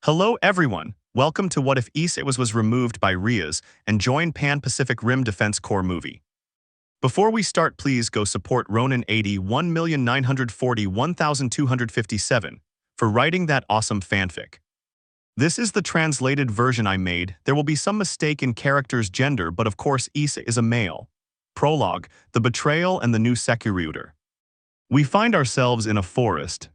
Hello everyone, welcome to What If Issei was removed by Rias and join Pan-Pacific Rim Defense Corps movie. Before we start, please go support Ronan 81,941,257 for writing that awesome fanfic. This is the translated version I made. There will be some mistake in character's gender, but of course Issei is a male. Prologue, the betrayal and the new Sekiryuutei. We find ourselves in a forest.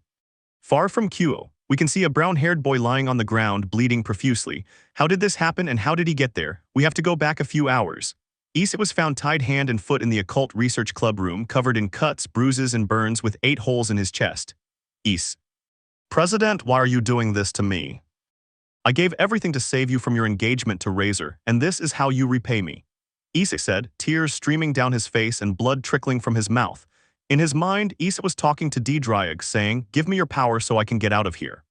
Far from Kyo, we can see a brown-haired boy lying on the ground, bleeding profusely. How did this happen and how did he get there? We have to go back a few hours. Issei was found tied hand and foot in the occult research club room, covered in cuts, bruises, and burns with 8 holes in his chest. Issei. President, why are you doing this to me? I gave everything to save you from your engagement to Razor, and this is how you repay me. Issei said, tears streaming down his face and blood trickling from his mouth. In his mind, Issei was talking to Trihexa, saying, give me your power so I can get out of here.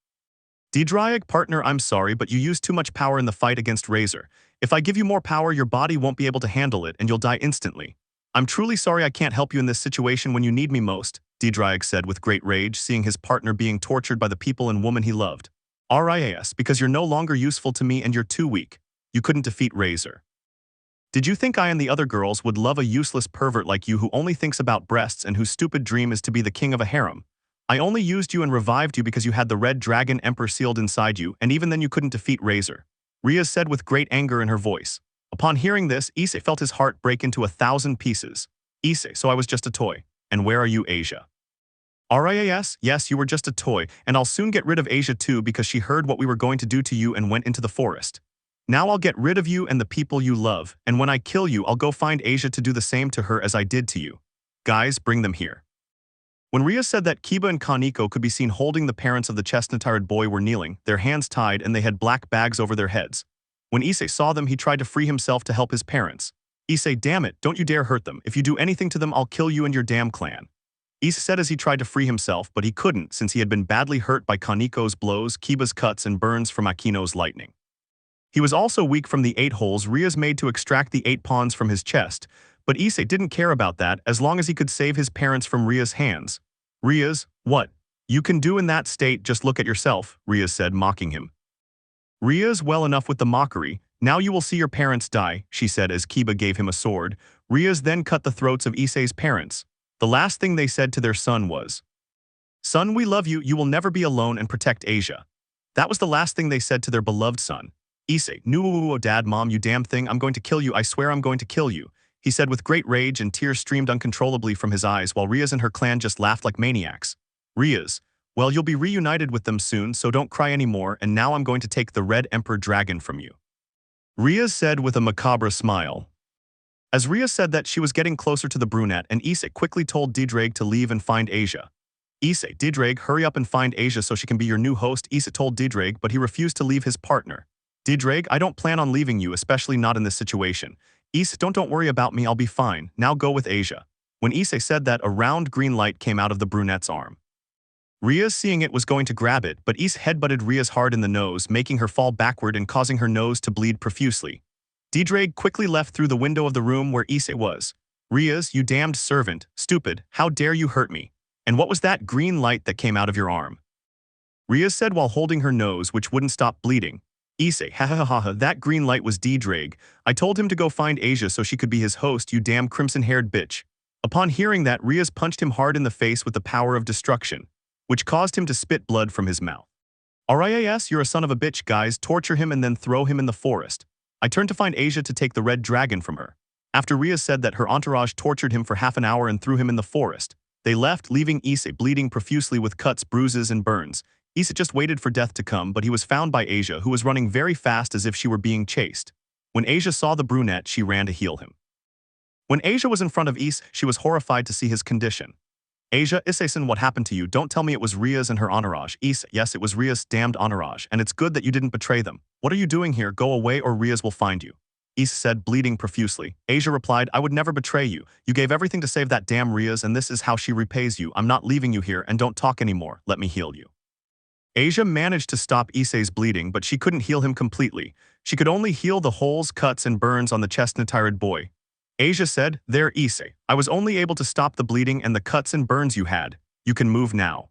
Trihexa, partner, I'm sorry, but you used too much power in the fight against Razor. If I give you more power, your body won't be able to handle it and you'll die instantly. I'm truly sorry I can't help you in this situation when you need me most, Trihexa said with great rage, seeing his partner being tortured by the people and woman he loved. Rias, because you're no longer useful to me and you're too weak. You couldn't defeat Razor. Did you think I and the other girls would love a useless pervert like you who only thinks about breasts and whose stupid dream is to be the king of a harem? I only used you and revived you because you had the red dragon emperor sealed inside you, and even then you couldn't defeat Razor. Rias said with great anger in her voice. Upon hearing this, Issei felt his heart break into 1,000 pieces. Issei, so I was just a toy. And where are you, Asia? Rias, yes, you were just a toy, and I'll soon get rid of Asia too because she heard what we were going to do to you and went into the forest. Now I'll get rid of you and the people you love, and when I kill you, I'll go find Asia to do the same to her as I did to you. Guys, bring them here. When Rias said that Kiba and Kaneko could be seen holding the parents of the chestnut-haired boy were kneeling, their hands tied, and they had black bags over their heads. When Issei saw them, he tried to free himself to help his parents. Issei, damn it, don't you dare hurt them. If you do anything to them, I'll kill you and your damn clan. Issei said as he tried to free himself, but he couldn't since he had been badly hurt by Kaneko's blows, Kiba's cuts, and burns from Akino's lightning. He was also weak from the 8 holes Rias made to extract the 8 pawns from his chest, but Issei didn't care about that as long as he could save his parents from Rias' hands. Rias, what? You can do in that state, just look at yourself, Rias said, mocking him. Rias, well enough with the mockery, now you will see your parents die, she said as Kiba gave him a sword. Rias then cut the throats of Issei's parents. The last thing they said to their son was, son, we love you, you will never be alone and protect Asia. That was the last thing they said to their beloved son. Issei, no, dad, mom, you damn thing, I'm going to kill you, I swear I'm going to kill you, he said with great rage, and tears streamed uncontrollably from his eyes while Rias and her clan just laughed like maniacs. Rias, well, you'll be reunited with them soon, so don't cry anymore, and now I'm going to take the Red Emperor Dragon from you. Rias said with a macabre smile. As Rias said that, she was getting closer to the brunette, and Issei quickly told Trihexa to leave and find Asia. Issei, Trihexa, hurry up and find Asia so she can be your new host, Issei told Trihexa, but he refused to leave his partner. Trihexa, I don't plan on leaving you, especially not in this situation. Issei, don't worry about me, I'll be fine, now go with Asia. When Issei said that, a round green light came out of the brunette's arm. Rias, seeing it, was going to grab it, but Issei headbutted Rias hard in the nose, making her fall backward and causing her nose to bleed profusely. Trihexa quickly left through the window of the room where Issei was. Rias, you damned servant, stupid, how dare you hurt me? And what was that green light that came out of your arm? Rias said while holding her nose, which wouldn't stop bleeding. Issei, ha, that green light was Trihexa. I told him to go find Asia so she could be his host, you damn crimson-haired bitch. Upon hearing that, Rias punched him hard in the face with the power of destruction, which caused him to spit blood from his mouth. Rias, you're a son of a bitch, guys, torture him and then throw him in the forest. I turned to find Asia to take the red dragon from her. After Rias said that, her entourage tortured him for half an hour and threw him in the forest. They left, leaving Issei bleeding profusely with cuts, bruises, and burns. Issei just waited for death to come, but he was found by Asia, who was running very fast as if she were being chased. When Asia saw the brunette, she ran to heal him. When Asia was in front of Issei, she was horrified to see his condition. Asia, Issei-san, what happened to you? Don't tell me it was Rias and her entourage. Issei, yes, it was Rias' damned entourage, and it's good that you didn't betray them. What are you doing here? Go away or Rias will find you. Issei said, bleeding profusely. Asia replied, I would never betray you. You gave everything to save that damn Rias, and this is how she repays you. I'm not leaving you here, and don't talk anymore. Let me heal you. Asia managed to stop Issei's bleeding, but she couldn't heal him completely. She could only heal the holes, cuts, and burns on the chestnut-haired boy. Asia said, there, Issei. I was only able to stop the bleeding and the cuts and burns you had. You can move now.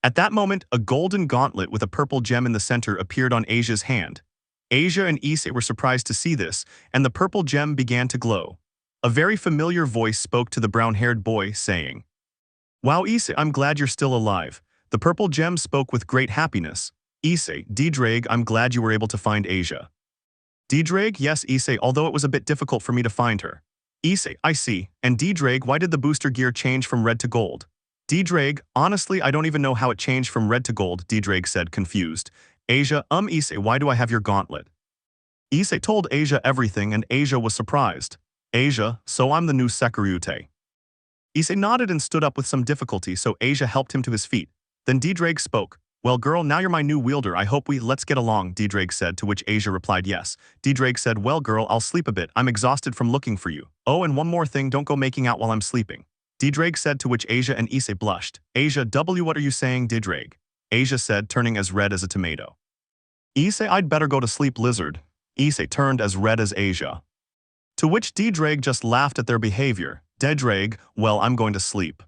At that moment, a golden gauntlet with a purple gem in the center appeared on Asia's hand. Asia and Issei were surprised to see this, and the purple gem began to glow. A very familiar voice spoke to the brown-haired boy, saying, "Wow, Issei, I'm glad you're still alive." The purple gem spoke with great happiness. "Issei, D-Drake, I'm glad you were able to find Asia." "D-Drake, yes, Issei, although it was a bit difficult for me to find her." "Issei, I see. And D-Drake, why did the booster gear change from red to gold?" "D-Drake, honestly, I don't even know how it changed from red to gold," D-Drake said, confused. "Asia, Issei, why do I have your gauntlet?" Issei told Asia everything, and Asia was surprised. "Asia, so I'm the new Sekiryuutei." Issei nodded and stood up with some difficulty, so Asia helped him to his feet. Then D-Drake spoke. "Well, girl, now you're my new wielder. I hope let's get along," D-Drake said, to which Asia replied yes. D-Drake said, "Well, girl, I'll sleep a bit. I'm exhausted from looking for you. Oh, and one more thing, don't go making out while I'm sleeping." D-Drake said, to which Asia and Issei blushed. "Asia, what are you saying, D-Drake?" Asia said, turning as red as a tomato. "Issei, I'd better go to sleep, lizard." Issei turned as red as Asia. To which D-Drake just laughed at their behavior. "D-Drake, well, I'm going to sleep."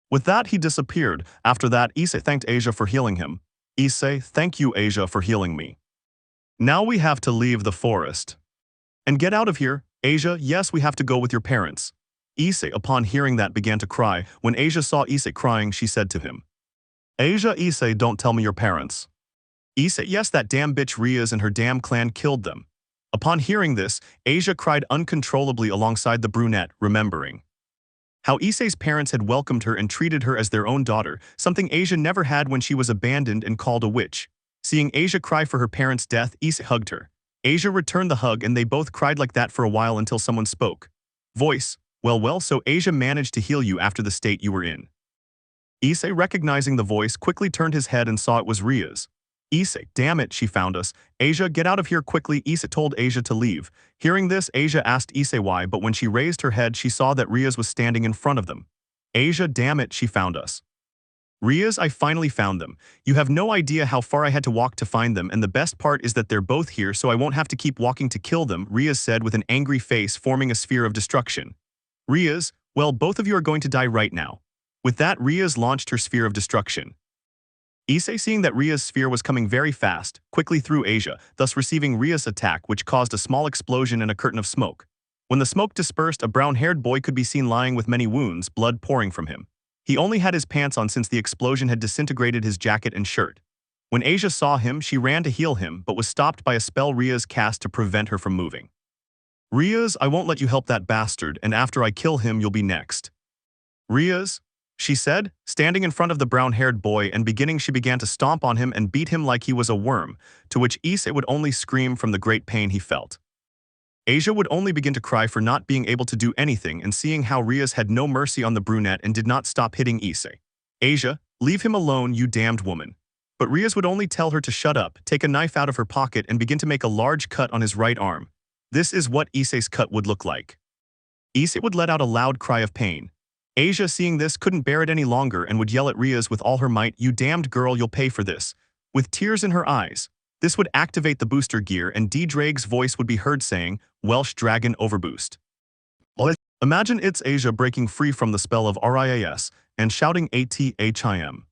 With that, he disappeared. After that, Issei thanked Asia for healing him. "Issei, thank you, Asia, for healing me. Now we have to leave the forest and get out of here." "Asia, yes, we have to go with your parents." Issei, upon hearing that, began to cry. When Asia saw Issei crying, she said to him, "Asia, Issei, don't tell me your parents." Issei, "Yes, that damn bitch Rias and her damn clan killed them." Upon hearing this, Asia cried uncontrollably alongside the brunette, remembering how Issei's parents had welcomed her and treated her as their own daughter, something Asia never had when she was abandoned and called a witch. Seeing Asia cry for her parents' death, Issei hugged her. Asia returned the hug, and they both cried like that for a while until someone spoke. Voice, well, so Asia managed to heal you after the state you were in." Issei, recognizing the voice, quickly turned his head and saw it was Rias. "Issei, damn it, she found us. Asia, get out of here quickly." Issei told Asia to leave. Hearing this, Asia asked Issei why, but when she raised her head, she saw that Rias was standing in front of them. "Asia, damn it, she found us." "Rias, I finally found them. You have no idea how far I had to walk to find them, and the best part is that they're both here, so I won't have to keep walking to kill them," Rias said with an angry face, forming a sphere of destruction. "Rias, well, both of you are going to die right now." With that, Rias launched her sphere of destruction. Issei, seeing that Ria's sphere was coming very fast, quickly threw Asia, thus receiving Ria's attack, which caused a small explosion and a curtain of smoke. When the smoke dispersed, a brown-haired boy could be seen lying with many wounds, blood pouring from him. He only had his pants on since the explosion had disintegrated his jacket and shirt. When Asia saw him, she ran to heal him, but was stopped by a spell Rias cast to prevent her from moving. "Rias, I won't let you help that bastard, and after I kill him, you'll be next." "Rias," she said, standing in front of the brown-haired boy, and she began to stomp on him and beat him like he was a worm, to which Issei would only scream from the great pain he felt. Asia would only begin to cry for not being able to do anything, and seeing how Rias had no mercy on the brunette and did not stop hitting Issei. "Asia, leave him alone, you damned woman." But Rias would only tell her to shut up, take a knife out of her pocket, and begin to make a large cut on his right arm. This is what Issei's cut would look like. Issei would let out a loud cry of pain. Asia, seeing this, couldn't bear it any longer and would yell at Rias with all her might, "You damned girl, you'll pay for this." With tears in her eyes. This would activate the booster gear, and D-Drake's voice would be heard saying, "Welsh Dragon Overboost." Imagine it's Asia breaking free from the spell of Rias and shouting ATHIM.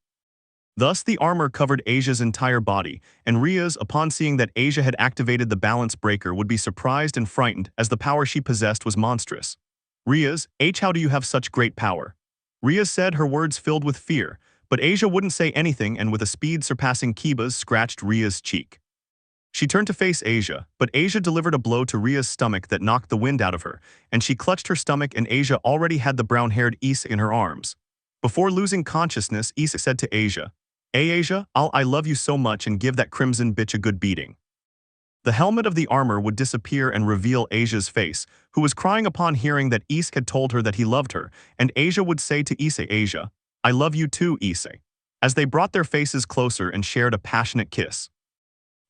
Thus, the armor covered Asia's entire body, and Rias, upon seeing that Asia had activated the balance breaker, would be surprised and frightened, as the power she possessed was monstrous. "Rias, how do you have such great power?" Rias said, her words filled with fear, but Asia wouldn't say anything, and with a speed surpassing Kiba's, scratched Rias' cheek. She turned to face Asia, but Asia delivered a blow to Rias' stomach that knocked the wind out of her, and she clutched her stomach, and Asia already had the brown-haired Issei in her arms. Before losing consciousness, Issei said to Asia, "Hey Asia, I love you so much, and give that crimson bitch a good beating." The helmet of the armor would disappear and reveal Asia's face, who was crying upon hearing that Issei had told her that he loved her, and Asia would say to Issei, "Asia, I love you too, Issei," as they brought their faces closer and shared a passionate kiss.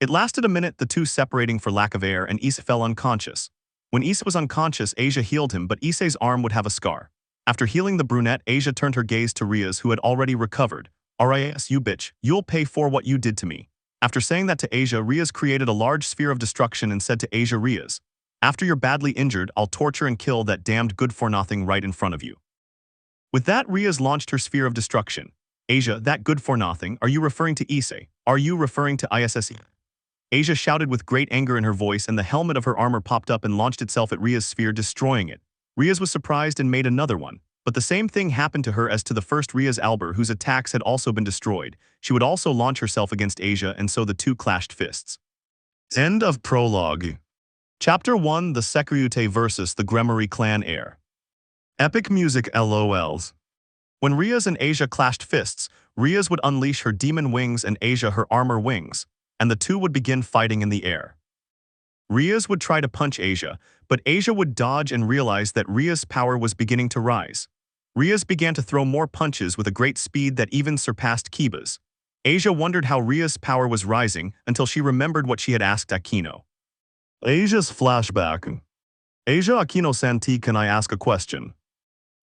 It lasted a minute, the two separating for lack of air, and Issei fell unconscious. When Issei was unconscious, Asia healed him, but Issei's arm would have a scar. After healing the brunette, Asia turned her gaze to Rias, who had already recovered. "Rias, you bitch, you'll pay for what you did to me." After saying that to Asia, Rias created a large sphere of destruction and said to Asia, "Rias, after you're badly injured, I'll torture and kill that damned good-for-nothing right in front of you." With that, Rias launched her sphere of destruction. Asia, that good for nothing, are you referring to Issei? Are you referring to Issei? Asia shouted with great anger in her voice, and the helmet of her armor popped up and launched itself at Rias' sphere, destroying it. Rias was surprised and made another one. But the same thing happened to her as to the first Rias Albert, whose attacks had also been destroyed. She would also launch herself against Asia, and so the two clashed fists. End of prologue. Chapter 1: The Sekiryuutei versus the Gremory clan heir. Epic music LOLs. When Rias and Asia clashed fists, Rias would unleash her demon wings and Asia her armor wings, and the two would begin fighting in the air. Rias would try to punch Asia, but Asia would dodge and realize that Rias' power was beginning to rise. Rias began to throw more punches with a great speed that even surpassed Kiba's. Asia wondered how Rias' power was rising until she remembered what she had asked Aquino. Asia's flashback. Asia, Aquino-san, can I ask a question?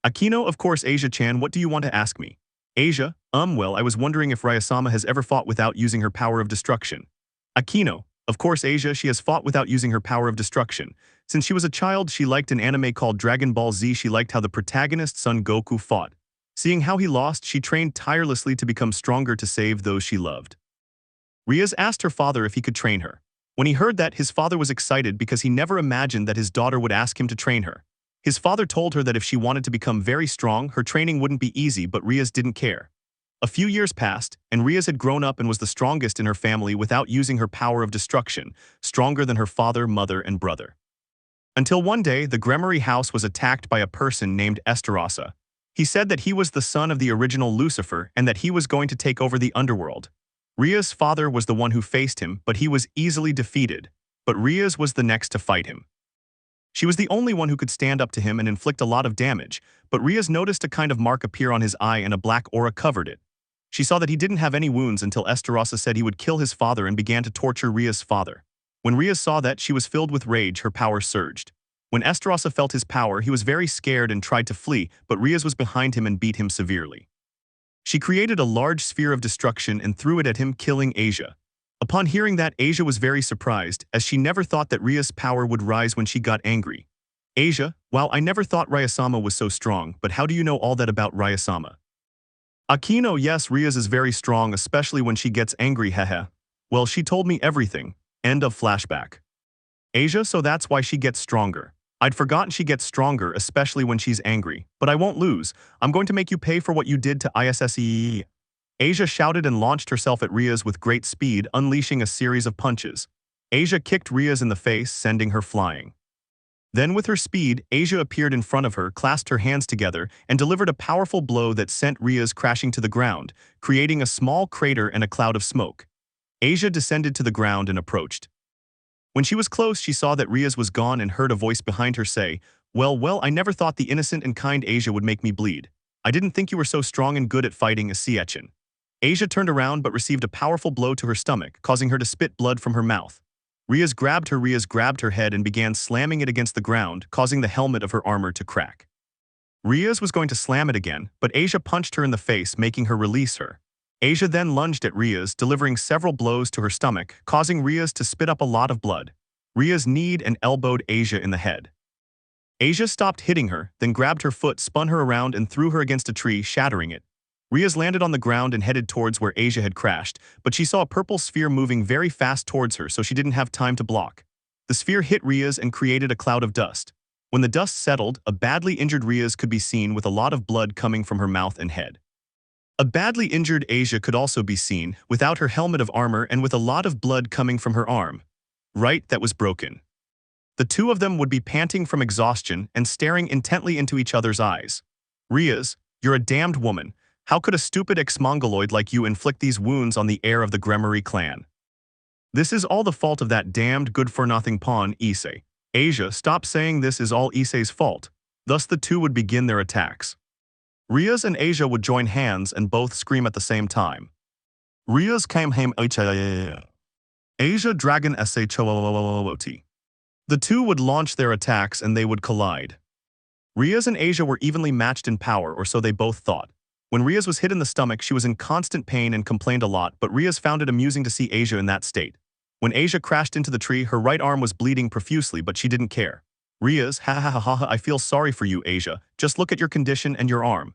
Aquino, of course, Asia-chan, what do you want to ask me? Asia, well, I was wondering if Rayasama has ever fought without using her power of destruction. Aquino, of course, Asia, she has fought without using her power of destruction. Since she was a child, she liked an anime called Dragon Ball Z. She liked how the protagonist, Son Goku, fought. Seeing how he lost, she trained tirelessly to become stronger to save those she loved. Rias asked her father if he could train her. When he heard that, his father was excited because he never imagined that his daughter would ask him to train her. His father told her that if she wanted to become very strong, her training wouldn't be easy, but Rias didn't care. A few years passed, and Rias had grown up and was the strongest in her family without using her power of destruction, stronger than her father, mother, and brother. Until one day, the Gremory house was attacked by a person named Estarossa. He said that he was the son of the original Lucifer and that he was going to take over the underworld. Rias' father was the one who faced him, but he was easily defeated. But Rias was the next to fight him. She was the only one who could stand up to him and inflict a lot of damage, but Rias noticed a kind of mark appear on his eye and a black aura covered it. She saw that he didn't have any wounds until Estarossa said he would kill his father and began to torture Rias' father. When Rias saw that, she was filled with rage, her power surged. When Estarossa felt his power, he was very scared and tried to flee, but Rias was behind him and beat him severely. She created a large sphere of destruction and threw it at him, killing Asia. Upon hearing that, Asia was very surprised, as she never thought that Rias' power would rise when she got angry. Asia, wow, I never thought Rayasama was so strong, but how do you know all that about Rayasama? Aquino, yes, Rias is very strong, especially when she gets angry, haha. Well, she told me everything. End of flashback. Asia, so that's why she gets stronger. I'd forgotten she gets stronger, especially when she's angry. But I won't lose. I'm going to make you pay for what you did to Issei. Asia shouted and launched herself at Rias with great speed, unleashing a series of punches. Asia kicked Rias in the face, sending her flying. Then with her speed, Asia appeared in front of her, clasped her hands together, and delivered a powerful blow that sent Rias crashing to the ground, creating a small crater and a cloud of smoke. Asia descended to the ground and approached. When she was close, she saw that Rias was gone and heard a voice behind her say, well, I never thought the innocent and kind Asia would make me bleed. I didn't think you were so strong and good at fighting, Issei. Asia turned around but received a powerful blow to her stomach, causing her to spit blood from her mouth. Rias grabbed her head and began slamming it against the ground, causing the helmet of her armor to crack. Rias was going to slam it again, but Asia punched her in the face, making her release her. Asia then lunged at Rias, delivering several blows to her stomach, causing Rias to spit up a lot of blood. Rias kneed and elbowed Asia in the head. Asia stopped hitting her, then grabbed her foot, spun her around, and threw her against a tree, shattering it. Rias landed on the ground and headed towards where Asia had crashed, but she saw a purple sphere moving very fast towards her, so she didn't have time to block. The sphere hit Rias and created a cloud of dust. When the dust settled, a badly injured Rias could be seen with a lot of blood coming from her mouth and head. A badly injured Asia could also be seen, without her helmet of armor and with a lot of blood coming from her arm. Right, that was broken. The two of them would be panting from exhaustion and staring intently into each other's eyes. Rias, you're a damned woman. How could a stupid ex-mongoloid like you inflict these wounds on the heir of the Gremory clan? This is all the fault of that damned good-for-nothing pawn, Issei. Asia, stop saying this is all Issei's fault. Thus the two would begin their attacks. Rias and Asia would join hands and both scream at the same time. Rias came home Asia dragon Issei. The two would launch their attacks and they would collide. Rias and Asia were evenly matched in power, or so they both thought. When Rias was hit in the stomach, she was in constant pain and complained a lot, but Rias found it amusing to see Asia in that state. When Asia crashed into the tree, her right arm was bleeding profusely, but she didn't care. Rias, ha, I feel sorry for you, Asia. Just look at your condition and your arm.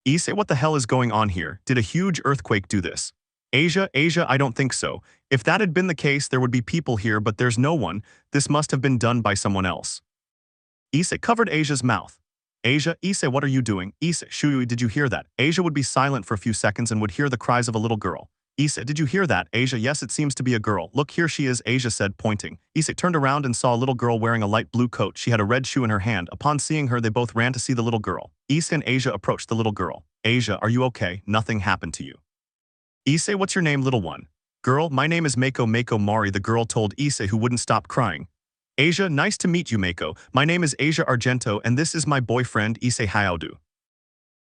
Issei, what the hell is going on here? Did a huge earthquake do this? Asia, I don't think so. If that had been the case, there would be people here, but there's no one. This must have been done by someone else. Issei covered Asia's mouth. Issei, what are you doing? Issei, Shui, did you hear that? Asia would be silent for a few seconds and would hear the cries of a little girl. Issei, did you hear that? Asia, yes, it seems to be a girl. Look, here she is, Asia said, pointing. Issei turned around and saw a little girl wearing a light blue coat. She had a red shoe in her hand. Upon seeing her, they both ran to see the little girl. Issei and Asia approached the little girl. Asia, are you okay? Nothing happened to you. Issei, what's your name, little one? Girl, my name is Mako Mari, the girl told Issei, who wouldn't stop crying. Asia, nice to meet you, Mako. My name is Asia Argento and this is my boyfriend, Issei Hayaudu.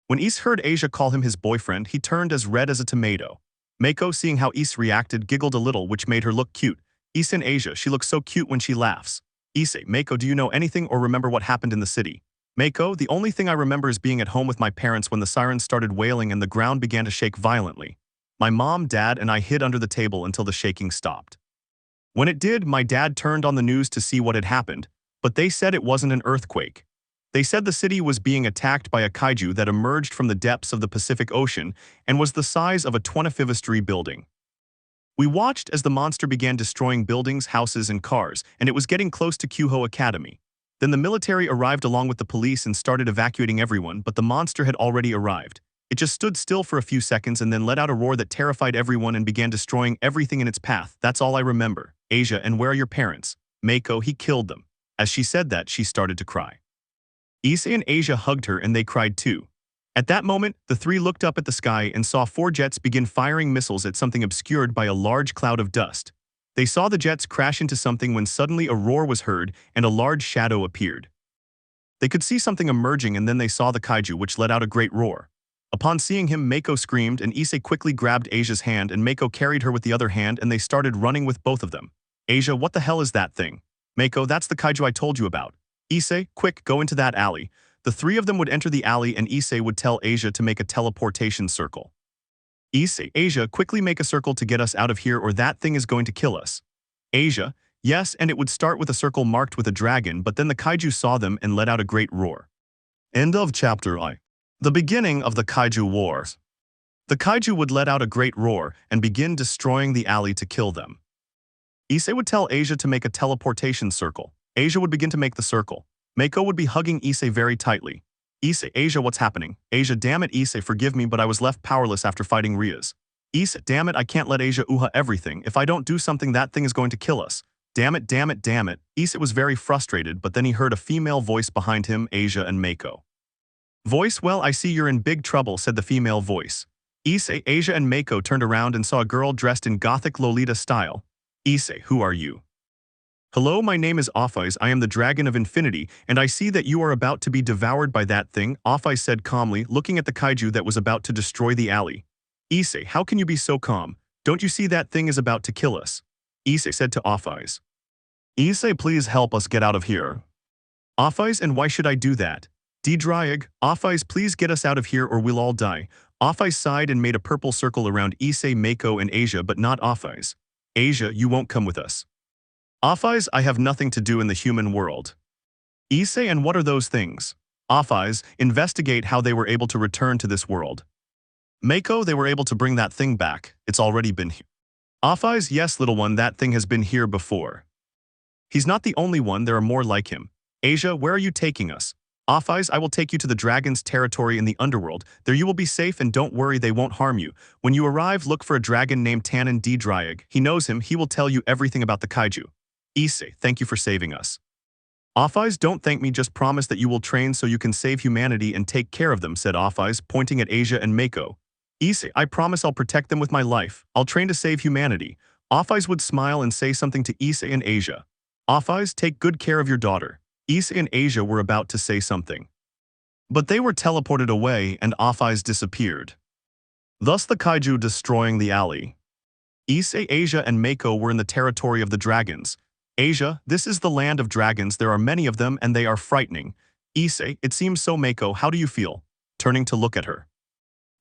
When Issei heard Asia call him his boyfriend, he turned as red as a tomato. Mako, seeing how Issei reacted, giggled a little, which made her look cute. Issei and Asia, she looks so cute when she laughs. Issei, Mako, do you know anything or remember what happened in the city? Mako, the only thing I remember is being at home with my parents when the sirens started wailing and the ground began to shake violently. My mom, dad, and I hid under the table until the shaking stopped. When it did, my dad turned on the news to see what had happened, but they said it wasn't an earthquake. They said the city was being attacked by a kaiju that emerged from the depths of the Pacific Ocean and was the size of a 25th-story building. We watched as the monster began destroying buildings, houses, and cars, and it was getting close to Kyuho Academy. Then the military arrived along with the police and started evacuating everyone, but the monster had already arrived. It just stood still for a few seconds and then let out a roar that terrified everyone and began destroying everything in its path. That's all I remember. Asia, and where are your parents? Mako, he killed them. As she said that, she started to cry. Issei and Asia hugged her and they cried too. At that moment, the three looked up at the sky and saw 4 jets begin firing missiles at something obscured by a large cloud of dust. They saw the jets crash into something when suddenly a roar was heard and a large shadow appeared. They could see something emerging and then they saw the kaiju, which let out a great roar. Upon seeing him, Mako screamed and Issei quickly grabbed Asia's hand and Mako carried her with the other hand and they started running with both of them. Asia, what the hell is that thing? Mako, that's the kaiju I told you about. Issei, quick, go into that alley. The 3 of them would enter the alley and Issei would tell Asia to make a teleportation circle. Issei, Asia, quickly make a circle to get us out of here or that thing is going to kill us. Asia, yes, and it would start with a circle marked with a dragon, but then the kaiju saw them and let out a great roar. End of chapter I. The beginning of the kaiju wars. The kaiju would let out a great roar and begin destroying the alley to kill them. Issei would tell Asia to make a teleportation circle. Asia would begin to make the circle. Mako would be hugging Issei very tightly. Issei, Asia, what's happening? Asia, damn it, Issei, forgive me, but I was left powerless after fighting Rias. Issei, damn it, I can't let Asia uha everything. If I don't do something, that thing is going to kill us. Damn it. Issei was very frustrated, but then he heard a female voice behind him, Asia and Mako. Voice, well, I see you're in big trouble, said the female voice. Issei, Asia, and Mako turned around and saw a girl dressed in gothic Lolita style. Issei, who are you? Hello, my name is Rossweisse, I am the Dragon of Infinity, and I see that you are about to be devoured by that thing, Rossweisse said calmly, looking at the kaiju that was about to destroy the alley. Issei, how can you be so calm? Don't you see that thing is about to kill us? Issei said to Rossweisse. Issei, please help us get out of here. Rossweisse, and why should I do that? Rossweisse, please get us out of here or we'll all die. Rossweisse sighed and made a purple circle around Issei, Mako, and Asia, but not Rossweisse. Asia, you won't come with us. Rossweisse, I have nothing to do in the human world. Issei, and what are those things? Rossweisse, investigate how they were able to return to this world. Mako, they were able to bring that thing back. It's already been here. Rossweisse, yes, little one, that thing has been here before. He's not the only one, there are more like him. Asia, where are you taking us? Rossweisse, I will take you to the dragon's territory in the underworld. There you will be safe and don't worry, they won't harm you. When you arrive, look for a dragon named Tannen D. Dryag. He knows him, he will tell you everything about the kaiju. Issei, thank you for saving us. Rossweisse, don't thank me, just promise that you will train so you can save humanity and take care of them, said Rossweisse, pointing at Asia and Mako. Issei, I promise I'll protect them with my life. I'll train to save humanity. Rossweisse would smile and say something to Issei and Asia. Rossweisse, take good care of your daughter. Issei and Asia were about to say something. But they were teleported away and Rossweisse disappeared. Thus the kaiju destroying the alley. Issei, Asia, and Mako were in the territory of the dragons. Asia, this is the land of dragons, there are many of them and they are frightening. Issei, it seems so. Mako, how do you feel? Turning to look at her.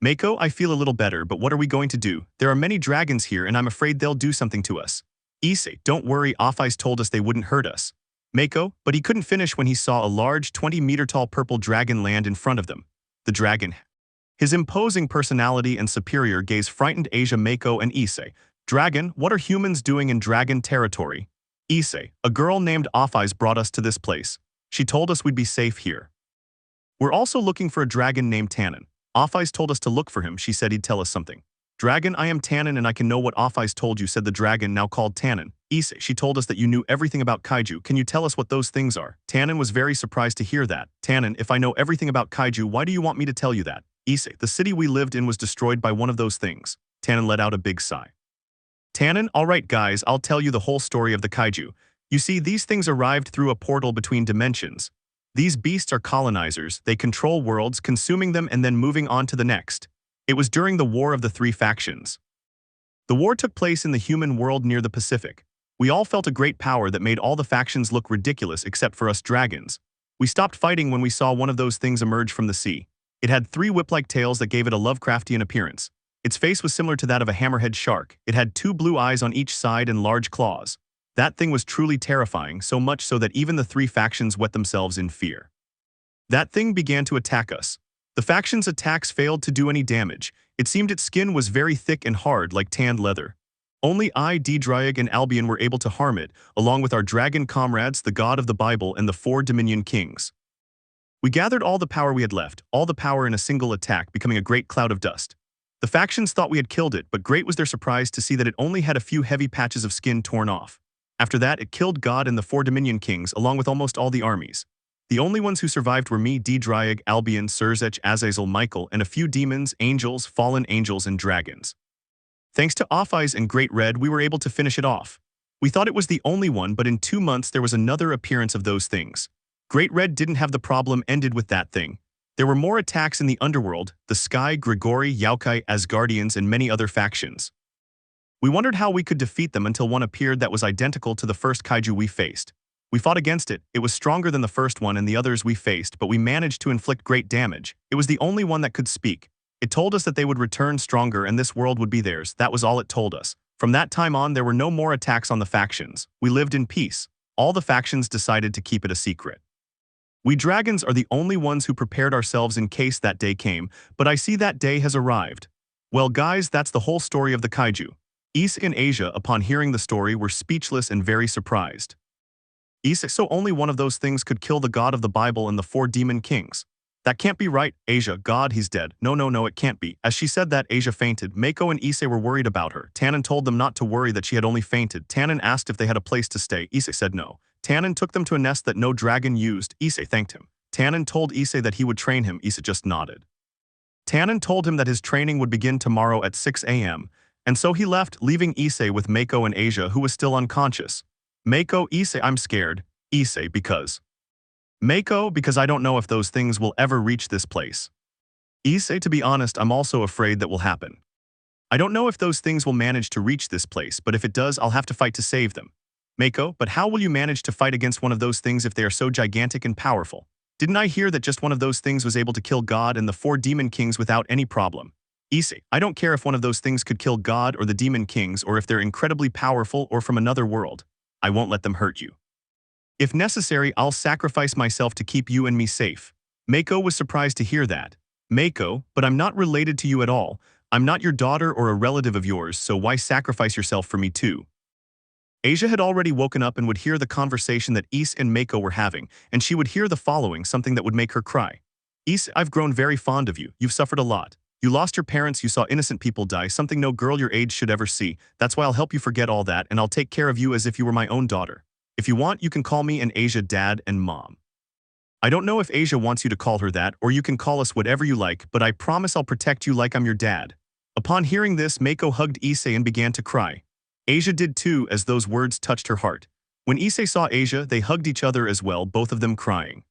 Mako, I feel a little better, but what are we going to do? There are many dragons here and I'm afraid they'll do something to us. Issei, don't worry, Rossweisse told us they wouldn't hurt us. Mako, but he couldn't finish when he saw a large 20-meter tall purple dragon land in front of them. The dragon His imposing personality and superior gaze frightened Asia, Mako, and Issei. Dragon, what are humans doing in dragon territory? Issei, a girl named Offais brought us to this place. She told us we'd be safe here. We're also looking for a dragon named Tannen. Offais told us to look for him. She said he'd tell us something. Dragon, I am Tannen and I can know what Offais told you, said the dragon, now called Tannen. Issei, she told us that you knew everything about kaiju. Can you tell us what those things are? Tannen was very surprised to hear that. Tannen, if I know everything about kaiju, why do you want me to tell you that? Issei, the city we lived in was destroyed by one of those things. Tannen let out a big sigh. Tannen, alright guys, I'll tell you the whole story of the kaiju. You see, these things arrived through a portal between dimensions. These beasts are colonizers, they control worlds, consuming them and then moving on to the next. It was during the War of the Three Factions. The war took place in the human world near the Pacific. We all felt a great power that made all the factions look ridiculous except for us dragons. We stopped fighting when we saw one of those things emerge from the sea. It had 3 whip-like tails that gave it a Lovecraftian appearance. Its face was similar to that of a hammerhead shark. It had 2 blue eyes on each side and large claws. That thing was truly terrifying, so much so that even the 3 factions wet themselves in fear. That thing began to attack us. The factions' attacks failed to do any damage. It seemed its skin was very thick and hard like tanned leather. Only I, Dryag, and Albion were able to harm it, along with our dragon comrades, the god of the Bible, and the 4 Dominion kings. We gathered all the power we had left, all the power in a single attack, becoming a great cloud of dust. The factions thought we had killed it, but great was their surprise to see that it only had a few heavy patches of skin torn off. After that, it killed God and the 4 Dominion kings, along with almost all the armies. The only ones who survived were me, Dryag, Albion, Surzech, Azazel, Michael, and a few demons, angels, fallen angels, and dragons. Thanks to Offais and Great Red, we were able to finish it off. We thought it was the only one, but in 2 months there was another appearance of those things. Great Red didn't have the problem ended with that thing. There were more attacks in the underworld, the sky, Gregory, Yaokai, Asgardians, and many other factions. We wondered how we could defeat them until one appeared that was identical to the first kaiju we faced. We fought against it. It was stronger than the first one and the others we faced, but we managed to inflict great damage. It was the only one that could speak. It told us that they would return stronger and this world would be theirs. That was all it told us. From that time on, there were no more attacks on the factions. We lived in peace. All the factions decided to keep it a secret. We dragons are the only ones who prepared ourselves in case that day came, but I see that day has arrived. Well guys, that's the whole story of the kaiju. Issei and Asia, upon hearing the story, were speechless and very surprised. Issei, so only one of those things could kill the god of the Bible and the 4 demon kings. That can't be right, Asia. God, he's dead. No, it can't be. As she said that, Asia fainted. Mako and Issei were worried about her. Tannen told them not to worry, that she had only fainted. Tannen asked if they had a place to stay. Issei said no. Tannen took them to a nest that no dragon used. Issei thanked him. Tannen told Issei that he would train him. Issei just nodded. Tannen told him that his training would begin tomorrow at 6 a.m., and so he left, leaving Issei with Mako and Asia, who was still unconscious. Mako, Issei, I'm scared. Issei, because. Mako, because I don't know if those things will ever reach this place. Issei, to be honest, I'm also afraid that will happen. I don't know if those things will manage to reach this place, but if it does, I'll have to fight to save them. Mako, but how will you manage to fight against one of those things if they are so gigantic and powerful? Didn't I hear that just one of those things was able to kill God and the 4 demon kings without any problem? Issei, I don't care if one of those things could kill God or the demon kings, or if they're incredibly powerful or from another world. I won't let them hurt you. If necessary, I'll sacrifice myself to keep you and me safe. Mako was surprised to hear that. Mako, but I'm not related to you at all. I'm not your daughter or a relative of yours, so why sacrifice yourself for me too? Asia had already woken up and would hear the conversation that Issei and Mako were having, and she would hear the following, something that would make her cry. Issei, I've grown very fond of you. You've suffered a lot. You lost your parents, you saw innocent people die, something no girl your age should ever see. That's why I'll help you forget all that, and I'll take care of you as if you were my own daughter. If you want, you can call me and Asia Dad and Mom. I don't know if Asia wants you to call her that, or you can call us whatever you like, but I promise I'll protect you like I'm your dad. Upon hearing this, Mako hugged Issei and began to cry. Asia did too, as those words touched her heart. When Issei saw Asia, they hugged each other as well, both of them crying.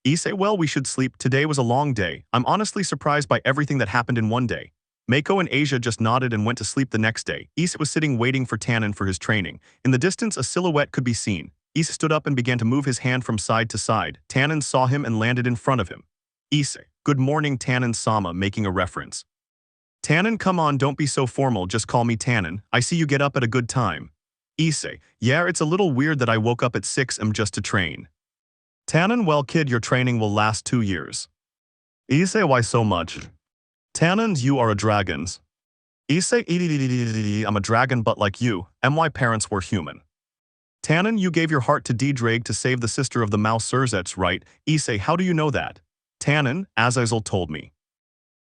Issei, well, we should sleep. Today was a long day. I'm honestly surprised by everything that happened in one day. Mako and Asia just nodded and went to sleep the next day. Issei was sitting waiting for Tannen for his training. In the distance, a silhouette could be seen. Issei stood up and began to move his hand from side to side. Tannen saw him and landed in front of him. Issei, good morning, Tannen-sama, making a reference. Tannen, come on, don't be so formal, just call me Tannen. I see you get up at a good time. Issei, yeah, it's a little weird that I woke up at 6 am just to train. Tannen, well kid, your training will last 2 years. Issei, why so much? Tannen, you are a dragon. Issei, I'm a dragon but like you, and my parents were human. Tannen, you gave your heart to Drake to save the sister of the mouse Surzets, right? Issei, how do you know that? Tannen, Azazel told me.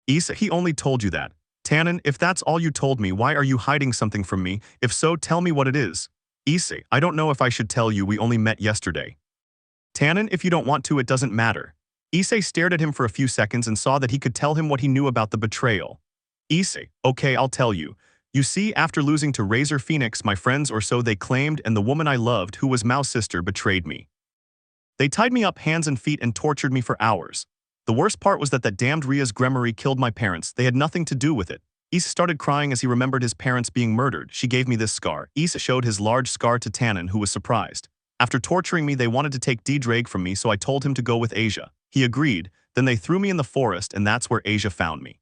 Issei, he only told you that. Tannen, if that's all you told me, why are you hiding something from me? If so, tell me what it is. Issei, I don't know if I should tell you, we only met yesterday. Tannen, if you don't want to, it doesn't matter. Issei stared at him for a few seconds and saw that he could tell him what he knew about the betrayal. Issei, okay, I'll tell you. You see, after losing to Razor Phoenix, my friends or so they claimed, and the woman I loved, who was Mao's sister, betrayed me. They tied me up hands and feet and tortured me for hours. The worst part was that damned Rias Gremory killed my parents. They had nothing to do with it. Issei started crying as he remembered his parents being murdered. She gave me this scar. Issei showed his large scar to Tannen, who was surprised. After torturing me, they wanted to take Drake from me, so I told him to go with Asia. He agreed. Then they threw me in the forest, and that's where Asia found me.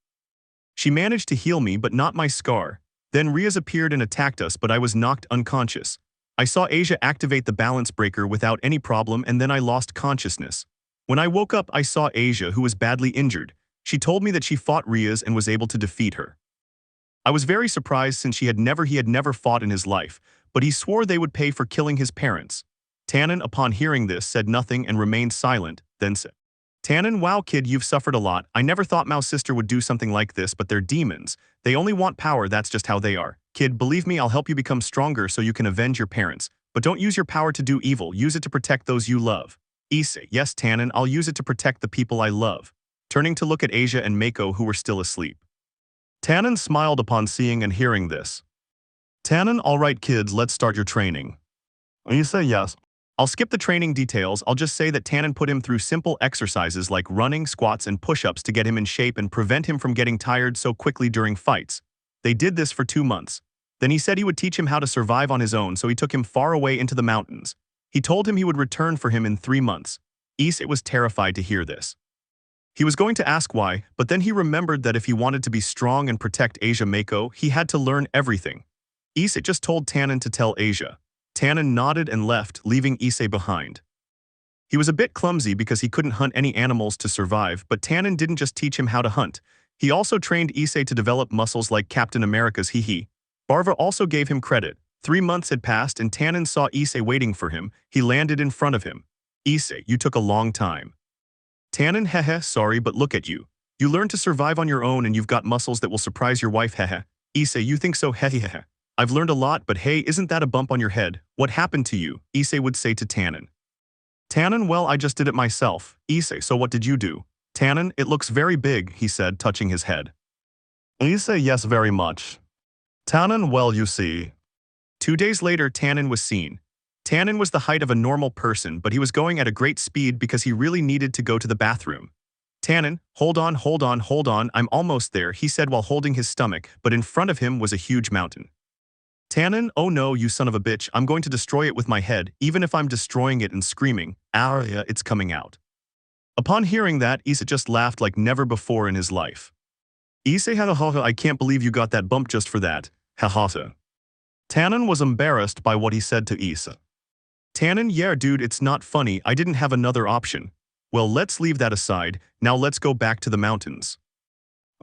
She managed to heal me, but not my scar. Then Rias appeared and attacked us, but I was knocked unconscious. I saw Asia activate the balance breaker without any problem, and then I lost consciousness. When I woke up, I saw Asia, who was badly injured. She told me that she fought Rias and was able to defeat her. I was very surprised since he had never fought in his life, but he swore they would pay for killing his parents. Tannen, upon hearing this, said nothing and remained silent, then said, Tannen, wow kid, you've suffered a lot. I never thought Mao's sister would do something like this, but they're demons. They only want power, that's just how they are. Kid, believe me, I'll help you become stronger so you can avenge your parents. But don't use your power to do evil, use it to protect those you love. Issei, yes Tannen, I'll use it to protect the people I love. Turning to look at Asia and Mako, who were still asleep. Tannen smiled upon seeing and hearing this. Tannen, alright kids, let's start your training. Issei, yes. I'll skip the training details, I'll just say that Tannen put him through simple exercises like running, squats, and push-ups to get him in shape and prevent him from getting tired so quickly during fights. They did this for 2 months. Then he said he would teach him how to survive on his own, so he took him far away into the mountains. He told him he would return for him in 3 months. Issei was terrified to hear this. He was going to ask why, but then he remembered that if he wanted to be strong and protect Asia Mako, he had to learn everything. Issei just told Tannen to tell Asia. Tannen nodded and left, leaving Issei behind. He was a bit clumsy because he couldn't hunt any animals to survive, but Tannen didn't just teach him how to hunt. He also trained Issei to develop muscles like Captain America's hee-hee. Barva also gave him credit. 3 months had passed and Tannen saw Issei waiting for him. He landed in front of him. Issei, you took a long time. Tannen, hehe, sorry, but look at you. You learned to survive on your own and you've got muscles that will surprise your wife, hehe. Issei, you think so, hehehe. I've learned a lot, but hey, isn't that a bump on your head? What happened to you? Issei would say to Tannen. Tannen, well, I just did it myself. Issei, so what did you do? Tannen, it looks very big, he said, touching his head. Issei, yes, very much. Tannen, well, you see. 2 days later, Tannen was seen. Tannen was the height of a normal person, but he was going at a great speed because he really needed to go to the bathroom. Tannen, hold on, I'm almost there, he said while holding his stomach, but in front of him was a huge mountain. Tannen, oh no, you son of a bitch, I'm going to destroy it with my head, even if I'm destroying it and screaming, Aria, it's coming out. Upon hearing that, Issei just laughed like never before in his life. Issei, hahaha, I can't believe you got that bump just for that, hahaha. Tannen was embarrassed by what he said to Issei. Tannen, yeah dude, it's not funny, I didn't have another option. Well, let's leave that aside, now let's go back to the mountains.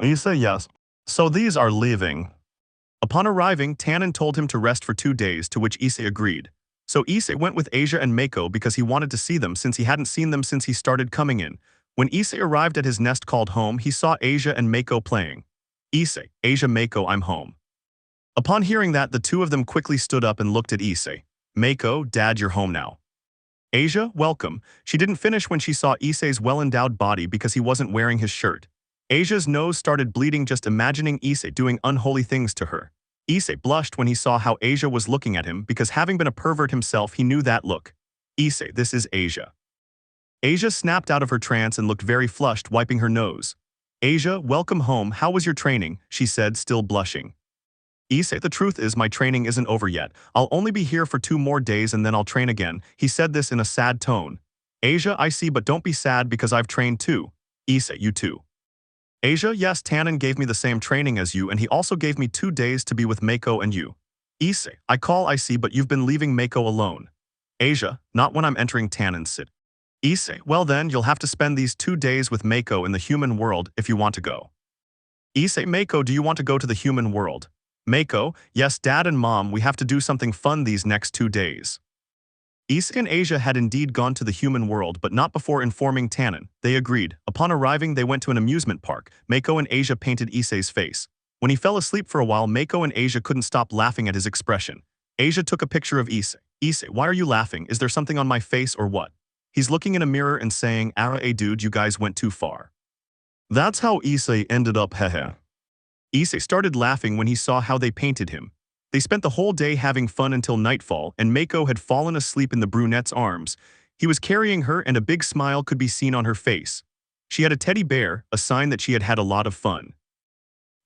Issei, yes. So these are leaving. Upon arriving, Tannen told him to rest for 2 days, to which Issei agreed. So Issei went with Asia and Mako because he wanted to see them since he hadn't seen them since he started coming in. When Issei arrived at his nest called home, he saw Asia and Mako playing. Issei, Asia, Mako, I'm home. Upon hearing that, the two of them quickly stood up and looked at Issei. Mako, Dad, you're home now. Asia, welcome. She didn't finish when she saw Issei's well-endowed body because he wasn't wearing his shirt. Asia's nose started bleeding just imagining Issei doing unholy things to her. Issei blushed when he saw how Asia was looking at him because having been a pervert himself, he knew that look. Issei, this is Asia. Asia snapped out of her trance and looked very flushed, wiping her nose. Asia, welcome home, how was your training? She said, still blushing. Issei, the truth is my training isn't over yet. I'll only be here for 2 more days and then I'll train again. He said this in a sad tone. Asia, I see, but don't be sad because I've trained too. Issei, you too. Asia, yes, Tannen gave me the same training as you and he also gave me 2 days to be with Mako and you. Issei, I see, but you've been leaving Mako alone. Asia, not when I'm entering Tannen's city. Issei, well then, you'll have to spend these 2 days with Mako in the human world if you want to go. Issei, Mako, do you want to go to the human world? Mako, yes, Dad and Mom, we have to do something fun these next 2 days. Issei and Asia had indeed gone to the human world, but not before informing Tannen. They agreed. Upon arriving, they went to an amusement park. Mako and Asia painted Issei's face. When he fell asleep for a while, Mako and Asia couldn't stop laughing at his expression. Asia took a picture of Issei. Issei, why are you laughing? Is there something on my face or what? He's looking in a mirror and saying, dude, you guys went too far. That's how Issei ended up, hehe. Issei started laughing when he saw how they painted him. They spent the whole day having fun until nightfall, and Mako had fallen asleep in the brunette's arms. He was carrying her, and a big smile could be seen on her face. She had a teddy bear, a sign that she had had a lot of fun.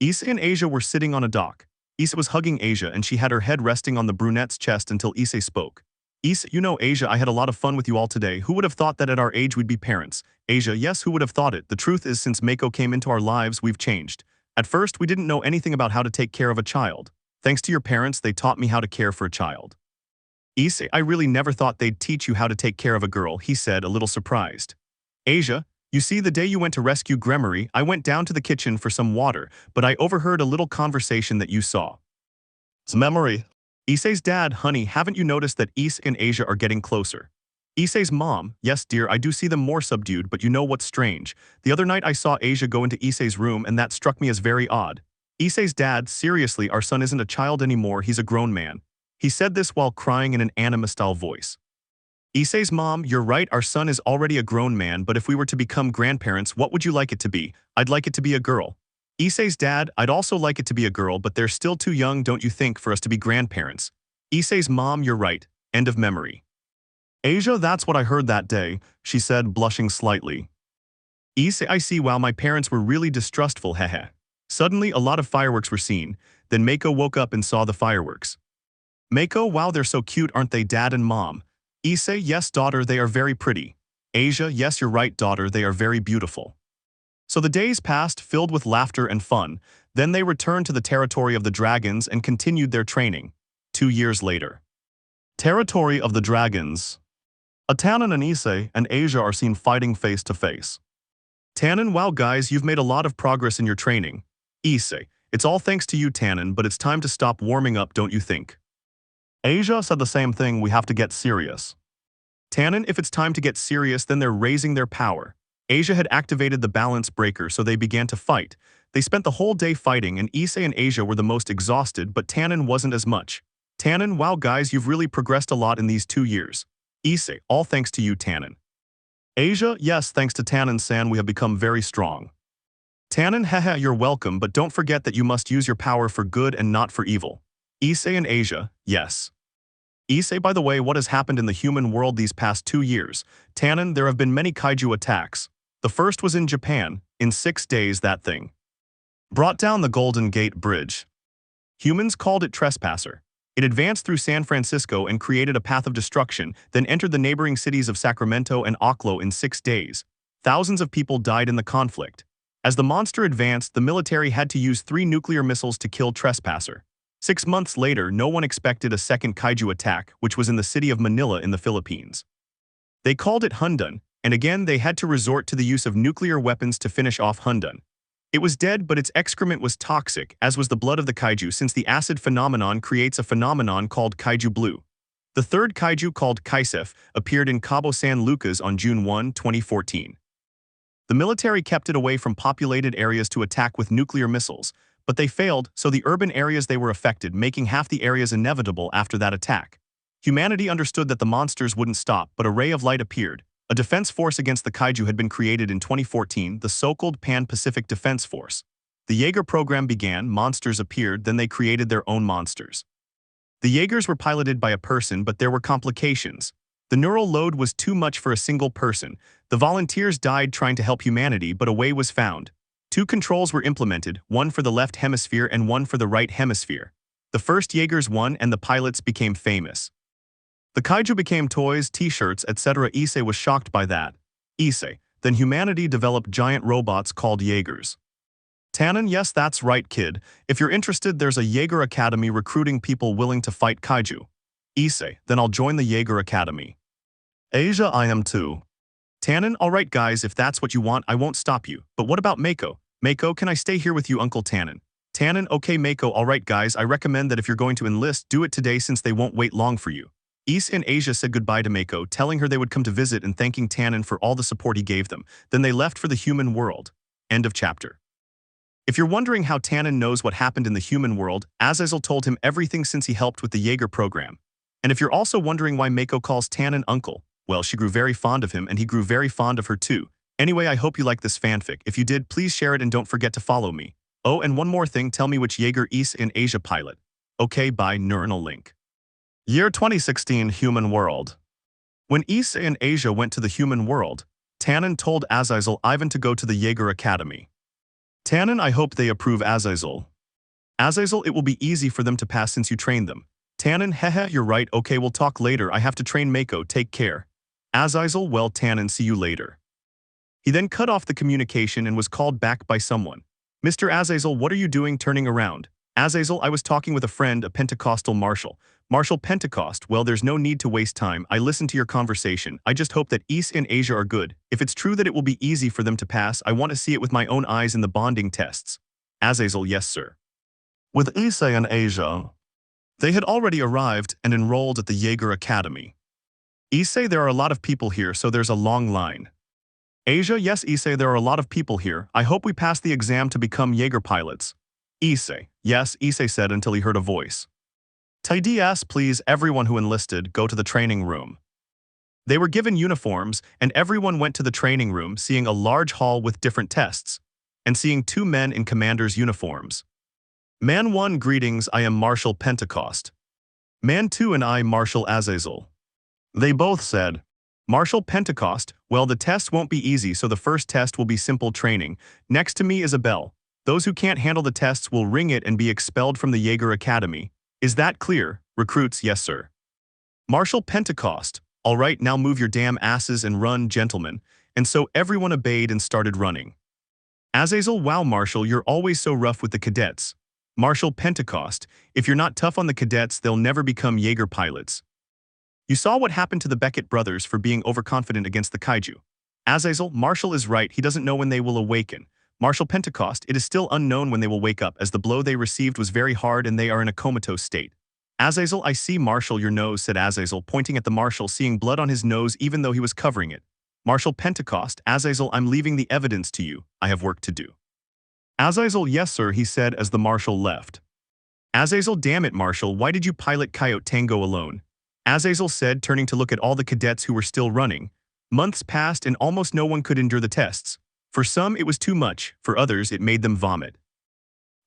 Issei and Asia were sitting on a dock. Issei was hugging Asia, and she had her head resting on the brunette's chest until Issei spoke. Issei, you know, Asia, I had a lot of fun with you all today. Who would have thought that at our age we'd be parents? Asia, yes, who would have thought it? The truth is, since Mako came into our lives, we've changed. At first, we didn't know anything about how to take care of a child. Thanks to your parents, they taught me how to care for a child. Issei, I really never thought they'd teach you how to take care of a girl, he said, a little surprised. Asia, you see, the day you went to rescue Gremory, I went down to the kitchen for some water, but I overheard a little conversation that you saw. It's memory. Issei's dad, honey, haven't you noticed that Issei and Asia are getting closer? Issei's mom, yes dear, I do see them more subdued, but you know what's strange? The other night I saw Asia go into Issei's room, and that struck me as very odd. Issei's dad, seriously, our son isn't a child anymore, he's a grown man. He said this while crying in an anime-style voice. Issei's mom, you're right, our son is already a grown man, but if we were to become grandparents, what would you like it to be? I'd like it to be a girl. Issei's dad, I'd also like it to be a girl, but they're still too young, don't you think, for us to be grandparents? Issei's mom, you're right. End of memory. Asia, that's what I heard that day, she said, blushing slightly. Issei, I see, wow, my parents were really distrustful, hehe. Suddenly, a lot of fireworks were seen. Then Mako woke up and saw the fireworks. Mako, wow, they're so cute, aren't they, Dad and Mom? Issei, yes, daughter, they are very pretty. Asia, yes, you're right, daughter, they are very beautiful. So the days passed, filled with laughter and fun. Then they returned to the territory of the dragons and continued their training. 2 years later. Territory of the dragons. Tannen and Issei and Asia are seen fighting face to face. Tannen, wow guys, you've made a lot of progress in your training. Issei, it's all thanks to you, Tannen, but it's time to stop warming up, don't you think? Asia said the same thing, we have to get serious. Tannen, if it's time to get serious, then they're raising their power. Asia had activated the balance breaker, so they began to fight. They spent the whole day fighting, and Issei and Asia were the most exhausted, but Tannen wasn't as much. Tannen, wow guys, you've really progressed a lot in these 2 years. Issei, all thanks to you, Tannen. Asia, yes, thanks to Tannen-san, we have become very strong. Tannen, haha, you're welcome, but don't forget that you must use your power for good and not for evil. Issei and Asia, yes. Issei, by the way, what has happened in the human world these past 2 years? Tannen, there have been many kaiju attacks. The first was in Japan. In 6 days, that thing brought down the Golden Gate Bridge. Humans called it Trespasser. It advanced through San Francisco and created a path of destruction, then entered the neighboring cities of Sacramento and Oclo in 6 days. Thousands of people died in the conflict. As the monster advanced, the military had to use 3 nuclear missiles to kill Trespasser. 6 months later, no one expected a second kaiju attack, which was in the city of Manila in the Philippines. They called it Hundun, and again they had to resort to the use of nuclear weapons to finish off Hundun. It was dead, but its excrement was toxic, as was the blood of the kaiju, since the acid phenomenon creates a phenomenon called kaiju blue. The third kaiju, called Kaisef, appeared in Cabo San Lucas on June 1, 2014. The military kept it away from populated areas to attack with nuclear missiles, but they failed, so the urban areas they were affected, making half the areas inevitable after that attack. Humanity understood that the monsters wouldn't stop, but a ray of light appeared. A defense force against the kaiju had been created in 2014, the so-called Pan-Pacific Defense Force. The Jaeger program began, monsters appeared, then they created their own monsters. The Jaegers were piloted by a person, but there were complications. The neural load was too much for a single person. The volunteers died trying to help humanity, but a way was found. 2 controls were implemented, one for the left hemisphere and one for the right hemisphere. The first Jaegers won and the pilots became famous. The kaiju became toys, t-shirts, etc. Issei was shocked by that. Issei, then humanity developed giant robots called Jaegers. Tannen, yes, that's right, kid. If you're interested, there's a Jaeger Academy recruiting people willing to fight kaiju. Issei, then I'll join the Jaeger Academy. Asia, I am too. Tannen, alright guys, if that's what you want, I won't stop you. But what about Mako? Mako, can I stay here with you, Uncle Tannen? Tannen, okay Mako, alright guys, I recommend that if you're going to enlist, do it today since they won't wait long for you. Issei and Asia said goodbye to Mako, telling her they would come to visit and thanking Tannen for all the support he gave them. Then they left for the human world. End of chapter. If you're wondering how Tannen knows what happened in the human world, Azazel told him everything since he helped with the Jaeger program. And if you're also wondering why Mako calls Tannen uncle, well, she grew very fond of him and he grew very fond of her too. Anyway, I hope you like this fanfic. If you did, please share it and don't forget to follow me. Oh, and one more thing, tell me which Jaeger Issei in Asia pilot. Okay, bye, neuronal link. Year 2016 Human World. When Issei and Asia went to the human world, Tannen told Azazel Ivan to go to the Jaeger Academy. Tannen, I hope they approve Azazel. Azazel, it will be easy for them to pass since you trained them. Tannen, hehe, you're right, okay, we'll talk later, I have to train Mako, take care. Azazel, well Tannen, see you later. He then cut off the communication and was called back by someone. Mr. Azazel, what are you doing turning around? Azazel, I was talking with a friend, a Pentecostal Marshal. Marshal Pentecost, well there's no need to waste time, I listened to your conversation, I just hope that Issei and Asia are good. If it's true that it will be easy for them to pass, I want to see it with my own eyes in the bonding tests. Azazel, yes sir. With Issei and Asia, they had already arrived and enrolled at the Jaeger Academy. Issei, there are a lot of people here, so there's a long line. Asia, yes Issei, there are a lot of people here, I hope we pass the exam to become Jaeger pilots. Issei, yes, Issei said until he heard a voice. TDS, please, everyone who enlisted, go to the training room. They were given uniforms, and everyone went to the training room, seeing a large hall with different tests, and seeing two men in commander's uniforms. Man 1, greetings, I am Marshal Pentecost. Man 2 and I, Marshal Azazel. They both said, Marshal Pentecost, well the test won't be easy so the first test will be simple training. Next to me is a bell. Those who can't handle the tests will ring it and be expelled from the Jaeger Academy. Is that clear? Recruits, yes sir. Marshal Pentecost, alright now move your damn asses and run, gentlemen. And so everyone obeyed and started running. Azazel, wow Marshal, you're always so rough with the cadets. Marshal Pentecost, if you're not tough on the cadets, they'll never become Jaeger pilots. You saw what happened to the Beckett brothers for being overconfident against the kaiju. Azazel, Marshal is right, he doesn't know when they will awaken. Marshal Pentecost, it is still unknown when they will wake up as the blow they received was very hard and they are in a comatose state. Azazel, I see Marshal your nose, said Azazel, pointing at the Marshal, seeing blood on his nose even though he was covering it. Marshal Pentecost, Azazel, I'm leaving the evidence to you, I have work to do. Azazel, yes sir, he said as the Marshal left. Azazel, damn it Marshal, why did you pilot Coyote Tango alone? Azazel said, turning to look at all the cadets who were still running. Months passed and almost no one could endure the tests. For some, it was too much, for others, it made them vomit.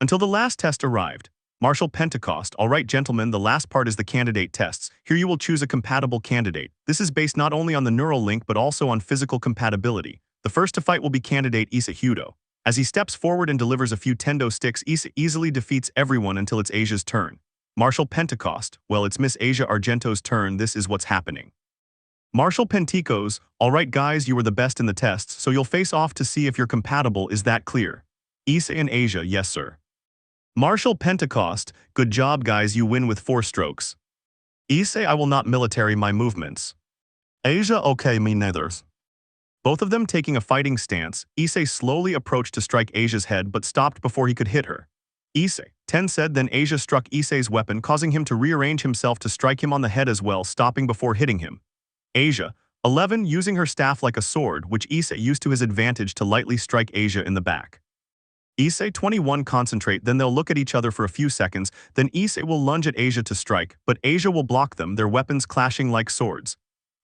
Until the last test arrived. Marshal Pentecost, alright gentlemen, the last part is the candidate tests. Here you will choose a compatible candidate. This is based not only on the neural link but also on physical compatibility. The first to fight will be candidate Sekiryuutei. As he steps forward and delivers a few tendo sticks, Issei easily defeats everyone until it's Asia's turn. Marshal Pentecost, well it's Miss Asia Argento's turn, this is what's happening. Marshal Pentecost, alright guys, you were the best in the tests, so you'll face off to see if you're compatible, is that clear? Issei and Asia, yes sir. Marshal Pentecost, good job guys, you win with 4 strokes. Issei, I will not military my movements. Asia, okay, me neither. Both of them taking a fighting stance, Issei slowly approached to strike Asia's head but stopped before he could hit her. Issei, 10 said, then Asia struck Issei's weapon, causing him to rearrange himself to strike him on the head as well, stopping before hitting him. Asia, 11, using her staff like a sword, which Issei used to his advantage to lightly strike Asia in the back. Issei, 21, concentrate, then they'll look at each other for a few seconds, then Issei will lunge at Asia to strike, but Asia will block them, their weapons clashing like swords.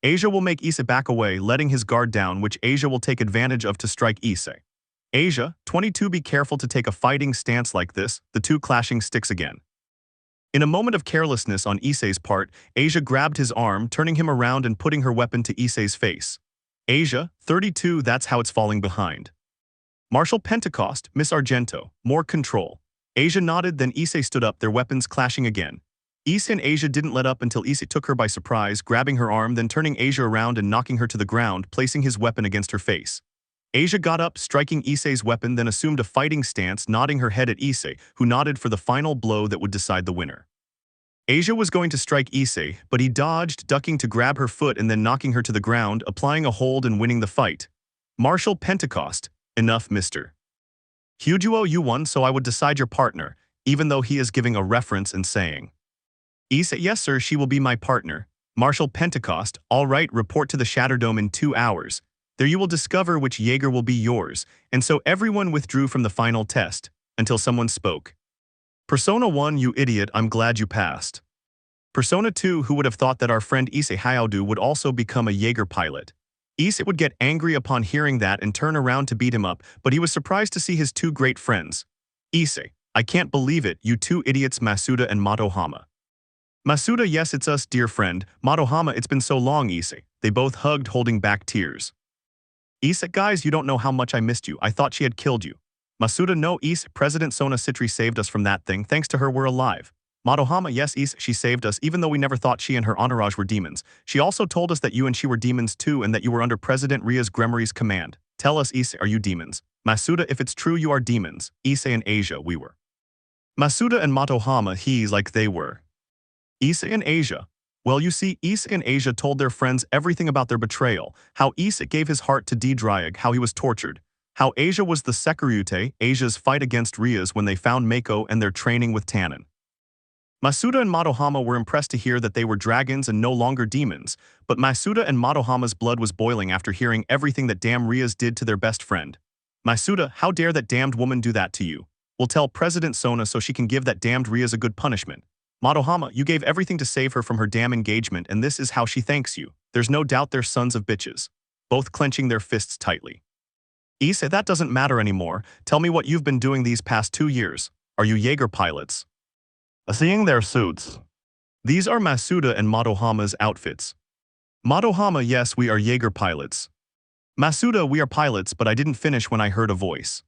Asia will make Issei back away, letting his guard down, which Asia will take advantage of to strike Issei. Asia, 22, be careful to take a fighting stance like this, the two clashing sticks again. In a moment of carelessness on Issei's part, Asia grabbed his arm, turning him around and putting her weapon to Issei's face. Asia, 32, that's how it's falling behind. Marshal Pentecost, Miss Argento, more control. Asia nodded, then Issei stood up, their weapons clashing again. Issei and Asia didn't let up until Issei took her by surprise, grabbing her arm, then turning Asia around and knocking her to the ground, placing his weapon against her face. Asia got up, striking Issei's weapon, then assumed a fighting stance, nodding her head at Issei, who nodded for the final blow that would decide the winner. Asia was going to strike Issei, but he dodged, ducking to grab her foot and then knocking her to the ground, applying a hold and winning the fight. Marshal Pentecost, enough, mister. Hyujuo you won, so I would decide your partner, even though he is giving a reference and saying. Issei, yes sir, she will be my partner. Marshal Pentecost, all right, report to the Shatterdome in 2 hours. There you will discover which Jaeger will be yours, and so everyone withdrew from the final test, until someone spoke. Persona 1, you idiot, I'm glad you passed. Persona 2, who would have thought that our friend Issei Hyaudu would also become a Jaeger pilot? Issei would get angry upon hearing that and turn around to beat him up, but he was surprised to see his 2 great friends. Issei, I can't believe it, you 2 idiots, Masuda and Motohama. Masuda, yes it's us, dear friend. Motohama, it's been so long, Issei. They both hugged, holding back tears. Issei, guys, you don't know how much I missed you. I thought she had killed you. Masuda, no, Issei, President Sona Citri saved us from that thing. Thanks to her, we're alive. Motohama, yes, Issei, she saved us, even though we never thought she and her entourage were demons. She also told us that you and she were demons too, and that you were under President Rias Gremory's command. Tell us, Issei, are you demons? Masuda, if it's true you are demons. Issei and Asia, we were. Masuda and Motohama, he's like they were. Issei and Asia. Well, you see, Issei and Asia told their friends everything about their betrayal, how Issei gave his heart to Driag, how he was tortured, how Asia was the Sekiryuutei, Asia's fight against Rias when they found Mako and their training with Tannen. Masuda and Motohama were impressed to hear that they were dragons and no longer demons, but Masuda and Motohama's blood was boiling after hearing everything that damn Rias did to their best friend. Masuda, how dare that damned woman do that to you? We'll tell President Sona so she can give that damned Rias a good punishment. Motohama, you gave everything to save her from her damn engagement, and this is how she thanks you. There's no doubt they're sons of bitches. Both clenching their fists tightly. Issei, that doesn't matter anymore. Tell me what you've been doing these past 2 years. Are you Jaeger pilots? Seeing their suits. These are Masuda and Motohama's outfits. Motohama, yes, we are Jaeger pilots. Masuda, we are pilots, but I didn't finish when I heard a voice.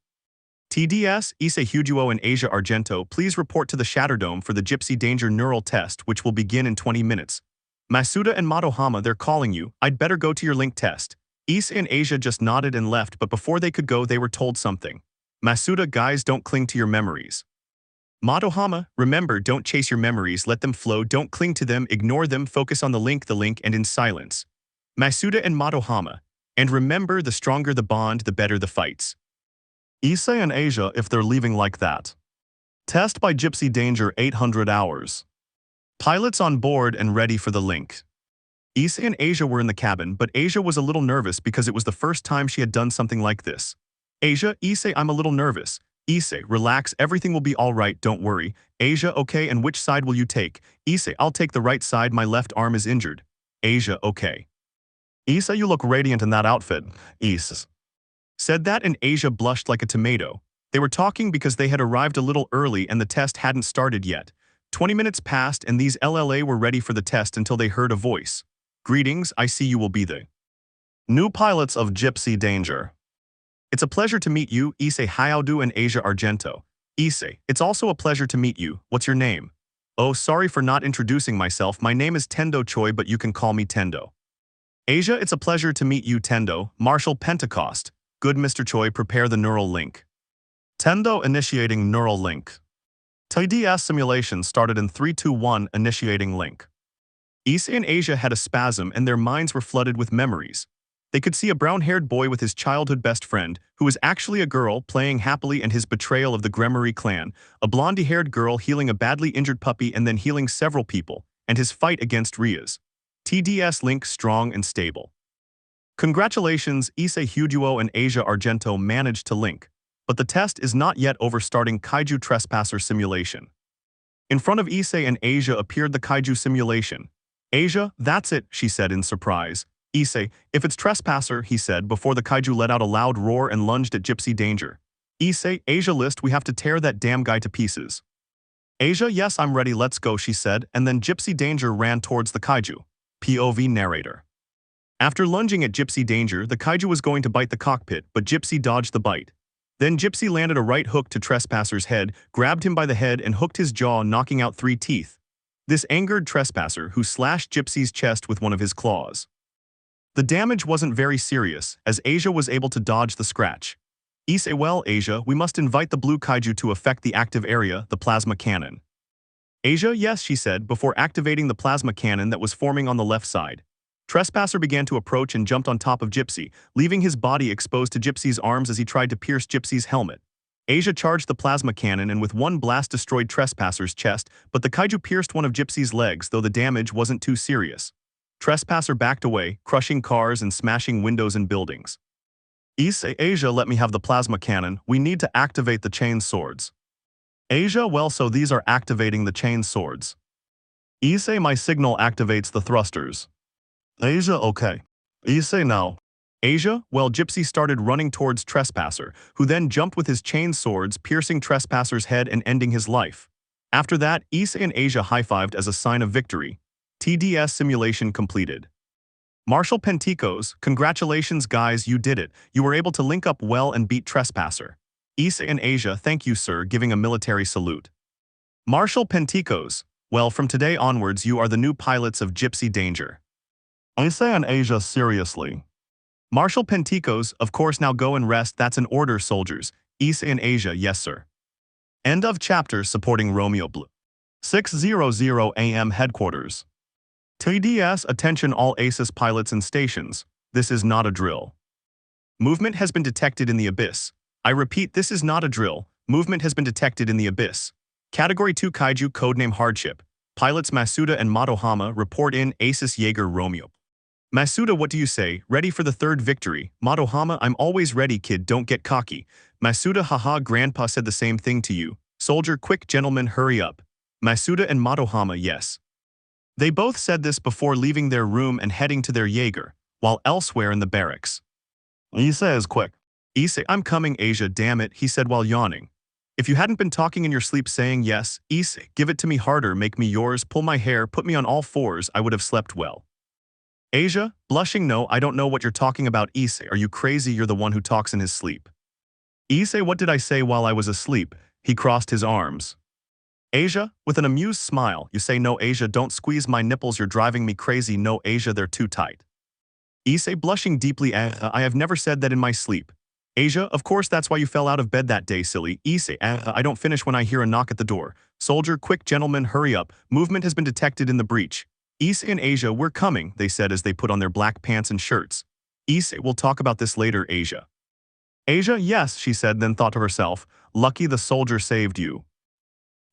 TDS, Issei Hyujuo and Asia Argento, please report to the Shatterdome for the Gypsy Danger Neural Test, which will begin in 20 minutes. Masuda and Motohama, they're calling you. I'd better go to your link test. Issei and Asia just nodded and left, but before they could go, they were told something. Masuda, guys, don't cling to your memories. Motohama, remember, don't chase your memories, let them flow, don't cling to them, ignore them, focus on the link, and in silence. Masuda and Motohama, and remember, the stronger the bond, the better the fights. Issei and Asia, if they're leaving like that. Test by Gypsy Danger 800 hours. Pilots on board and ready for the link. Issei and Asia were in the cabin, but Asia was a little nervous because it was the first time she had done something like this. Asia, Issei, I'm a little nervous. Issei, relax, everything will be alright, don't worry. Asia, okay, and which side will you take? Issei, I'll take the right side, my left arm is injured. Asia, okay. Issei, you look radiant in that outfit. Issei said that, and Asia blushed like a tomato. They were talking because they had arrived a little early and the test hadn't started yet. 20 minutes passed and these LLA were ready for the test until they heard a voice. Greetings, I see you will be the new pilots of Gypsy Danger. It's a pleasure to meet you, Issei Hyaudu and Asia Argento. Issei, it's also a pleasure to meet you. What's your name? Oh, sorry for not introducing myself. My name is Tendo Choi, but you can call me Tendo. Asia, it's a pleasure to meet you, Tendo. Marshal Pentecost. Good, Mr. Choi, prepare the neural link. Tendo initiating neural link. TDS simulation started in 3, 2, 1, initiating link. Issei and Asia had a spasm and their minds were flooded with memories. They could see a brown-haired boy with his childhood best friend, who was actually a girl, playing happily, and his betrayal of the Gremory clan, a blondie-haired girl healing a badly injured puppy and then healing several people, and his fight against Rias. TDS link strong and stable. Congratulations, Issei Hyujuo and Asia Argento managed to link, but the test is not yet over, starting kaiju trespasser simulation. In front of Issei and Asia appeared the kaiju simulation. Asia, that's it, she said in surprise. Issei, if it's trespasser, he said before the kaiju let out a loud roar and lunged at Gypsy Danger. Issei, Asia list, we have to tear that damn guy to pieces. Asia, yes, I'm ready, let's go, she said, and then Gypsy Danger ran towards the kaiju. POV narrator. After lunging at Gypsy Danger, the kaiju was going to bite the cockpit, but Gypsy dodged the bite. Then Gypsy landed a right hook to Trespasser's head, grabbed him by the head and hooked his jaw, knocking out 3 teeth. This angered Trespasser, who slashed Gypsy's chest with one of his claws. The damage wasn't very serious, as Asia was able to dodge the scratch. Issei, well, Asia, we must invite the blue kaiju to affect the active area, the plasma cannon. Asia, yes, she said, before activating the plasma cannon that was forming on the left side. Trespasser began to approach and jumped on top of Gypsy, leaving his body exposed to Gypsy's arms as he tried to pierce Gypsy's helmet. Asia charged the plasma cannon and with one blast destroyed Trespasser's chest, but the kaiju pierced one of Gypsy's legs, though the damage wasn't too serious. Trespasser backed away, crushing cars and smashing windows and buildings. Issei, Asia, let me have the plasma cannon. We need to activate the chain swords. Asia, well, so these are activating the chain swords. Issei, my signal activates the thrusters. Asia, okay. Issei, now. Asia, well, Gypsy started running towards Trespasser, who then jumped with his chain swords, piercing Trespasser's head and ending his life. After that, Issei and Asia high-fived as a sign of victory. TDS simulation completed. Marshal Penticos, congratulations guys, you did it. You were able to link up well and beat Trespasser. Issei and Asia, thank you sir, giving a military salute. Marshal Penticos, well, from today onwards you are the new pilots of Gypsy Danger. Issei and Asia, seriously. Marshal Penticos, of course, now go and rest, that's an order, soldiers. Issei and Asia, yes sir. End of chapter. Supporting Romeo Blue. 6:00 AM Headquarters. TDS, attention all ACES pilots and stations. This is not a drill. Movement has been detected in the abyss. I repeat, this is not a drill. Movement has been detected in the abyss. Category 2 Kaiju, codename Hardship. Pilots Masuda and Motohama report in. ACES Jaeger Romeo. Masuda, what do you say? Ready for the third victory. Motohama, I'm always ready kid, don't get cocky. Masuda, haha, grandpa said the same thing to you. Soldier, quick gentlemen, hurry up. Masuda and Motohama, yes. They both said this before leaving their room and heading to their Jaeger, while elsewhere in the barracks. Issei is quick. Issei, I'm coming Asia, damn it, he said while yawning. If you hadn't been talking in your sleep saying yes, Issei, give it to me harder, make me yours, pull my hair, put me on all fours, I would have slept well. Asia, blushing, no, I don't know what you're talking about. Issei, are you crazy? You're the one who talks in his sleep. Issei, what did I say while I was asleep? He crossed his arms. Asia, with an amused smile, you say no Asia, don't squeeze my nipples, you're driving me crazy, no Asia, they're too tight. Issei, blushing deeply, I have never said that in my sleep. Asia, of course that's why you fell out of bed that day, silly. Issei, I don't finish when I hear a knock at the door. Soldier, quick gentlemen, hurry up, movement has been detected in the breach. Issei and Asia, we're coming, they said as they put on their black pants and shirts. Issei, we'll talk about this later, Asia. Asia, yes, she said, then thought to herself, lucky the soldier saved you.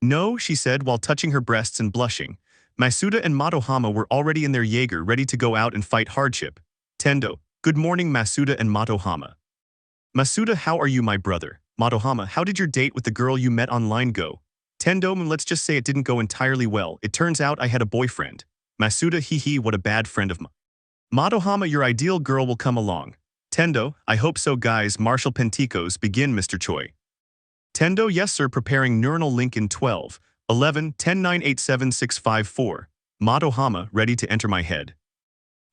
No, she said while touching her breasts and blushing. Masuda and Motohama were already in their Jaeger ready to go out and fight Hardship. Tendo, good morning Masuda and Motohama. Masuda, how are you my brother? Motohama, how did your date with the girl you met online go? Tendo, let's just say it didn't go entirely well, it turns out I had a boyfriend. Masuda, hee what a bad friend of mine. Motohama, your ideal girl will come along. Tendo, I hope so guys. Marshal Penticos, begin Mr. Choi. Tendo, yes sir, preparing neuronal link in 12, 11, 10, 9, 8, 7, 6, 5, 4. Motohama, ready to enter my head.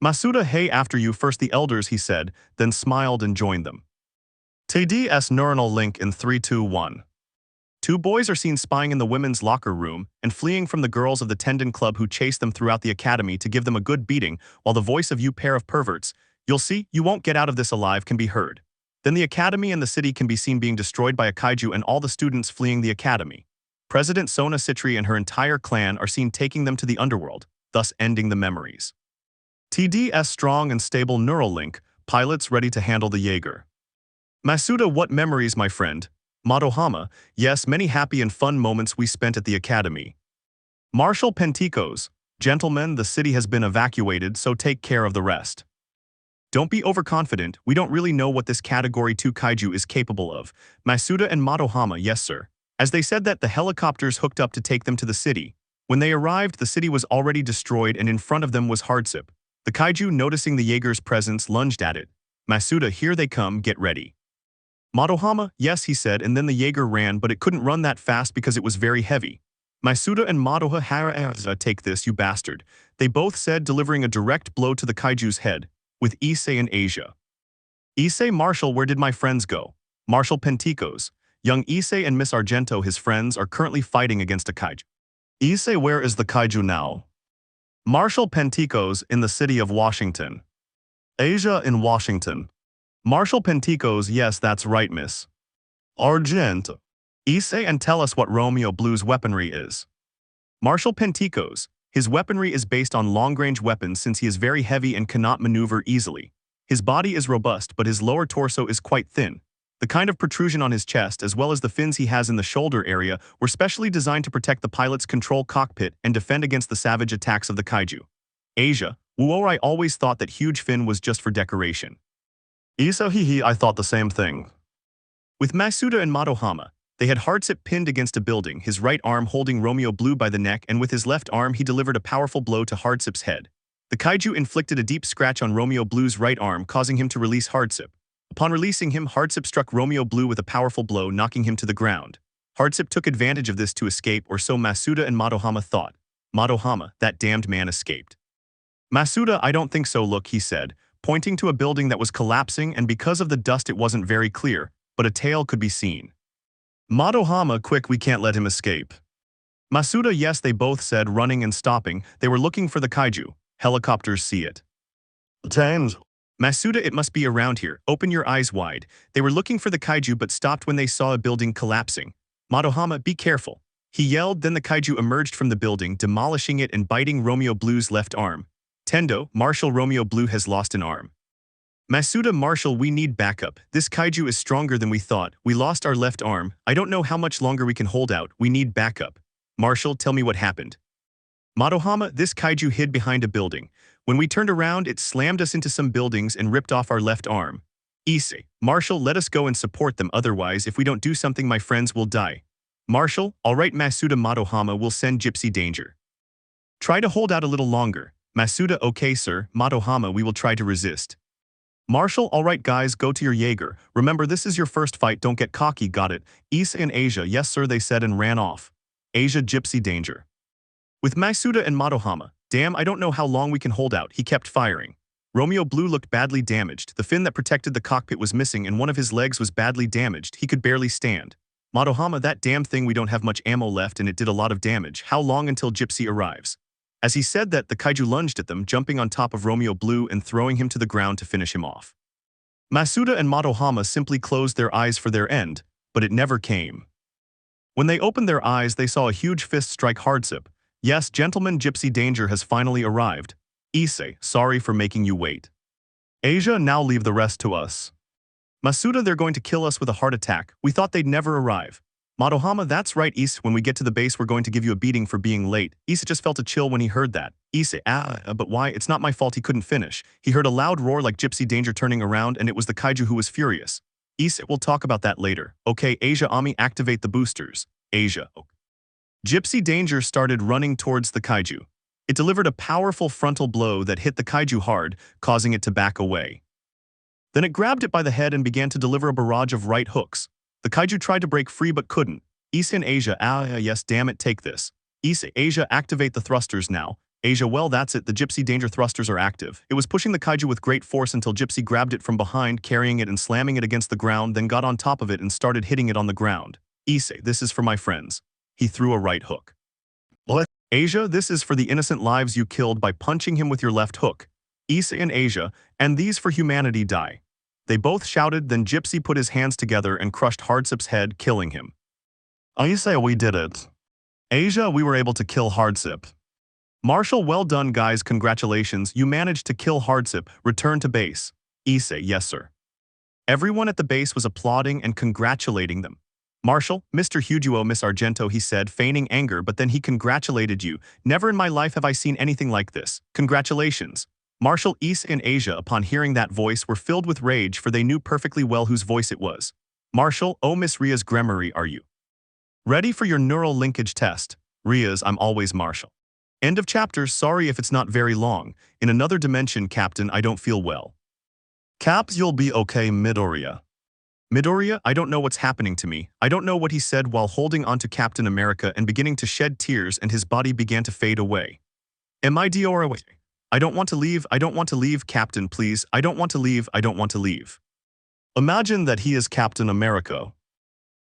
Masuda, hey after you first the elders, he said, then smiled and joined them. TDS neuronal link in 3, 2, 1. Two boys are seen spying in the women's locker room and fleeing from the girls of the Tendon Club who chase them throughout the academy to give them a good beating, while the voice of you pair of perverts, you'll see, you won't get out of this alive, can be heard. Then the academy and the city can be seen being destroyed by a kaiju and all the students fleeing the academy. President Sona Citri and her entire clan are seen taking them to the underworld, thus ending the memories. TDS strong and stable neural link, pilots ready to handle the Jaeger. Masuda, what memories my friend? Motohama, yes, many happy and fun moments we spent at the academy. Marshal Penticos, gentlemen, the city has been evacuated, so take care of the rest. Don't be overconfident, we don't really know what this Category 2 kaiju is capable of. Masuda and Motohama, yes sir. As they said that the helicopters hooked up to take them to the city. When they arrived, the city was already destroyed and in front of them was Hardship. The kaiju, noticing the Jaeger's presence, lunged at it. Masuda, here they come, get ready. Motohama, yes, he said, and then the Jaeger ran, but it couldn't run that fast because it was very heavy. Masuda and Motohama, take this, you bastard. They both said, delivering a direct blow to the kaiju's head, with Issei and Asia. Issei, Marshal, where did my friends go? Marshal Penticos, young Issei and Miss Argento, his friends, are currently fighting against a kaiju. Issei, where is the kaiju now? Marshal Penticos, in the city of Washington. Asia, in Washington. Marshal Penticos, yes, that's right, Miss Argento. Issei, and tell us what Romeo Blue's weaponry is. Marshal Penticos, his weaponry is based on long-range weapons since he is very heavy and cannot maneuver easily. His body is robust, but his lower torso is quite thin. The kind of protrusion on his chest as well as the fins he has in the shoulder area were specially designed to protect the pilot's control cockpit and defend against the savage attacks of the kaiju. Asia, Wuorai always thought that huge fin was just for decoration. Issei, I thought the same thing. With Masuda and Madohama, they had Hardship pinned against a building, his right arm holding Romeo Blue by the neck, and with his left arm he delivered a powerful blow to Hardship's head. The kaiju inflicted a deep scratch on Romeo Blue's right arm, causing him to release Hardship. Upon releasing him, Hardship struck Romeo Blue with a powerful blow, knocking him to the ground. Hardship took advantage of this to escape, or so Masuda and Madohama thought. Madohama, that damned man escaped. Masuda, I don't think so, look, he said, pointing to a building that was collapsing, and because of the dust it wasn't very clear, but a tail could be seen. Madohama, quick, we can't let him escape. Masuda, yes, they both said, running and stopping. They were looking for the kaiju. Helicopters see it. Tames. Masuda, it must be around here. Open your eyes wide. They were looking for the kaiju but stopped when they saw a building collapsing. Madohama, be careful. He yelled, then the kaiju emerged from the building, demolishing it and biting Romeo Blue's left arm. Tendo, Marshal, Romeo Blue has lost an arm. Masuda, Marshal, we need backup. This kaiju is stronger than we thought. We lost our left arm. I don't know how much longer we can hold out. We need backup. Marshal, tell me what happened. Madohama, this kaiju hid behind a building. When we turned around, it slammed us into some buildings and ripped off our left arm. Issei, Marshal, let us go and support them, otherwise if we don't do something my friends will die. Marshal, alright Masuda, Madohama will send Gypsy Danger. Try to hold out a little longer. Masuda, okay sir. Madohama, we will try to resist. Marshal, alright guys, go to your Jaeger. Remember, this is your first fight, don't get cocky, got it. Issei and Asia, yes sir, they said and ran off. Asia, Gypsy Danger. With Masuda and Madohama, damn, I don't know how long we can hold out, he kept firing. Romeo Blue looked badly damaged, the fin that protected the cockpit was missing and one of his legs was badly damaged, he could barely stand. Madohama, that damn thing, we don't have much ammo left and it did a lot of damage, how long until Gypsy arrives? As he said that, the kaiju lunged at them, jumping on top of Romeo Blue and throwing him to the ground to finish him off. Masuda and Madohama simply closed their eyes for their end, but it never came. When they opened their eyes, they saw a huge fist strike Hardship. Yes, gentlemen, Gypsy Danger has finally arrived. Issei, sorry for making you wait. Asia, now leave the rest to us. Masuda, they're going to kill us with a heart attack. We thought they'd never arrive. Madohama, that's right, Issei, when we get to the base we're going to give you a beating for being late. Issei just felt a chill when he heard that. Issei, but why? It's not my fault he couldn't finish. He heard a loud roar like Gypsy Danger turning around and it was the kaiju who was furious. Issei, we'll talk about that later. Okay, Asia, Ami, activate the boosters. Asia. Gypsy Danger started running towards the kaiju. It delivered a powerful frontal blow that hit the kaiju hard, causing it to back away. Then it grabbed it by the head and began to deliver a barrage of right hooks. The kaiju tried to break free but couldn't. Issei and Asia, yes, damn it, take this. Issei, Asia, activate the thrusters now. Asia, well, that's it, the Gypsy Danger thrusters are active. It was pushing the kaiju with great force until Gypsy grabbed it from behind, carrying it and slamming it against the ground, then got on top of it and started hitting it on the ground. Issei, this is for my friends. He threw a right hook. What? Asia, this is for the innocent lives you killed by punching him with your left hook. Issei and Asia, and these for humanity die. They both shouted, then Gypsy put his hands together and crushed Hardship's head, killing him. Issei, we did it. Asia, we were able to kill Hardship. Marshal, well done guys, congratulations, you managed to kill Hardship, return to base. Issei, yes sir. Everyone at the base was applauding and congratulating them. Marshal, Mr. Huguo, Miss Argento, he said, feigning anger, but then he congratulated you. Never in my life have I seen anything like this. Congratulations. Marshal, Issei and Asia, upon hearing that voice, were filled with rage, for they knew perfectly well whose voice it was. Marshal, oh Miss Rias, Gremory, are you ready for your neural linkage test? Rias, I'm always Marshal. End of chapter, sorry if it's not very long. In another dimension, Captain, I don't feel well. Caps, you'll be okay, Midoriya. Midoriya, I don't know what's happening to me. I don't know what he said while holding onto Captain America and beginning to shed tears and his body began to fade away. Midoriya, I don't want to leave, I don't want to leave, Captain, please. I don't want to leave, I don't want to leave. Imagine that he is Captain America.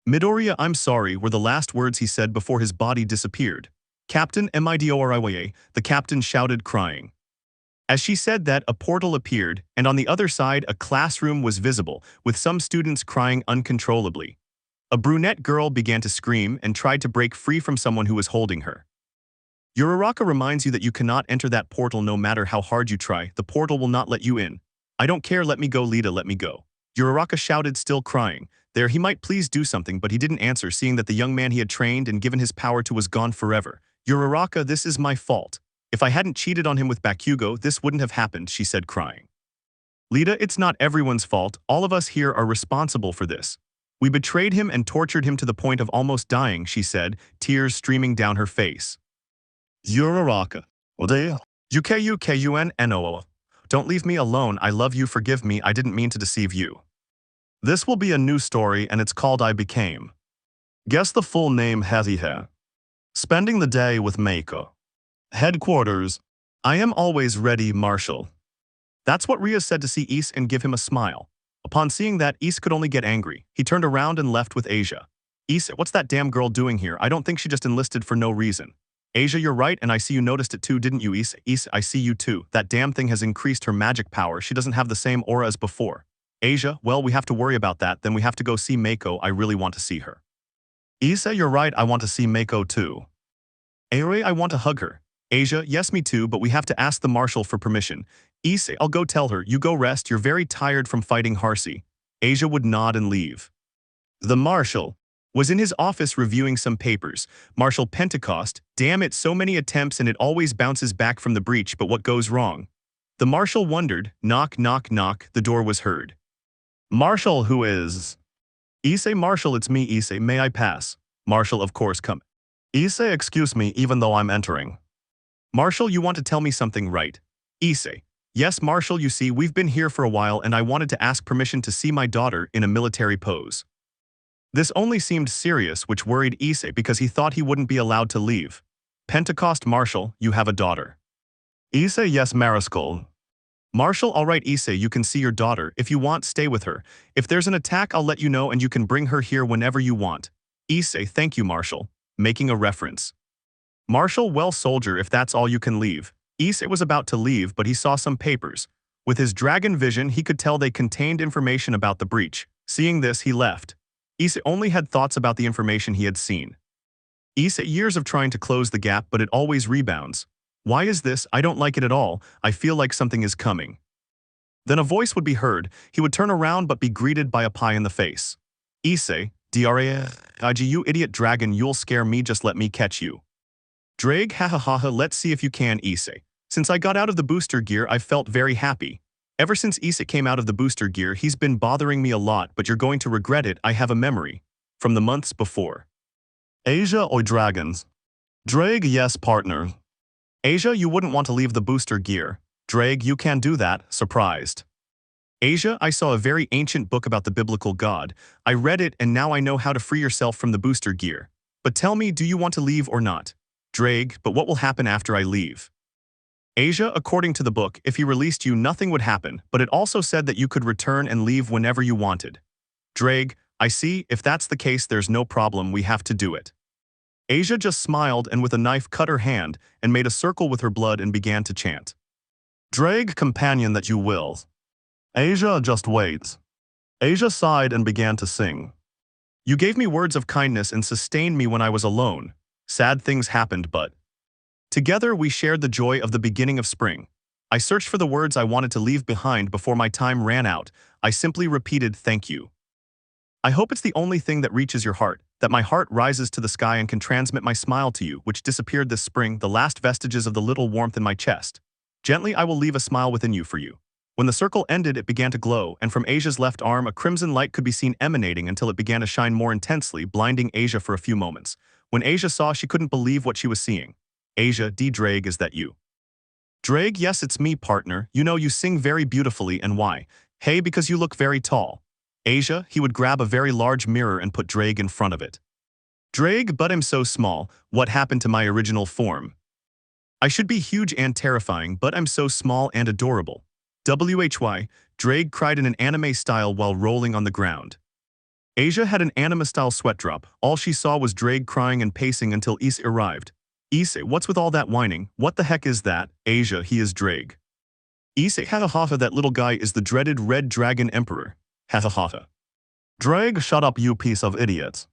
Midoriya, I'm sorry, were the last words he said before his body disappeared. Captain Midoriya, the captain shouted, crying. As she said that, a portal appeared, and on the other side a classroom was visible, with some students crying uncontrollably. A brunette girl began to scream and tried to break free from someone who was holding her. Uraraka reminds you that you cannot enter that portal no matter how hard you try. The portal will not let you in. I don't care, let me go, Lita, let me go. Uraraka shouted, still crying. There he might please do something, but he didn't answer, seeing that the young man he had trained and given his power to was gone forever. Uraraka, this is my fault. If I hadn't cheated on him with Bakugo, this wouldn't have happened, she said, crying. Lita, it's not everyone's fault. All of us here are responsible for this. We betrayed him and tortured him to the point of almost dying, she said, tears streaming down her face. Uraraka. UKUKUNNO. Don't leave me alone. I love you. Forgive me. I didn't mean to deceive you. This will be a new story, and it's called I Became. Guess the full name. Haziha. Spending the day with Meiko. Headquarters. I am always ready, Marshal. That's what Rias said to see Issei and give him a smile. Upon seeing that, Issei could only get angry. He turned around and left with Asia. Issei, what's that damn girl doing here? I don't think she just enlisted for no reason. Asia, you're right, and I see you noticed it too, didn't you, Issei? Issei, I see you too. That damn thing has increased her magic power. She doesn't have the same aura as before. Asia, well, we have to worry about that. Then we have to go see Meiko. I really want to see her. Issei, you're right. I want to see Meiko too. Airi, I want to hug her. Asia, yes, me too, but we have to ask the Marshal for permission. Issei, I'll go tell her. You go rest. You're very tired from fighting Harsey. Asia would nod and leave. The Marshal was in his office reviewing some papers. Marshal Pentecost, damn it, so many attempts and it always bounces back from the breach, but what goes wrong? The Marshal wondered. Knock, knock, knock. The door was heard. Marshal, who is? Issei, Marshal, it's me, Issei. May I pass? Marshal, of course, come. Issei, excuse me, even though I'm entering. Marshal, you want to tell me something, right? Issei. Yes, Marshal, you see, we've been here for a while and I wanted to ask permission to see my daughter in a military pose. This only seemed serious, which worried Issei because he thought he wouldn't be allowed to leave. Pentecost, Marshal, you have a daughter. Issei, yes, Mariscal. Marshal, all right, Issei, you can see your daughter. If you want, stay with her. If there's an attack, I'll let you know and you can bring her here whenever you want. Issei, thank you, Marshal. Making a reference. Marshal, well, soldier, if that's all you can leave. Issei was about to leave, but he saw some papers. With his dragon vision, he could tell they contained information about the breach. Seeing this, he left. Issei only had thoughts about the information he had seen. Issei, years of trying to close the gap, but it always rebounds. Why is this? I don't like it at all. I feel like something is coming. Then a voice would be heard. He would turn around but be greeted by a pie in the face. Issei, Drag, you idiot dragon, you'll scare me, just let me catch you. Drag, hahaha, let's see if you can, Issei. Since I got out of the booster gear, I felt very happy. Ever since Issei came out of the booster gear, he's been bothering me a lot, but you're going to regret it. I have a memory. From the months before. Asia or dragons? Drag, yes, partner. Asia, you wouldn't want to leave the booster gear. Drag, you can do that, surprised. Asia, I saw a very ancient book about the biblical god. I read it and now I know how to free yourself from the booster gear. But tell me, do you want to leave or not? Drag, but what will happen after I leave? Asia, according to the book, if he released you, nothing would happen, but it also said that you could return and leave whenever you wanted. Drag, I see, if that's the case, there's no problem, we have to do it. Asia just smiled and with a knife cut her hand and made a circle with her blood and began to chant. Drag, companion that you will. Asia, just wait. Asia sighed and began to sing. You gave me words of kindness and sustained me when I was alone. Sad things happened, but together we shared the joy of the beginning of spring. I searched for the words I wanted to leave behind before my time ran out. I simply repeated thank you. I hope it's the only thing that reaches your heart, that my heart rises to the sky and can transmit my smile to you, which disappeared this spring, the last vestiges of the little warmth in my chest. Gently I will leave a smile within you for you. When the circle ended, it began to glow, and from Asia's left arm a crimson light could be seen emanating until it began to shine more intensely, blinding Asia for a few moments. When Asia saw, she couldn't believe what she was seeing. Asia, Drag, is that you? Drag, yes, it's me, partner. You know, you sing very beautifully, and why? Hey, because you look very tall. Asia, he would grab a very large mirror and put Drag in front of it. Drag, but I'm so small. What happened to my original form? I should be huge and terrifying, but I'm so small and adorable. WHY, Drag cried in an anime style while rolling on the ground. Asia had an anime-style sweat drop. All she saw was Drag crying and pacing until Issei arrived. Issei, what's with all that whining? What the heck is that? Asia, he is Drag. Issei, hahaha, that little guy is the dreaded Red Dragon Emperor. Hahaha. Drag, shut up, you piece of idiots.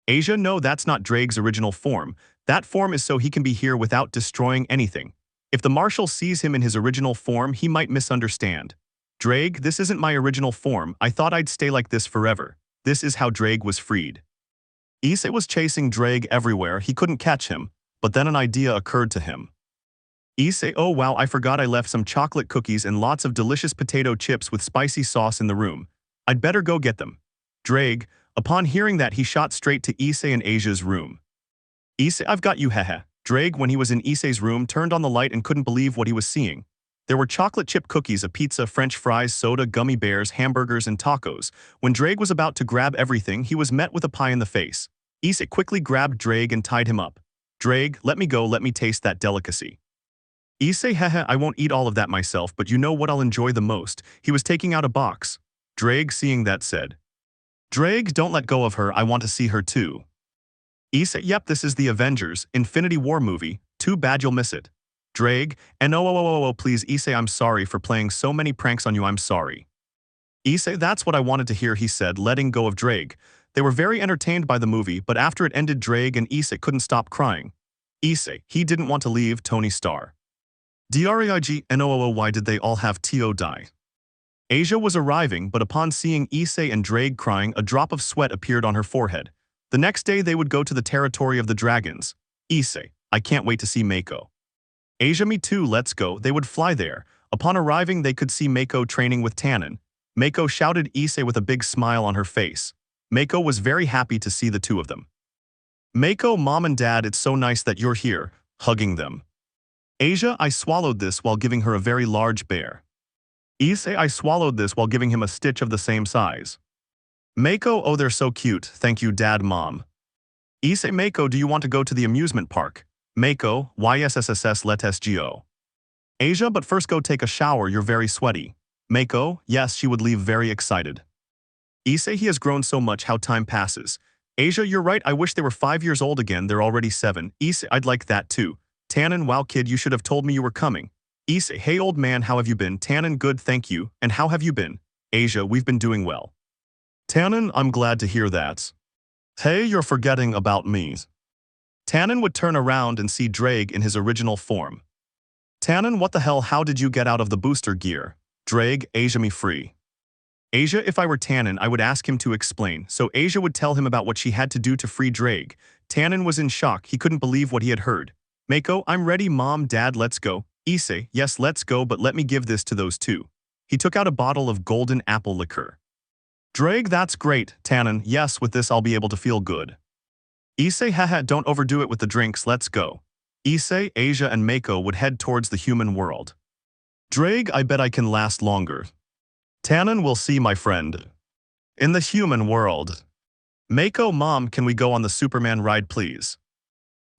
Asia, no, that's not Drag's original form. That form is so he can be here without destroying anything. If the Marshal sees him in his original form, he might misunderstand. Drag, this isn't my original form. I thought I'd stay like this forever. This is how Drake was freed. Issei was chasing Drake everywhere, he couldn't catch him, but then an idea occurred to him. Issei, oh wow, I forgot I left some chocolate cookies and lots of delicious potato chips with spicy sauce in the room. I'd better go get them. Drake, upon hearing that, he shot straight to Issei and Asia's room. Issei, I've got you, hehe. Drake, when he was in Issei's room, turned on the light and couldn't believe what he was seeing. There were chocolate chip cookies, a pizza, French fries, soda, gummy bears, hamburgers, and tacos. When Drake was about to grab everything, he was met with a pie in the face. Issei quickly grabbed Drake and tied him up. Drake, let me go, let me taste that delicacy. Issei, hehe, I won't eat all of that myself, but you know what I'll enjoy the most. He was taking out a box. Drake, seeing that, said, Drake, don't let go of her, I want to see her too. Issei, yep, this is the Avengers, Infinity War movie, too bad you'll miss it. Drake, and oh, please Issei, I'm sorry for playing so many pranks on you, I'm sorry. Issei, that's what I wanted to hear, he said, letting go of Drake. They were very entertained by the movie, but after it ended, Drake and Issei couldn't stop crying. Issei, he didn't want to leave Tony Stark. Drag, and why did they all have to die? Asia was arriving, but upon seeing Issei and Drake crying, a drop of sweat appeared on her forehead. The next day they would go to the territory of the dragons. Issei, I can't wait to see Mako. Asia, me too, let's go. They would fly there. Upon arriving, they could see Mako training with Tannen. Mako shouted Issei with a big smile on her face. Mako was very happy to see the two of them. Mako, mom and dad, it's so nice that you're here, hugging them. Asia, I swallowed this while giving her a very large bear. Issei, I swallowed this while giving him a stitch of the same size. Mako, oh they're so cute, thank you dad, mom. Issei, Mako, do you want to go to the amusement park? Mako, YSSSS let's go. Asia, but first go take a shower, you're very sweaty. Mako, yes, she would leave very excited. Issei, he has grown so much, how time passes. Asia, you're right, I wish they were 5 years old again, they're already 7. Issei, I'd like that too. Tannen, wow kid, you should have told me you were coming. Issei, hey old man, how have you been? Tannen, good, thank you, and how have you been? Asia, we've been doing well. Tannen, I'm glad to hear that. Hey, you're forgetting about me. Tannen would turn around and see Drake in his original form. Tannen, what the hell, how did you get out of the booster gear? Drake, Asia, me free. Asia, if I were Tannen, I would ask him to explain, so Asia would tell him about what she had to do to free Drake. Tannen was in shock, he couldn't believe what he had heard. Mako, I'm ready, mom, dad, let's go. Issei, yes, let's go, but let me give this to those two. He took out a bottle of golden apple liquor. Drake, that's great. Tannen, yes, with this I'll be able to feel good. Issei, haha, don't overdo it with the drinks, let's go. Issei, Asia, and Mako would head towards the human world. Drake, I bet I can last longer. Tannen, will see, my friend. In the human world. Mako, mom, can we go on the Superman ride, please?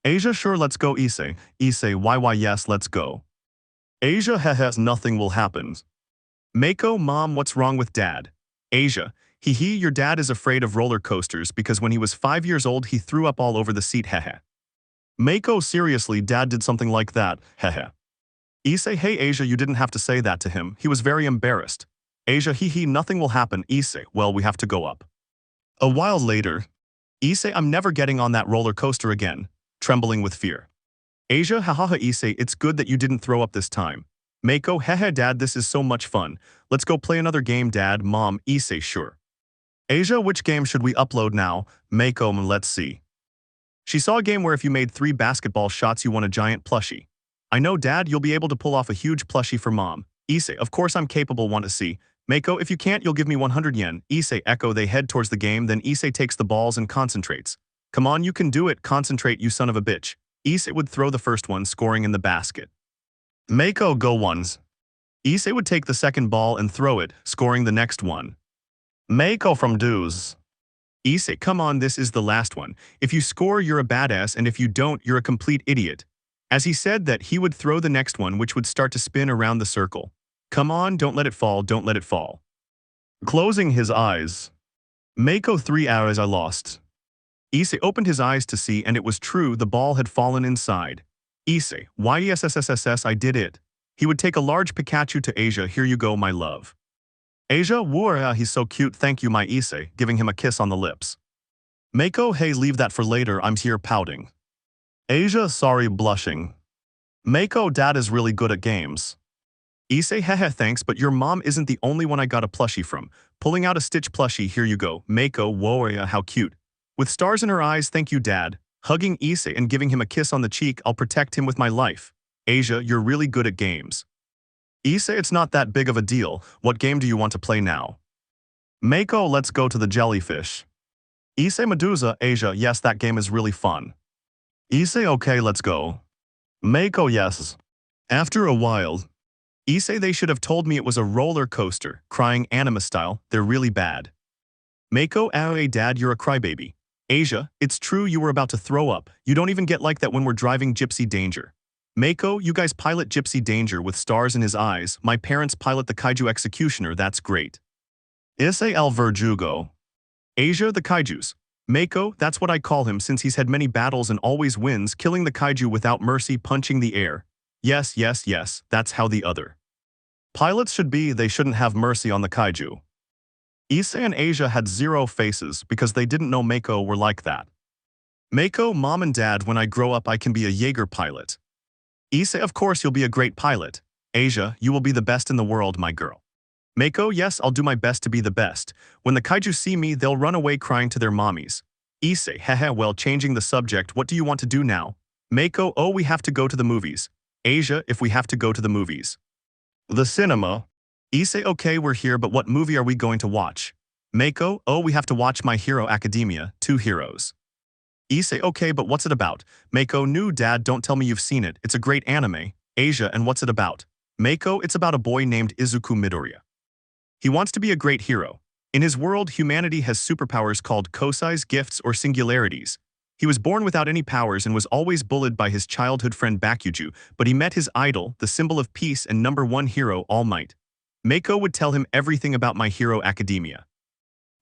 Asia, sure, let's go. Issei, why yes, let's go. Asia, haha, nothing will happen. Mako, mom, what's wrong with dad? Asia, your dad is afraid of roller coasters because when he was 5 years old he threw up all over the seat, haha. Mako, seriously, dad did something like that, haha. Issei, hey Asia, you didn't have to say that to him, he was very embarrassed. Asia, nothing will happen. Issei, well, we have to go up. A while later, Issei, I'm never getting on that roller coaster again, trembling with fear. Asia, hahaha, Issei, it's good that you didn't throw up this time. Mako, haha, dad, this is so much fun. Let's go play another game, dad, mom, Issei, sure. Asia, which game should we upload now? Mako, let's see. She saw a game where if you made 3 basketball shots you won a giant plushie. I know, dad, you'll be able to pull off a huge plushie for mom. Issei, of course I'm capable, want to see. Mako, if you can't, you'll give me 100 yen. Issei, echo, they head towards the game, then Issei takes the balls and concentrates. Come on, you can do it, concentrate, you son of a bitch. Issei would throw the first one, scoring in the basket. Mako, go ones. Issei would take the second ball and throw it, scoring the next one. Mako from dues. Issei, come on, this is the last one. If you score, you're a badass, and if you don't, you're a complete idiot. As he said that, he would throw the next one, which would start to spin around the circle. Come on, don't let it fall, don't let it fall. Closing his eyes. Mako, 3 hours I lost. Issei opened his eyes to see, and it was true, the ball had fallen inside. Issei, YSSSSS, I did it. He would take a large Pikachu to Asia, here you go, my love. Asia, whoa, he's so cute, thank you, my Issei, giving him a kiss on the lips. Mako, hey, leave that for later, I'm here pouting. Asia, sorry, blushing. Mako, dad is really good at games. Issei, haha, thanks, but your mom isn't the only one I got a plushie from. Pulling out a Stitch plushie, here you go. Mako, whoa, how cute. With stars in her eyes, thank you, Dad. Hugging Issei and giving him a kiss on the cheek, I'll protect him with my life. Asia, you're really good at games. Issei, it's not that big of a deal. What game do you want to play now? Mako, let's go to the jellyfish. Issei, Medusa, Asia, yes, that game is really fun. Issei, okay, let's go. Mako, yes. After a while, Issei, they should have told me it was a roller coaster, crying anime style, they're really bad. Mako, hey Dad, you're a crybaby. Asia, it's true you were about to throw up, you don't even get like that when we're driving Gypsy Danger. Mako, you guys pilot Gypsy Danger with stars in his eyes, my parents pilot the kaiju executioner, that's great. Issei el verdugo. Asia, the kaijus. Mako, that's what I call him since he's had many battles and always wins, killing the kaiju without mercy, punching the air. Yes, yes, yes, that's how the other pilots should be, they shouldn't have mercy on the kaiju. Issei and Asia had zero faces because they didn't know Mako were like that. Mako, Mom and Dad, when I grow up I can be a Jaeger pilot. Issei, of course you'll be a great pilot. Asia, you will be the best in the world, my girl. Mako, yes, I'll do my best to be the best. When the kaiju see me, they'll run away crying to their mommies. Issei, hehe, well, changing the subject, what do you want to do now? Mako, oh, we have to go to the movies. Asia, if we have to go to the movies. The cinema. Issei, okay, we're here, but what movie are we going to watch? Mako, oh, we have to watch My Hero Academia, 2 Heroes. Issei, okay, but what's it about? Mako, no, Dad, don't tell me you've seen it. It's a great anime. Asia, and what's it about? Mako, it's about a boy named Izuku Midoriya. He wants to be a great hero. In his world, humanity has superpowers called kosais, gifts, or singularities. He was born without any powers and was always bullied by his childhood friend Bakuju, but he met his idol, the symbol of peace and #1 hero, All Might. Mako would tell him everything about My Hero Academia.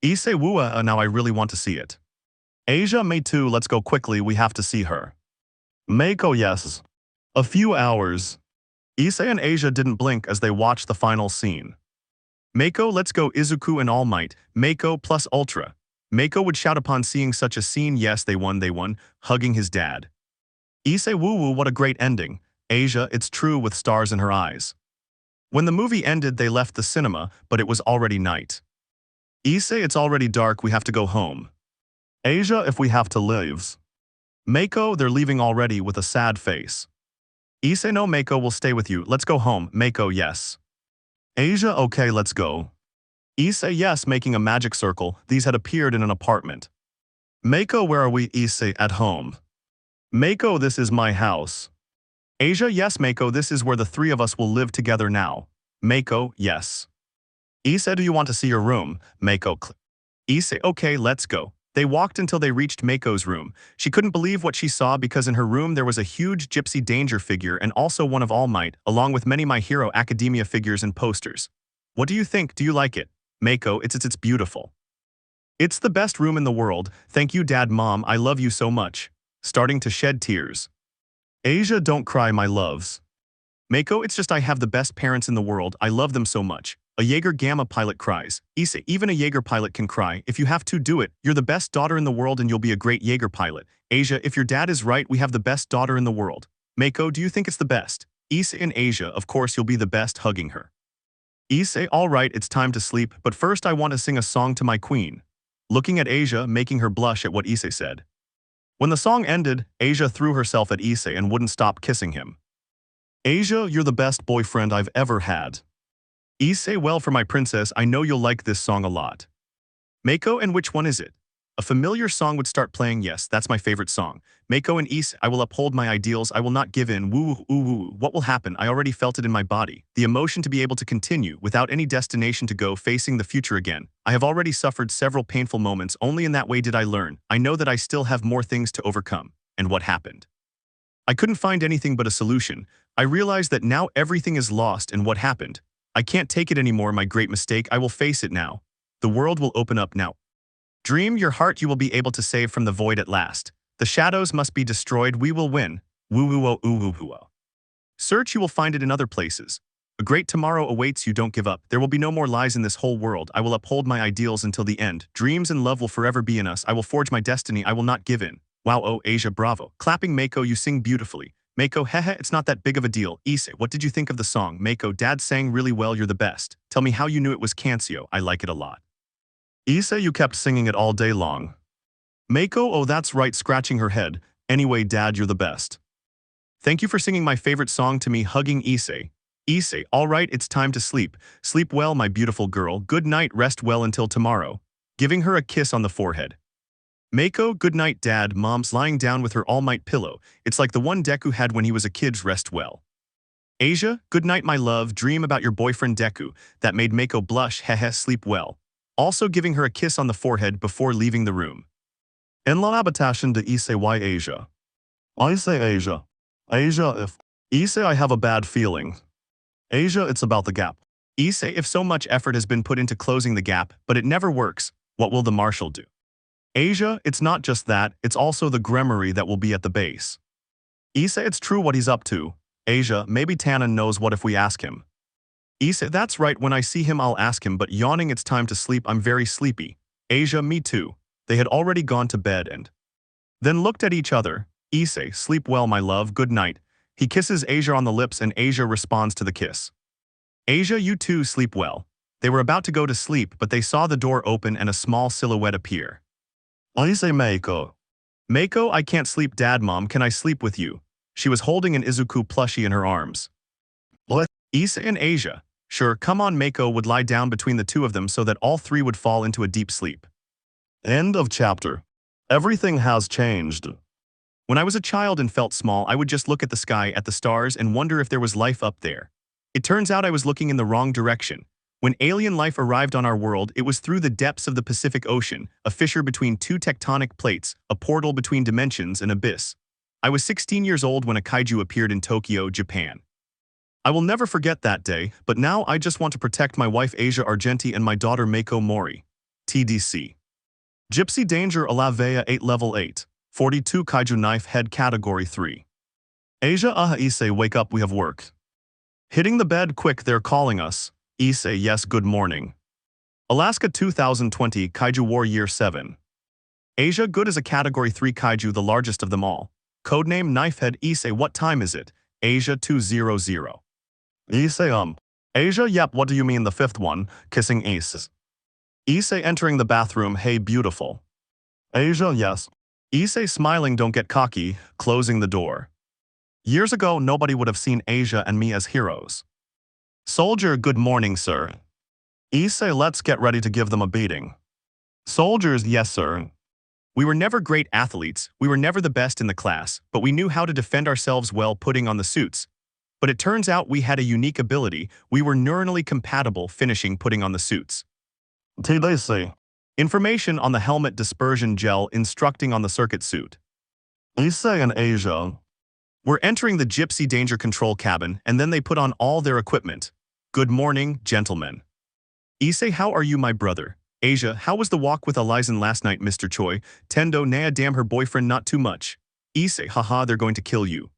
Issei, woo, now I really want to see it. Asia, me too, let's go quickly, we have to see her. Mako, yes. A few hours. Issei and Asia didn't blink as they watched the final scene. Mako, let's go, Izuku and All Might, Mako plus Ultra. Mako would shout upon seeing such a scene, yes, they won, hugging his dad. Issei, woo, what a great ending. Asia, it's true, with stars in her eyes. When the movie ended, they left the cinema, but it was already night. Issei, it's already dark, we have to go home. Asia, if we have to live. Mako, they're leaving already with a sad face. Issei, no, Mako will stay with you, let's go home. Mako, yes. Asia, okay, let's go. Issei, yes, making a magic circle, these had appeared in an apartment. Mako, where are we? Issei, at home. Mako, this is my house. Asia, yes, Mako, this is where the 3 of us will live together now. Mako, yes. Issei, do you want to see your room? Mako, Issei, okay, let's go. They walked until they reached Mako's room. She couldn't believe what she saw because in her room there was a huge Gypsy Danger figure and also one of All Might, along with many My Hero Academia figures and posters. What do you think? Do you like it? Mako, it's beautiful. It's the best room in the world. Thank you, Dad, Mom, I love you so much. Starting to shed tears. Asia, don't cry, my loves. Mako, it's just I have the best parents in the world, I love them so much. A Jaeger Gamma pilot cries. Issei, even a Jaeger pilot can cry. If you have to, do it. You're the best daughter in the world and you'll be a great Jaeger pilot. Asia, if your dad is right, we have the best daughter in the world. Mako, do you think it's the best? Issei and Asia, of course you'll be the best, hugging her. Issei, alright, it's time to sleep, but first I want to sing a song to my queen. Looking at Asia, making her blush at what Issei said. When the song ended, Asia threw herself at Issei and wouldn't stop kissing him. Asia, you're the best boyfriend I've ever had. Issei, well, for my princess, I know you'll like this song a lot. Mako, and which one is it? A familiar song would start playing, yes, that's my favorite song. Mako and Issei, I will uphold my ideals, I will not give in, woo, ooh, woo, what will happen? I already felt it in my body. The emotion to be able to continue, without any destination to go, facing the future again. I have already suffered several painful moments, only in that way did I learn. I know that I still have more things to overcome. And what happened? I couldn't find anything but a solution. I realized that now everything is lost, and what happened? I can't take it anymore, my great mistake, I will face it now. The world will open up now. Dream your heart, you will be able to save from the void at last. The shadows must be destroyed, we will win. Woo-woo-oh-ooh-woo-woo. Search, you will find it in other places. A great tomorrow awaits you, don't give up. There will be no more lies in this whole world. I will uphold my ideals until the end. Dreams and love will forever be in us. I will forge my destiny, I will not give in. Wow, oh, Asia, bravo. Clapping, Mako, you sing beautifully. Mako, hehe, it's not that big of a deal. Issei, what did you think of the song? Mako, Dad sang really well, you're the best. Tell me how you knew it was Cancio, I like it a lot. Issei, you kept singing it all day long. Mako, oh that's right, scratching her head. Anyway, Dad, you're the best. Thank you for singing my favorite song to me, hugging Issei. Issei, alright, it's time to sleep. Sleep well, my beautiful girl. Good night, rest well until tomorrow. Giving her a kiss on the forehead. Mako, good night, Dad. Mom's lying down with her all-night pillow. It's like the one Deku had when he was a kid. Rest well. Asia, good night, my love. Dream about your boyfriend Deku. That made Mako blush. Hehe, sleep well. Also giving her a kiss on the forehead before leaving the room. En la habitation de Issei y Asia. I say Asia. Asia, if... Issei, I have a bad feeling. Asia, it's about the gap. Issei, if so much effort has been put into closing the gap, but it never works, what will the marshal do? Asia, it's not just that, it's also the Gremory that will be at the base. Issei, it's true what he's up to. Asia, maybe Tannen knows what if we ask him. Issei, that's right, when I see him I'll ask him, but yawning, it's time to sleep, I'm very sleepy. Asia, me too. They had already gone to bed and then looked at each other. Issei, sleep well, my love, good night. He kisses Asia on the lips and Asia responds to the kiss. Asia, you too, sleep well. They were about to go to sleep, but they saw the door open and a small silhouette appear. Issei, Mako. Mako, I can't sleep, Dad. Mom, can I sleep with you? She was holding an Izuku plushie in her arms. What? Issei and Asia. Sure, come on. Mako would lie down between the two of them so that all three would fall into a deep sleep. End of chapter. Everything has changed. When I was a child and felt small, I would just look at the sky, at the stars, and wonder if there was life up there. It turns out I was looking in the wrong direction. When alien life arrived on our world, it was through the depths of the Pacific Ocean, a fissure between two tectonic plates, a portal between dimensions, an abyss. I was 16 years old when a kaiju appeared in Tokyo, Japan. I will never forget that day, but now I just want to protect my wife Asia Argenti and my daughter Mako Mori. TDC. Gypsy Danger Alavea 8 Level 8. 42 Kaiju Knife Head Category 3. Asia Issei, wake up, we have work. Hitting the bed quick, they're calling us. Issei, yes, good morning. Alaska 2020 Kaiju War Year 7. Asia, good as a Category 3 Kaiju, the largest of them all. Codename Knifehead. Issei, what time is it? Asia 200. Issei, Asia, yep, what do you mean the fifth one? Kissing Ace. Issei entering the bathroom, hey beautiful. Asia, yes. Issei smiling, don't get cocky, closing the door. Years ago, nobody would have seen Asia and me as heroes. Soldier, good morning, sir. Issei, let's get ready to give them a beating. Soldiers, yes, sir. We were never great athletes, we were never the best in the class, but we knew how to defend ourselves well putting on the suits. But it turns out we had a unique ability, we were neuronally compatible finishing putting on the suits. TDC. Information on the helmet dispersion gel instructing on the circuit suit. Issei and Asia. We're entering the Gypsy Danger control cabin, and then they put on all their equipment. Good morning, gentlemen. Issei, how are you, my brother? Asia, how was the walk with Alizen last night, Mr. Choi? Tendo, nah, damn her boyfriend, not too much. Issei, haha, they're going to kill you.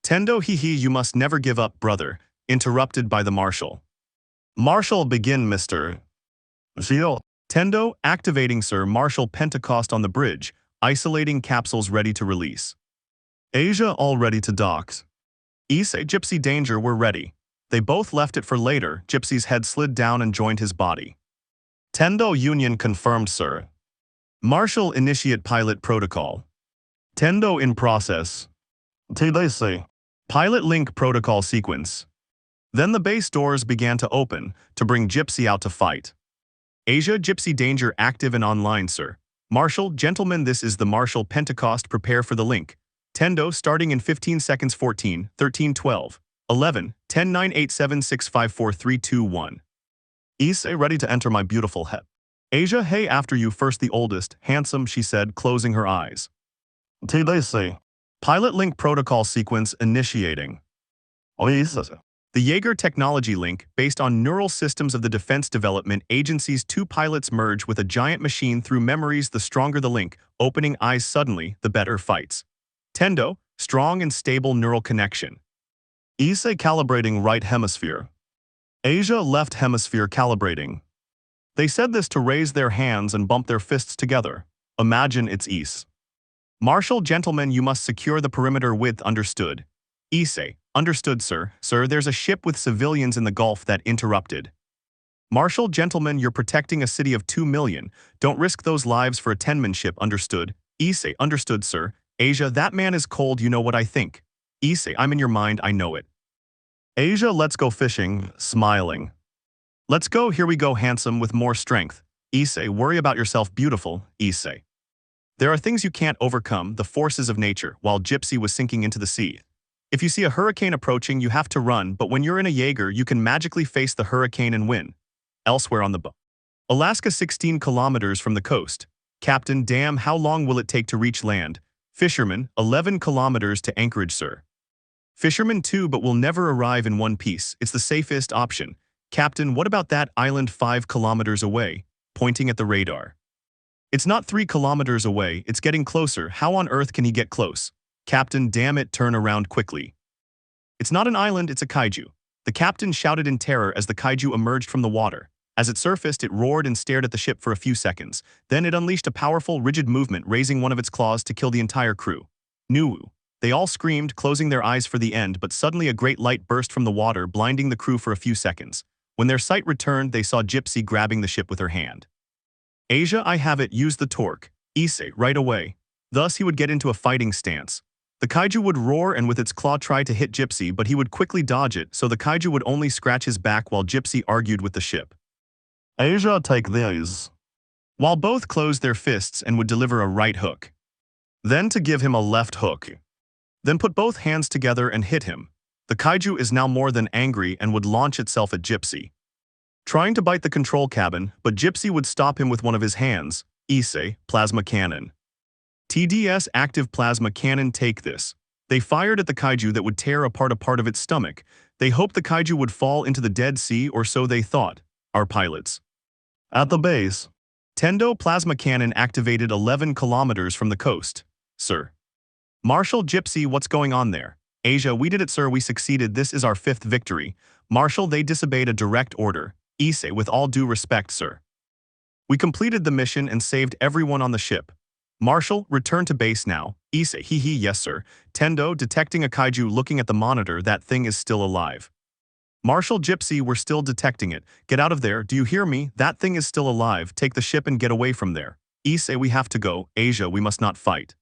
Tendo, hee hee, you must never give up, brother. Interrupted by the marshal. Marshal, begin, Mr. Shield. Tendo, activating Sir Marshal Pentecost on the bridge, isolating capsules ready to release. Asia, all ready to dock. Issei, Gypsy Danger, we're ready. They both left it for later. Gypsy's head slid down and joined his body. Tendo, Union confirmed, sir. Marshal, initiate pilot protocol. Tendo, in process. TDC. Pilot link protocol sequence. Then the base doors began to open to bring Gypsy out to fight. Asia, Gypsy Danger active and online, sir. Marshal, gentlemen, this is the Marshal Pentecost, prepare for the link. Tendo, starting in 15 seconds. 14, 13, 12, 11, 10, 9, 8, 7, 6, 5, 4, 3, 2, 1. Issei, ready to enter my beautiful head. Asia, hey, after you first, the oldest, handsome, she said, closing her eyes. TDC. Pilot link protocol sequence initiating. The Jaeger technology link, based on neural systems of the Defense Development Agency's two pilots merge with a giant machine through memories. The stronger the link, opening eyes suddenly, the better fights. Tendo, strong and stable neural connection. Issei, calibrating right hemisphere. Asia, left hemisphere calibrating. They said this to raise their hands and bump their fists together. Imagine it's Issei. Marshal, gentlemen, you must secure the perimeter width, understood. Issei, understood, sir. Sir, there's a ship with civilians in the Gulf that interrupted. Marshal, gentlemen, you're protecting a city of 2 million. Don't risk those lives for a 10-man ship, understood? Issei, understood, sir. Asia, that man is cold, you know what I think. Issei, I'm in your mind, I know it. Asia, let's go fishing, smiling. Let's go, here we go, handsome, with more strength. Issei, worry about yourself, beautiful, Issei. There are things you can't overcome, the forces of nature, while Gypsy was sinking into the sea. If you see a hurricane approaching, you have to run, but when you're in a Jaeger, you can magically face the hurricane and win. Elsewhere on the boat. Alaska 16 kilometers from the coast. Captain, damn, how long will it take to reach land? Fisherman, 11 kilometers to Anchorage, sir. Fisherman 2, but will never arrive in one piece. It's the safest option. Captain, what about that island 5 kilometers away? Pointing at the radar. It's not 3 kilometers away, it's getting closer. How on earth can he get close? Captain, damn it, turn around quickly. It's not an island, it's a kaiju. The captain shouted in terror as the kaiju emerged from the water. As it surfaced, it roared and stared at the ship for a few seconds. Then it unleashed a powerful, rigid movement, raising one of its claws to kill the entire crew. Nuwu. They all screamed, closing their eyes for the end, but suddenly a great light burst from the water, blinding the crew for a few seconds. When their sight returned, they saw Gypsy grabbing the ship with her hand. Asia, I have it, use the torque. Issei, right away. Thus he would get into a fighting stance. The kaiju would roar and with its claw try to hit Gypsy, but he would quickly dodge it, so the kaiju would only scratch his back while Gypsy argued with the ship. Asia, take these. While both closed their fists and would deliver a right hook. Then to give him a left hook. Then put both hands together and hit him. The kaiju is now more than angry and would launch itself at Gypsy. Trying to bite the control cabin, but Gypsy would stop him with one of his hands. Issei, plasma cannon. TDS active plasma cannon, take this. They fired at the kaiju that would tear apart a part of its stomach. They hoped the kaiju would fall into the Dead Sea, or so they thought. Our pilots. At the base. Tendo plasma cannon activated 11 kilometers from the coast. Sir. Marshal, Gypsy, what's going on there? Asia, we did it, sir, we succeeded, this is our 5th victory. Marshal, they disobeyed a direct order. Issei, with all due respect, sir. We completed the mission and saved everyone on the ship. Marshal, return to base now. Issei, hee, yes, sir. Tendo, detecting a kaiju, looking at the monitor, that thing is still alive. Marshal, Gypsy, we're still detecting it. Get out of there, do you hear me? That thing is still alive, take the ship and get away from there. Issei, we have to go. Asia, we must not fight.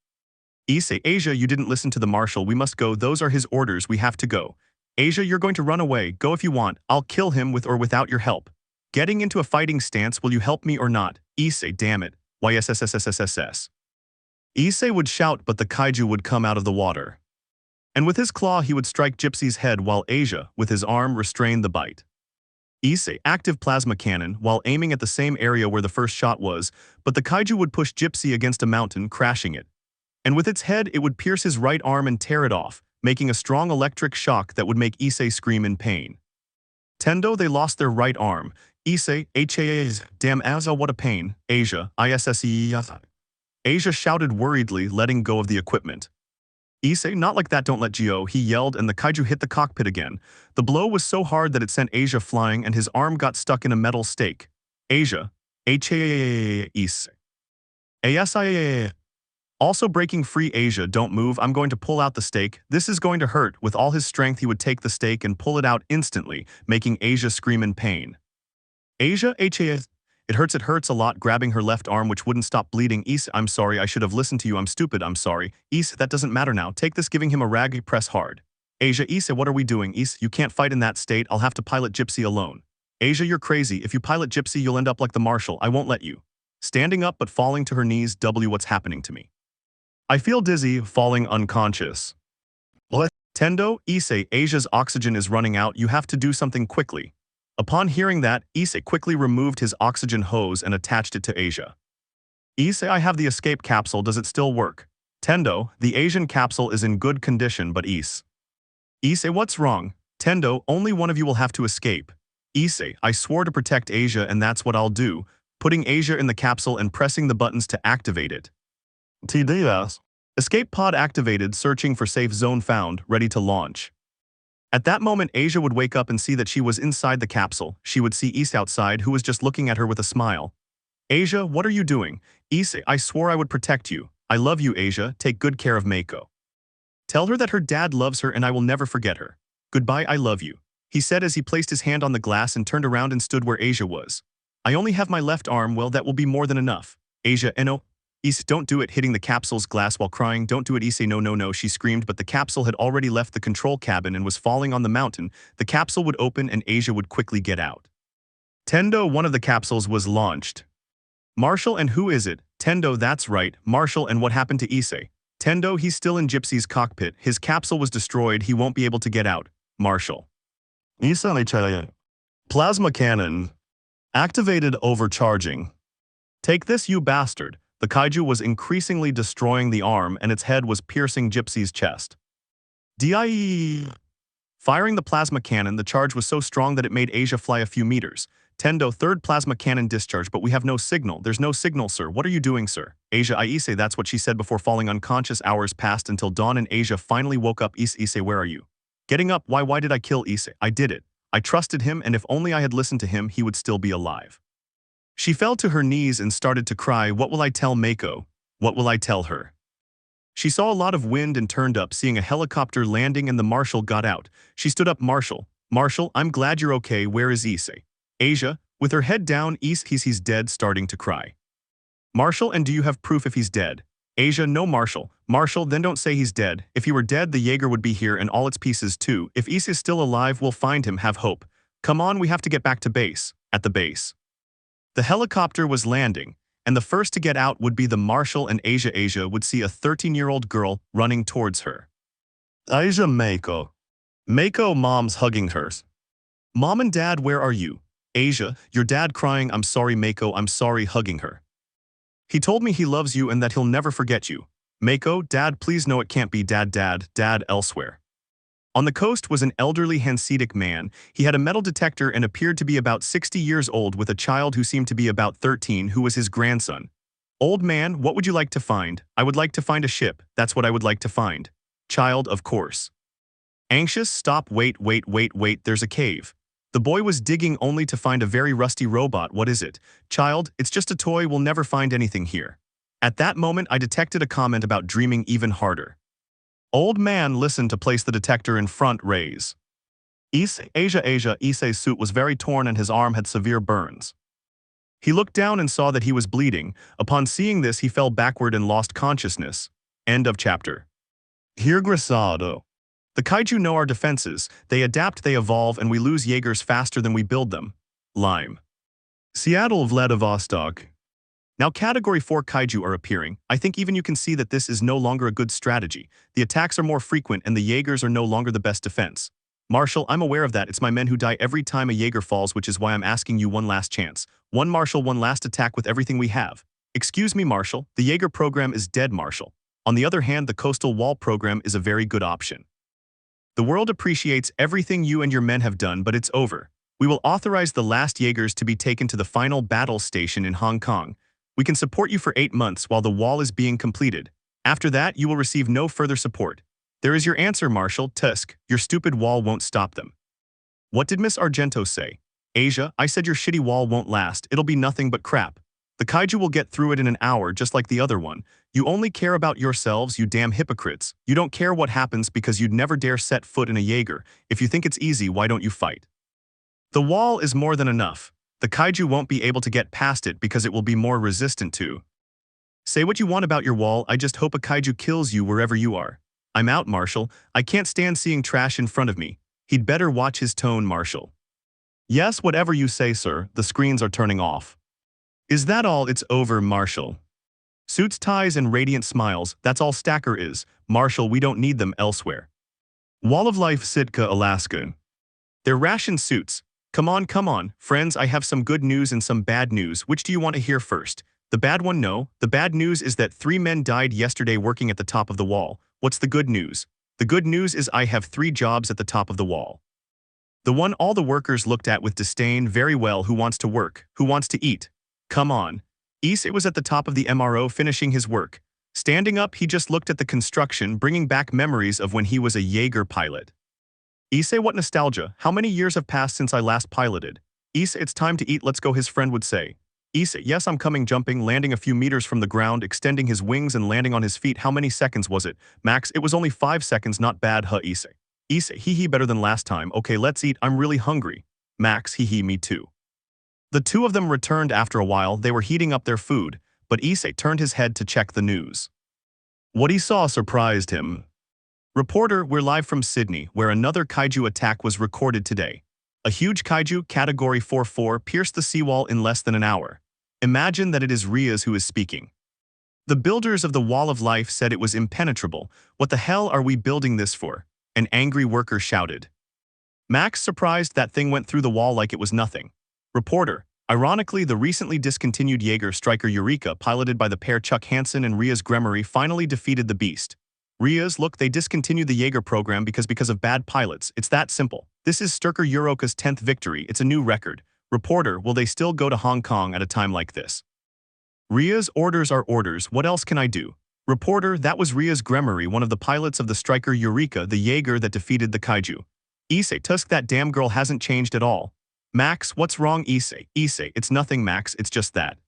Issei, Asia, you didn't listen to the Marshal, we must go, those are his orders, we have to go. Asia, you're going to run away, go if you want, I'll kill him with or without your help. Getting into a fighting stance, will you help me or not? Issei, damn it. YSSSSSSS. Issei would shout, but the kaiju would come out of the water. And with his claw he would strike Gypsy's head while Asia, with his arm, restrained the bite. Issei, active plasma cannon, while aiming at the same area where the first shot was, but the kaiju would push Gypsy against a mountain, crashing it. And with its head it would pierce his right arm and tear it off, making a strong electric shock that would make Issei scream in pain. Tendo, they lost their right arm. Issei, HAAs, damn Asa, what a pain. Asia, ISSE. Asia shouted worriedly, letting go of the equipment. Issei, not like that, don't let go, he yelled, and the kaiju hit the cockpit again. The blow was so hard that it sent Asia flying and his arm got stuck in a metal stake. Asia, HAAA, Issei. ASIAA. Also breaking free. Asia, don't move, I'm going to pull out the stake, this is going to hurt. With all his strength he would take the stake and pull it out instantly, making Asia scream in pain. Asia, HAAS. It hurts a lot, grabbing her left arm which wouldn't stop bleeding. Issei, I'm sorry, I should have listened to you, I'm stupid, I'm sorry. Issei, that doesn't matter now, take this, giving him a rag, press hard. Asia, Issei, what are we doing? Issei, you can't fight in that state, I'll have to pilot Gypsy alone. Asia, you're crazy, if you pilot Gypsy you'll end up like the Marshal, I won't let you. Standing up but falling to her knees, what's happening to me? I feel dizzy, falling unconscious. What? Tendo, Issei, Asia's oxygen is running out, you have to do something quickly. Upon hearing that, Issei quickly removed his oxygen hose and attached it to Asia. Issei, I have the escape capsule, does it still work? Tendo, the Asian capsule is in good condition but Issei, what's wrong? Tendo, only one of you will have to escape. Issei, I swore to protect Asia and that's what I'll do, putting Asia in the capsule and pressing the buttons to activate it. TDS. Escape pod activated, searching for safe zone found, ready to launch. At that moment Asia would wake up and see that she was inside the capsule. She would see Issei outside, who was just looking at her with a smile. Asia, what are you doing? Issei, I swore I would protect you. I love you, Asia, take good care of Mako. Tell her that her dad loves her and I will never forget her. Goodbye, I love you. he said as he placed his hand on the glass and turned around and stood where Asia was. I only have my left arm, well that will be more than enough. Asia, no. Issei, don't do it, hitting the capsule's glass while crying. Don't do it, Issei, no, no, no, she screamed, but the capsule had already left the control cabin and was falling on the mountain. The capsule would open and Asia would quickly get out. Tendo, one of the capsules was launched. Marshall, and who is it? Tendo, that's right, Marshall, and what happened to Issei? Tendo, he's still in Gypsy's cockpit. His capsule was destroyed, he won't be able to get out. Marshall. Issei, plasma cannon. Activated, overcharging. Take this, you bastard. The kaiju was increasingly destroying the arm and its head was piercing Gypsy's chest. Die. Firing the plasma cannon, the charge was so strong that it made Asia fly a few meters. Tendo, third plasma cannon discharge, but we have no signal. There's no signal, sir. What are you doing, sir? Asia, Issei, that's what she said before falling unconscious. Hours passed until dawn and Asia finally woke up. Issei, where are you? Getting up, why did I kill Issei? I did it. I trusted him, and if only I had listened to him, he would still be alive. She fell to her knees and started to cry. What will I tell Mako? What will I tell her? She saw a lot of wind and turned up, seeing a helicopter landing, and the marshal got out. She stood up. Marshal, I'm glad you're okay. Where is Issei? Asia, with her head down, he's dead, starting to cry. Marshal, and do you have proof if he's dead? Asia, no, Marshal, then don't say he's dead. If he were dead, the Jaeger would be here and all its pieces too. If Issei's still alive, we'll find him. Have hope. Come on, we have to get back to base. At the base. The helicopter was landing, and the first to get out would be the Marshal, and Asia would see a 13-year-old girl running towards her. Asia, Mako, mom's hugging hers. Mom and Dad, where are you? Asia, your dad crying. I'm sorry, Mako, I'm sorry, hugging her. He told me he loves you and that he'll never forget you. Mako, Dad, please, no, it can't be Dad, elsewhere. On the coast was an elderly Hasidic man. He had a metal detector and appeared to be about 60 years old, with a child who seemed to be about 13 who was his grandson. Old man, what would you like to find? I would like to find a ship, that's what I would like to find. Child, of course. Anxious, stop, wait, there's a cave. The boy was digging only to find a very rusty robot. What is it? Child, it's just a toy, we'll never find anything here. At that moment I detected a comment about dreaming even harder. Old man listened to place the detector in front, raise. Issei's suit was very torn and his arm had severe burns. He looked down and saw that he was bleeding. Upon seeing this, he fell backward and lost consciousness. End of chapter. Here Grisado. The kaiju know our defenses. They adapt, they evolve, and we lose Jaegers faster than we build them. Lime. Seattle, Vladivostok. Now Category 4 kaiju are appearing. I think even you can see that this is no longer a good strategy. The attacks are more frequent and the Jaegers are no longer the best defense. Marshal, I'm aware of that. It's my men who die every time a Jaeger falls, which is why I'm asking you one last chance. One Marshal, one last attack with everything we have. Excuse me, Marshal. The Jaeger program is dead, Marshal. On the other hand, the coastal wall program is a very good option. The world appreciates everything you and your men have done, but it's over. We will authorize the last Jaegers to be taken to the final battle station in Hong Kong. We can support you for 8 months while the wall is being completed. After that, you will receive no further support. There is your answer, Marshal. Tusk, your stupid wall won't stop them. What did Miss Argento say? Asia, I said your shitty wall won't last. It'll be nothing but crap. The kaiju will get through it in an hour just like the other one. You only care about yourselves, you damn hypocrites. You don't care what happens because you'd never dare set foot in a Jaeger. If you think it's easy, why don't you fight? The wall is more than enough. The kaiju won't be able to get past it because it will be more resistant to. Say what you want about your wall, I just hope a kaiju kills you wherever you are. I'm out, Marshal. I can't stand seeing trash in front of me. He'd better watch his tone, Marshal. Yes, whatever you say, sir. The screens are turning off. Is that all? It's over, Marshal. Suits, ties, and radiant smiles, that's all Stacker is. Marshal, we don't need them elsewhere. Wall of Life, Sitka, Alaska. They're ration suits. Come on, friends, I have some good news and some bad news. Which do you want to hear first? The bad one, no. The bad news is that 3 men died yesterday working at the top of the wall. What's the good news? The good news is I have 3 jobs at the top of the wall. The one all the workers looked at with disdain. Very well, who wants to work? Who wants to eat? Come on. Issei was at the top of the MRO finishing his work. Standing up, he just looked at the construction, bringing back memories of when he was a Jaeger pilot. Issei, what nostalgia. How many years have passed since I last piloted? Issei, it's time to eat, let's go, his friend would say. Issei, yes, I'm coming, jumping, landing a few meters from the ground, extending his wings and landing on his feet. How many seconds was it? Max, it was only 5 seconds, not bad, huh, Issei. Issei, hee hee, better than last time. Okay, let's eat, I'm really hungry. Max, hee hee, me too. The two of them returned after a while. They were heating up their food, but Issei turned his head to check the news. What he saw surprised him. Reporter, we're live from Sydney, where another kaiju attack was recorded today. A huge kaiju, category 4-4, pierced the seawall in less than an hour. Imagine that it is Rias who is speaking. The builders of the Wall of Life said it was impenetrable. What the hell are we building this for? An angry worker shouted. Max, surprised that thing went through the wall like it was nothing. Reporter, ironically, the recently discontinued Jaeger striker Eureka, piloted by the pair Chuck Hansen and Rias Gremory, finally defeated the beast. Rias, look, they discontinued the Jaeger program because of bad pilots. It's that simple. This is Sturker Euroka's 10th victory. It's a new record. Reporter, will they still go to Hong Kong at a time like this? Rias, orders are orders. What else can I do? Reporter, that was Rias Gremory, one of the pilots of the striker Eureka, the Jaeger that defeated the kaiju. Issei, Tusk, that damn girl hasn't changed at all. Max, what's wrong, Issei? Issei, it's nothing, Max, it's just that.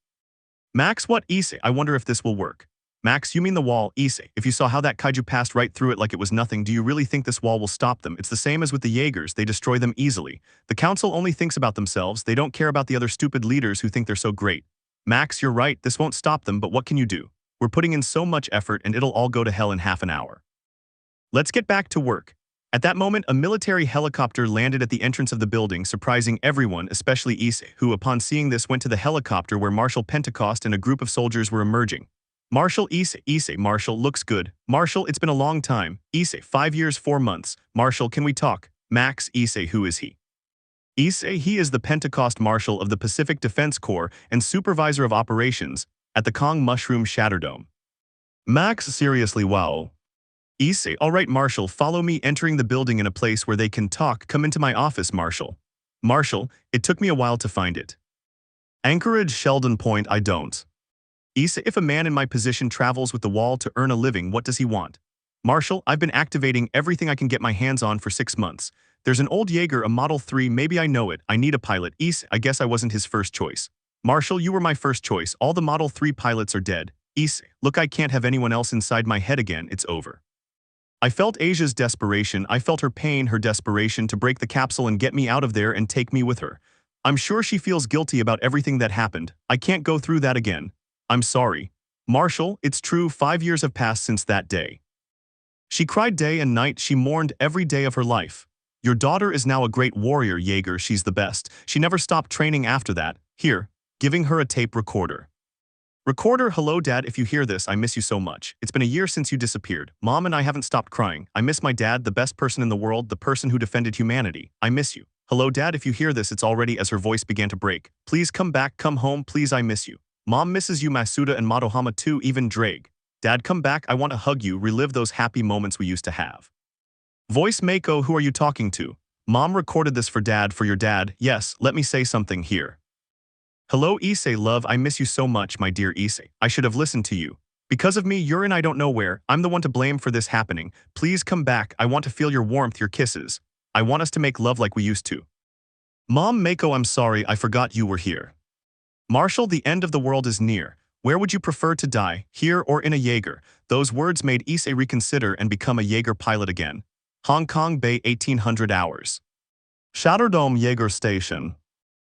Max, what, Issei? I wonder if this will work. Max, you mean the wall, Issei. If you saw how that kaiju passed right through it like it was nothing, do you really think this wall will stop them? It's the same as with the Jaegers, they destroy them easily. The council only thinks about themselves, they don't care about the other stupid leaders who think they're so great. Max, you're right, this won't stop them, but what can you do? We're putting in so much effort and it'll all go to hell in half an hour. Let's get back to work. At that moment, a military helicopter landed at the entrance of the building, surprising everyone, especially Issei, who, upon seeing this, went to the helicopter where Marshal Pentecost and a group of soldiers were emerging. Marshal, Issei, Marshal, looks good. Marshal, it's been a long time. Issei, 5 years, 4 months. Marshal, can we talk? Max, Issei, who is he? Issei, he is the Pentecost Marshal of the Pacific Defense Corps and Supervisor of Operations at the Kong Mushroom Shatterdome. Max, seriously, wow. Issei, alright Marshal, follow me, entering the building in a place where they can talk. Come into my office, Marshal. Marshal, it took me a while to find it. Anchorage, Sheldon Point, I don't. Issei, if a man in my position travels with the wall to earn a living, what does he want? Marshal, I've been activating everything I can get my hands on for 6 months. There's an old Jaeger, a Model 3, maybe I know it. I need a pilot. Issei, I guess I wasn't his first choice. Marshal, you were my first choice. All the Model 3 pilots are dead. Issei, look, I can't have anyone else inside my head again. It's over. I felt Asia's desperation. I felt her pain, her desperation to break the capsule and get me out of there and take me with her. I'm sure she feels guilty about everything that happened. I can't go through that again. I'm sorry. Marshal, it's true, 5 years have passed since that day. She cried day and night. She mourned every day of her life. Your daughter is now a great warrior, Jaeger. She's the best. She never stopped training after that. Here, giving her a tape recorder. Recorder, hello Dad, if you hear this, I miss you so much. It's been a year since you disappeared. Mom and I haven't stopped crying. I miss my dad, the best person in the world, the person who defended humanity. I miss you. Hello Dad, if you hear this, it's already as her voice began to break. Please come back, come home, please, I miss you. Mom misses you, Masuda and Madohama too, even Drake. Dad, come back, I want to hug you, relive those happy moments we used to have. Voice, Mako, who are you talking to? Mom recorded this for Dad, for your dad. Yes, let me say something here. Hello Issei, love, I miss you so much, my dear Issei. I should have listened to you. Because of me, you're in I don't know where. I'm the one to blame for this happening. Please come back, I want to feel your warmth, your kisses. I want us to make love like we used to. Mom, Mako, I'm sorry, I forgot you were here. Marshal, the end of the world is near. Where would you prefer to die, here or in a Jaeger? Those words made Issei reconsider and become a Jaeger pilot again. Hong Kong Bay, 1800 hours. Shatterdome Jaeger Station.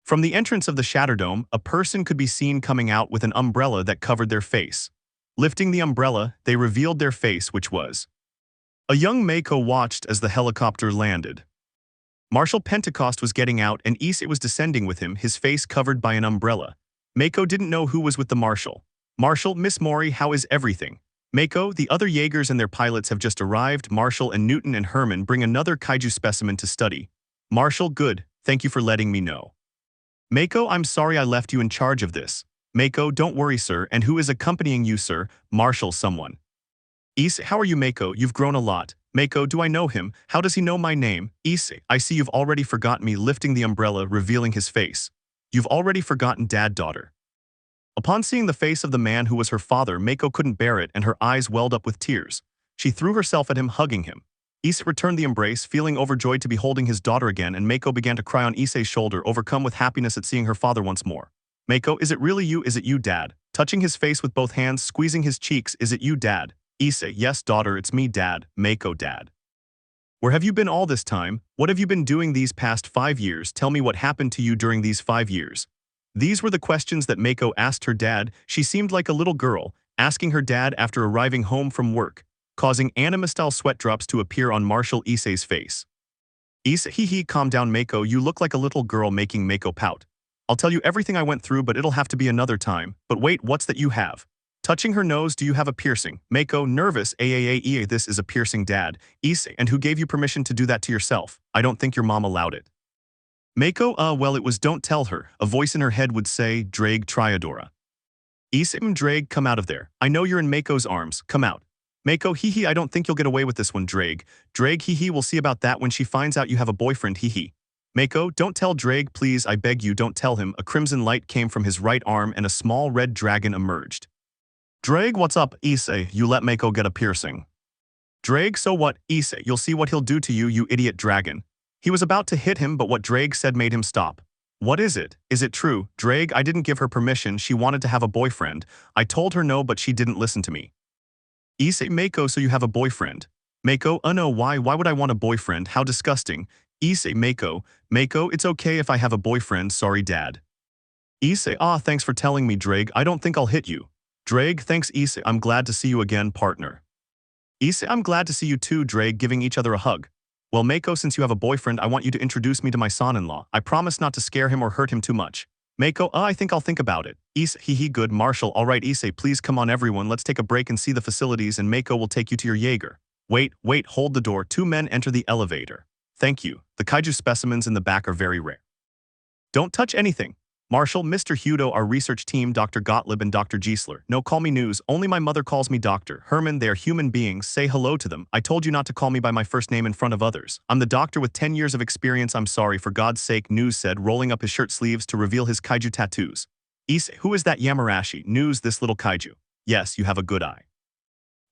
From the entrance of the Shatterdome, a person could be seen coming out with an umbrella that covered their face. Lifting the umbrella, they revealed their face, which was. A young Mako watched as the helicopter landed. Marshal Pentecost was getting out and Issei was descending with him, his face covered by an umbrella. Mako didn't know who was with the Marshal. Marshal, Miss Mori, how is everything? Mako, the other Jaegers and their pilots have just arrived. Marshal and Newton and Herman bring another kaiju specimen to study. Marshal, good, thank you for letting me know. Mako, I'm sorry I left you in charge of this. Mako, don't worry, sir. And who is accompanying you, sir? Marshal, someone. Issei, how are you, Mako? You've grown a lot. Mako, do I know him? How does he know my name? Issei, I see you've already forgotten me, lifting the umbrella, revealing his face. You've already forgotten Dad, daughter. Upon seeing the face of the man who was her father, Mako couldn't bear it and her eyes welled up with tears. She threw herself at him, hugging him. Issei returned the embrace, feeling overjoyed to be holding his daughter again, and Mako began to cry on Issei's shoulder, overcome with happiness at seeing her father once more. Mako, is it really you? Is it you, Dad? Touching his face with both hands, squeezing his cheeks, is it you, Dad? Issei, yes, daughter, it's me, Dad. Mako, Dad. Where have you been all this time? What have you been doing these past 5 years? Tell me what happened to you during these 5 years. These were the questions that Mako asked her dad. She seemed like a little girl, asking her dad after arriving home from work, causing anime-style sweat drops to appear on Marshal Issei's face. Issei, hee, calm down Mako, you look like a little girl, making Mako pout. I'll tell you everything I went through, but it'll have to be another time. But wait, what's that you have? Touching her nose, do you have a piercing? Mako, nervous, this is a piercing, dad. Issei, and who gave you permission to do that to yourself? I don't think your mom allowed it. Mako, well it was, don't tell her. A voice in her head would say, Drag Triadora. Issei, Drag, come out of there. I know you're in Mako's arms, come out. Mako, hee, I don't think you'll get away with this one, Drag. Drag, hee, we'll see about that when she finds out you have a boyfriend, hee. Mako, don't tell Drag, please, I beg you, don't tell him. A crimson light came from his right arm and a small red dragon emerged. Drag, what's up, Issei? You let Mako get a piercing. Drag, so what, Issei? You'll see what he'll do to you, you idiot dragon. He was about to hit him, but what Drag said made him stop. What is it? Is it true? Drag, I didn't give her permission, she wanted to have a boyfriend. I told her no, but she didn't listen to me. Issei, Mako, so you have a boyfriend. Mako, no, why would I want a boyfriend? How disgusting. Issei, Mako, it's okay if I have a boyfriend, sorry dad. Issei, thanks for telling me, Drag, I don't think I'll hit you. Drag, thanks Issei, I'm glad to see you again, partner. Issei, I'm glad to see you too, Drag, giving each other a hug. Well Mako, since you have a boyfriend, I want you to introduce me to my son-in-law. I promise not to scare him or hurt him too much. Mako, I think I'll think about it. Issei, hee, good, Marshall, alright Issei, please come on everyone, let's take a break and see the facilities and Mako will take you to your Jaeger. Wait, hold the door, 2 men enter the elevator. Thank you, the kaiju specimens in the back are very rare. Don't touch anything. Marshall, Mr. Hudo, our research team, Dr. Gottlieb and Dr. Giesler. No, call me News, only my mother calls me Doctor. Herman, they are human beings, say hello to them. I told you not to call me by my first name in front of others. I'm the doctor with 10 years of experience, I'm sorry, for God's sake, News said, rolling up his shirt sleeves to reveal his kaiju tattoos. Issei, who is that Yamarashi? News, this little kaiju. Yes, you have a good eye.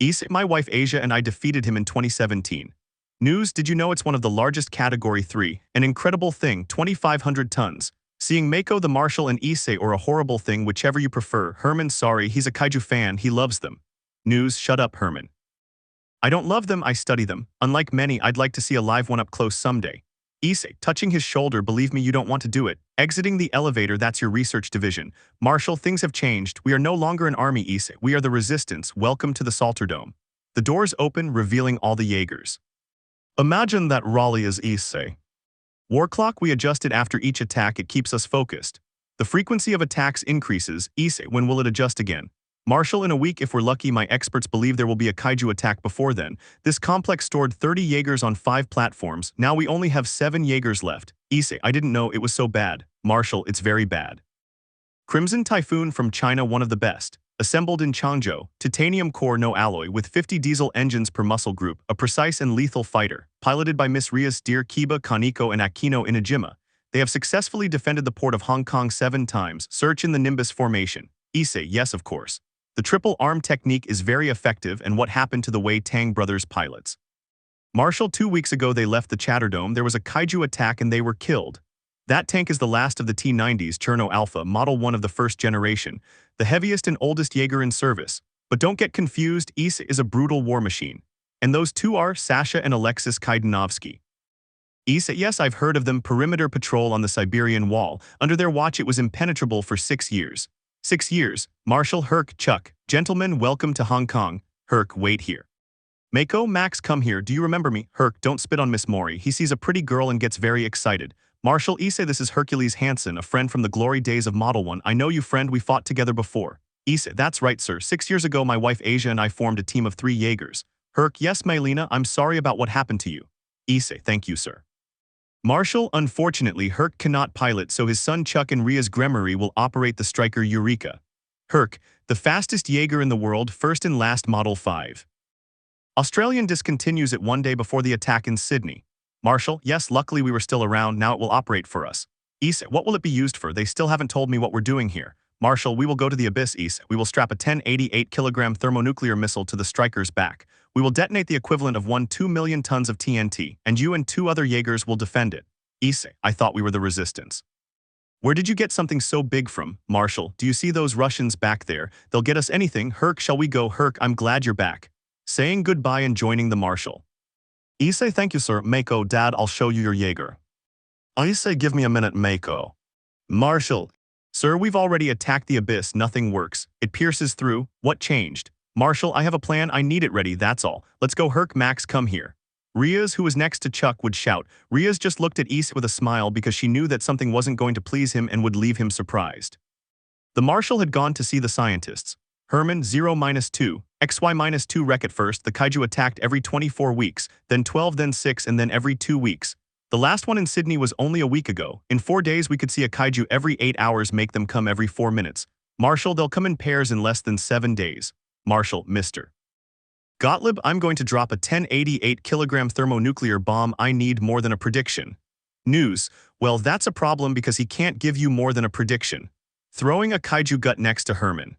Issei, my wife Asia and I defeated him in 2017. News, did you know it's one of the largest category 3, an incredible thing, 2,500 tons. Seeing Mako the Marshal and Issei or a horrible thing, whichever you prefer. Herman, sorry, he's a kaiju fan, he loves them. News, shut up Herman. I don't love them, I study them. Unlike many, I'd like to see a live one up close someday. Issei, touching his shoulder, believe me you don't want to do it. Exiting the elevator, that's your research division. Marshal, things have changed, we are no longer an army Issei, we are the resistance, welcome to the Salterdome. The doors open, revealing all the Jaegers. Imagine that Raleigh is Issei. War clock we adjusted after each attack, it keeps us focused. The frequency of attacks increases. Issei, when will it adjust again? Marshal, in a week if we're lucky, my experts believe there will be a kaiju attack before then. This complex stored 30 Jaegers on 5 platforms, now we only have 7 Jaegers left. Issei, I didn't know it was so bad. Marshal, it's very bad. Crimson Typhoon from China, one of the best. Assembled in Changzhou, titanium core no alloy with 50 diesel engines per muscle group, a precise and lethal fighter, piloted by Miss Rias, Dear Kiba, Kaneko and Akino Inajima. They have successfully defended the port of Hong Kong 7 times, search in the Nimbus formation. Issei, yes of course. The triple arm technique is very effective, and what happened to the Wei Tang brothers pilots? Marshal, 2 weeks ago they left the Chatterdome, there was a kaiju attack and they were killed. That tank is the last of the T-90s Cherno Alpha, Model 1 of the first generation, the heaviest and oldest Jaeger in service. But don't get confused, Issei is a brutal war machine. And those two are Sasha and Alexis Kaidanovsky. Issei, yes, I've heard of them, perimeter patrol on the Siberian Wall. Under their watch it was impenetrable for 6 years. 6 years. Marshal, Herc, Chuck, gentlemen, welcome to Hong Kong. Herc, wait here. Mako, Max, come here, do you remember me? Herc, don't spit on Miss Mori, he sees a pretty girl and gets very excited. Marshal, Issei, this is Hercules Hansen, a friend from the glory days of Model 1. I know you, friend, we fought together before. Issei, that's right, sir. 6 years ago, my wife Asia and I formed a team of 3 Jaegers. Herc, yes, Mylena, I'm sorry about what happened to you. Issei, thank you, sir. Marshal, unfortunately, Herc cannot pilot, so his son Chuck and Rias Gremory will operate the Striker Eureka. Herc, the fastest Jaeger in the world, first and last Model 5. Australian discontinues it one day before the attack in Sydney. Marshal, yes, luckily we were still around, now it will operate for us. Issei, what will it be used for? They still haven't told me what we're doing here. Marshal, we will go to the abyss, Issei. We will strap a 1088-kilogram thermonuclear missile to the Striker's back. We will detonate the equivalent of 2 million tons of TNT, and you and 2 other Jaegers will defend it. Issei, I thought we were the resistance. Where did you get something so big from? Marshal, do you see those Russians back there? They'll get us anything. Herc, shall we go? Herc, I'm glad you're back. Saying goodbye and joining the Marshal. Issei, thank you, sir. Mako, Dad, I'll show you your Jaeger. Issei, give me a minute, Mako. Marshall. Sir, we've already attacked the abyss, nothing works. It pierces through. What changed? Marshall, I have a plan, I need it ready, that's all. Let's go, Herc, Max, come here. Rias, who was next to Chuck, would shout. Rias just looked at Issei with a smile because she knew that something wasn't going to please him and would leave him surprised. The Marshal had gone to see the scientists. Herman, 0-2, XY-2 wreck at first, the kaiju attacked every 24 weeks, then 12, then 6, and then every 2 weeks. The last one in Sydney was only a week ago. In 4 days we could see a kaiju every 8 hours, make them come every 4 minutes. Marshall, they'll come in pairs in less than 7 days. Marshall, Mr. Gottlieb, I'm going to drop a 1088-kilogram thermonuclear bomb. I need more than a prediction. News, well, that's a problem because he can't give you more than a prediction. Throwing a kaiju gut next to Herman.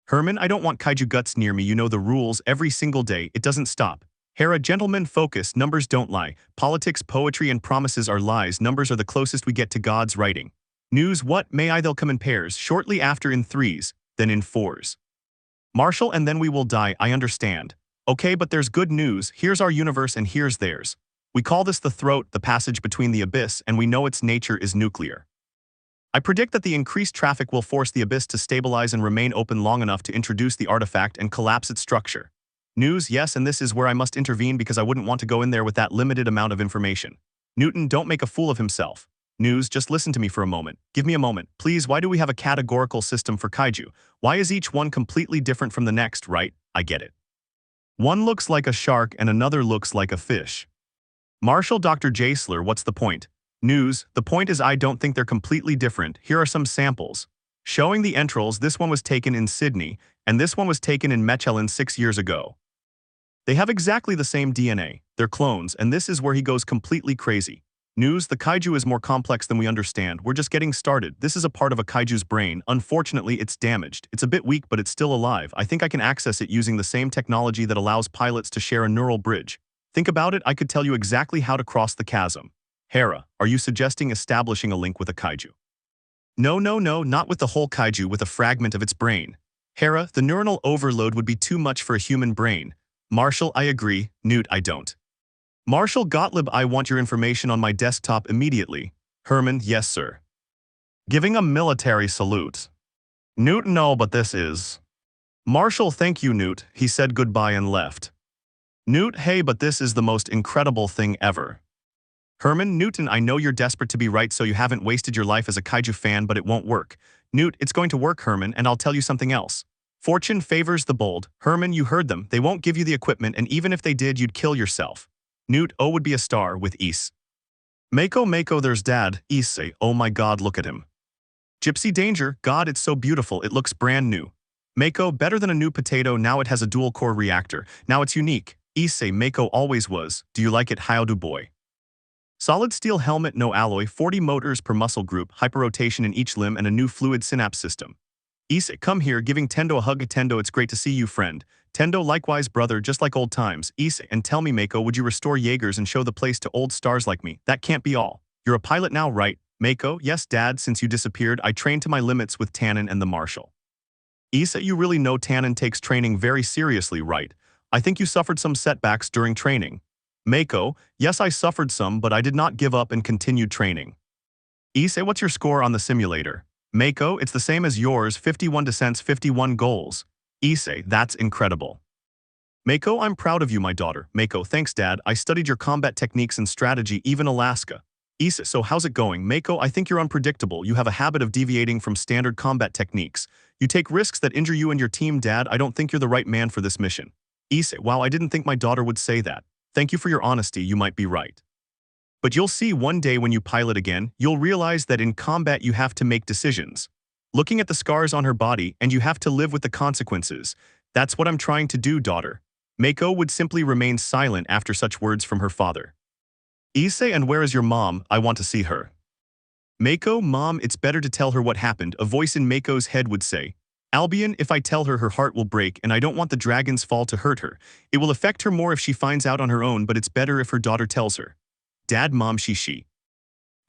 Herman, I don't want kaiju guts near me, you know the rules, every single day, it doesn't stop. Hera, gentlemen, focus, numbers don't lie. Politics, poetry, and promises are lies, numbers are the closest we get to God's writing. News, what, may I, they'll come in pairs, shortly after in 3s, then in 4s. Marshall, and then we will die, I understand. Okay, but there's good news, here's our universe and here's theirs. We call this the throat, the passage between the abyss, and we know its nature is nuclear. I predict that the increased traffic will force the abyss to stabilize and remain open long enough to introduce the artifact and collapse its structure. News, yes, and this is where I must intervene because I wouldn't want to go in there with that limited amount of information. Newton, don't make a fool of himself. News, just listen to me for a moment. Give me a moment. Please, why do we have a categorical system for kaiju? Why is each one completely different from the next, right? I get it. One looks like a shark and another looks like a fish. Marshall, Dr. Jaisler, what's the point? News, the point is I don't think they're completely different. Here are some samples. Showing the entrails, this one was taken in Sydney, and this one was taken in Mechelen 6 years ago. They have exactly the same DNA, they're clones, and this is where he goes completely crazy. News, the kaiju is more complex than we understand, we're just getting started. This is a part of a kaiju's brain, unfortunately it's damaged. It's a bit weak but it's still alive. I think I can access it using the same technology that allows pilots to share a neural bridge. Think about it, I could tell you exactly how to cross the chasm. Hera, are you suggesting establishing a link with a kaiju? No, not with the whole kaiju, with a fragment of its brain. Hera, the neuronal overload would be too much for a human brain. Marshall, I agree. Newt, I don't. Marshall, Gottlieb, I want your information on my desktop immediately. Herman, yes, sir. Giving a military salute. Newt, no, but this is. Marshall, thank you, Newt. He said goodbye and left. Newt, hey, but this is the most incredible thing ever. Herman, Newton, I know you're desperate to be right, so you haven't wasted your life as a kaiju fan, but it won't work. Newt, it's going to work, Herman, and I'll tell you something else. Fortune favors the bold. Herman, you heard them. They won't give you the equipment, and even if they did, you'd kill yourself. Newt, O would be a star with Issei. Mako, there's Dad. Issei, oh my God, look at him. Gypsy Danger, God, it's so beautiful, it looks brand new. Mako, better than a new potato, now it has a dual-core reactor. Now it's unique. Issei, Mako always was. Do you like it, Hyodu boy? Solid steel helmet, no alloy, 40 motors per muscle group, hyperrotation in each limb, and a new fluid synapse system. Issei, come here, giving Tendo a hug. Tendo, it's great to see you, friend. Tendo, likewise, brother, just like old times. Issei, and tell me, Mako, would you restore Jaegers and show the place to old stars like me? That can't be all. You're a pilot now, right? Mako, yes, Dad, since you disappeared, I trained to my limits with Tannen and the Marshal. Issei, you really know Tannen takes training very seriously, right? I think you suffered some setbacks during training. Mako, yes, I suffered some, but I did not give up and continued training. Issei, what's your score on the simulator? Mako, it's the same as yours, 51 descents, 51 goals. Issei, that's incredible. Mako, I'm proud of you, my daughter. Mako, thanks, Dad. I studied your combat techniques and strategy, even Alaska. Issei, so how's it going? Mako, I think you're unpredictable. You have a habit of deviating from standard combat techniques. You take risks that injure you and your team, Dad. I don't think you're the right man for this mission. Issei, wow, I didn't think my daughter would say that. Thank you for your honesty, you might be right. But you'll see one day when you pilot again, you'll realize that in combat you have to make decisions. Looking at the scars on her body, and you have to live with the consequences. That's what I'm trying to do, daughter. Mako would simply remain silent after such words from her father. Issei, and where is your mom? I want to see her. Mako, Mom, it's better to tell her what happened, a voice in Mako's head would say. Albion, if I tell her, her heart will break, and I don't want the dragon's fall to hurt her. It will affect her more if she finds out on her own, but it's better if her daughter tells her. Dad, Mom, she.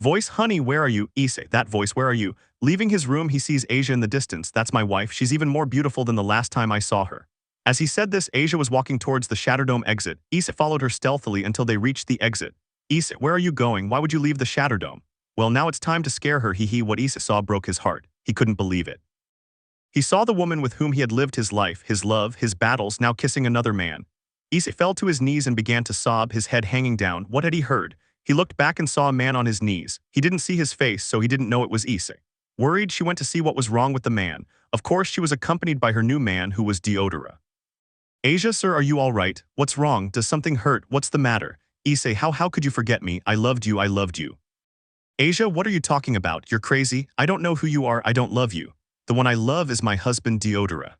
Voice, honey, where are you? Issei, that voice, where are you? Leaving his room, he sees Asia in the distance. That's my wife. She's even more beautiful than the last time I saw her. As he said this, Asia was walking towards the Shatterdome exit. Issei followed her stealthily until they reached the exit. Issei, where are you going? Why would you leave the Shatterdome? Well, now it's time to scare her. What Issei saw broke his heart. He couldn't believe it. He saw the woman with whom he had lived his life, his love, his battles, now kissing another man. Issei fell to his knees and began to sob, his head hanging down. What had he heard? He looked back and saw a man on his knees. He didn't see his face, so he didn't know it was Issei. Worried, she went to see what was wrong with the man. Of course, she was accompanied by her new man, who was Deodora. Asia, sir, are you all right? What's wrong? Does something hurt? What's the matter? Issei, how could you forget me? I loved you, I loved you. Asia, what are you talking about? You're crazy. I don't know who you are, I don't love you. The one I love is my husband, Deodora.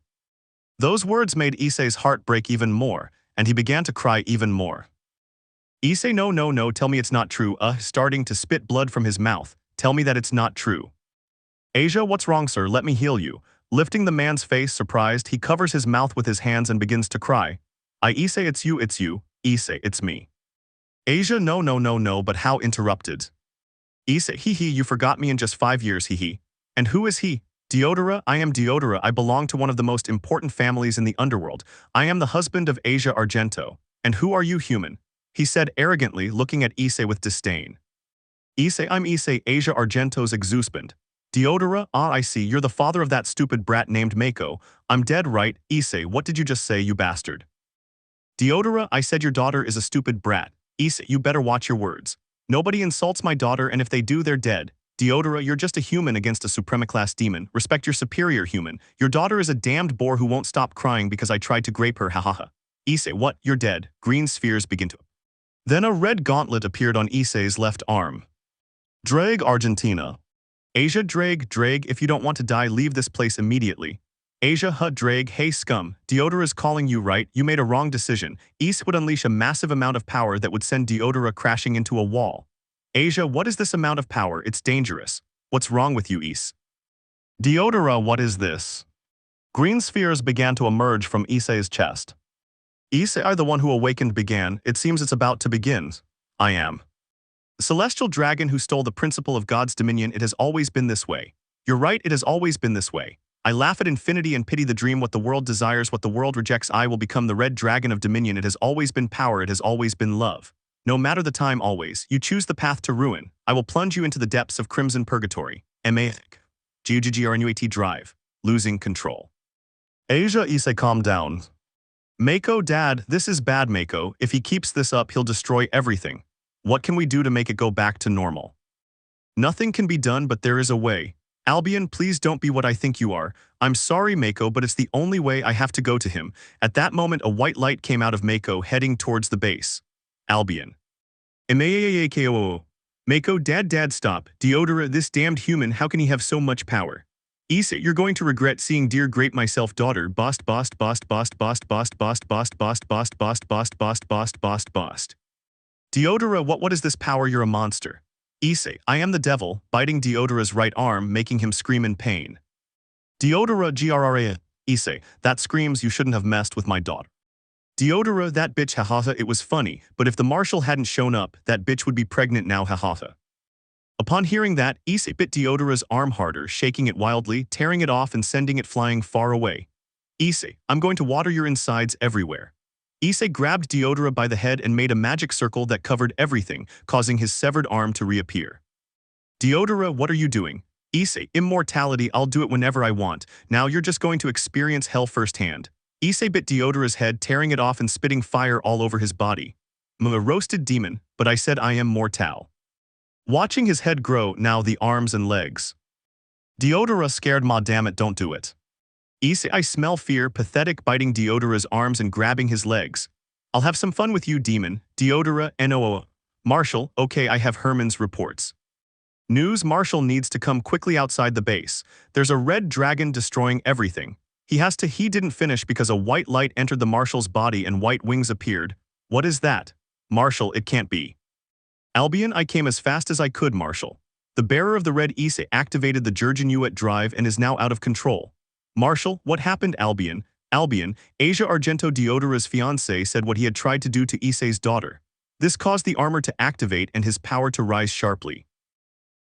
Those words made Issei's heart break even more, and he began to cry even more. Issei, no, tell me it's not true, starting to spit blood from his mouth. Tell me that it's not true. Asia, what's wrong, sir? Let me heal you. Lifting the man's face, surprised, he covers his mouth with his hands and begins to cry. Issei, it's you. Issei, it's me. Asia, no, but how? Interrupted. Issei, you forgot me in just 5 years, And who is he? Deodora, I am Deodora. I belong to one of the most important families in the underworld. I am the husband of Asia Argento. And who are you, human? He said arrogantly, looking at Issei with disdain. Issei, I'm Issei, Asia Argento's ex-husband. Deodora, I see, you're the father of that stupid brat named Mako. I'm dead right. Issei, what did you just say, you bastard? Deodora, I said your daughter is a stupid brat. Issei, you better watch your words. Nobody insults my daughter, and if they do, they're dead. Deodora, you're just a human against a supremaclass demon. Respect your superior, human. Your daughter is a damned bore who won't stop crying because I tried to grape her, hahaha. Issei, what? You're dead. Green spheres begin to... Then a red gauntlet appeared on Issei's left arm. Drag Argentina. Asia, drag, if you don't want to die, leave this place immediately. Asia, drag, hey scum, Deodora is calling you, right? You made a wrong decision. Issei would unleash a massive amount of power that would send Deodora crashing into a wall. Asia, what is this amount of power? It's dangerous. What's wrong with you, Issei? Deodora, what is this? Green spheres began to emerge from Issei's chest. Issei, the one who awakened began. It seems it's about to begin. I am. The celestial dragon who stole the principle of God's dominion. It has always been this way. You're right, it has always been this way. I laugh at infinity and pity the dream. What the world desires, what the world rejects. I will become the red dragon of dominion. It has always been power, it has always been love. No matter the time, always, you choose the path to ruin. I will plunge you into the depths of crimson purgatory. GGGRNUAT drive. Losing control. Asia, Issei, calm down. Mako, Dad, this is bad, Mako. If he keeps this up, he'll destroy everything. What can we do to make it go back to normal? Nothing can be done, but there is a way. Albion, please don't be what I think you are. I'm sorry, Mako, but it's the only way. I have to go to him. At that moment, a white light came out of Mako, heading towards the base. Albion. Mako, Dad, stop. Deodora, this damned human, how can he have so much power? Issei, you're going to regret seeing dear great myself daughter. Bust. Deodora, what is this power? You're a monster. Issei, I am the devil, biting Deodora's right arm, making him scream in pain. Deodora, grra. Issei, that screams you shouldn't have messed with my daughter. Deodora, that bitch, hahaha, it was funny, but if the marshal hadn't shown up, that bitch would be pregnant now, hahaha. Upon hearing that, Issei bit Deodora's arm harder, shaking it wildly, tearing it off and sending it flying far away. Issei, I'm going to water your insides everywhere. Issei grabbed Deodora by the head and made a magic circle that covered everything, causing his severed arm to reappear. Deodora, what are you doing? Issei, immortality, I'll do it whenever I want. Now you're just going to experience hell firsthand. Issei bit Deodora's head, tearing it off and spitting fire all over his body. A roasted demon, but I said I am mortal. Watching his head grow, now the arms and legs. Deodora, scared, ma damn it, don't do it. Issei, I smell fear, pathetic, biting Deodora's arms and grabbing his legs. I'll have some fun with you, demon. Deodora, no. Marshal, okay, I have Herman's reports. News, Marshal needs to come quickly outside the base. There's a red dragon destroying everything. He didn't finish because a white light entered the Marshal's body and white wings appeared. What is that? Marshal, it can't be. Albion, I came as fast as I could, Marshal. The bearer of the red Issei activated the Sekiryuutei drive and is now out of control. Marshal, what happened, Albion? Albion, Asia Argento Deodora's fiancé said what he had tried to do to Issei's daughter. This caused the armor to activate and his power to rise sharply.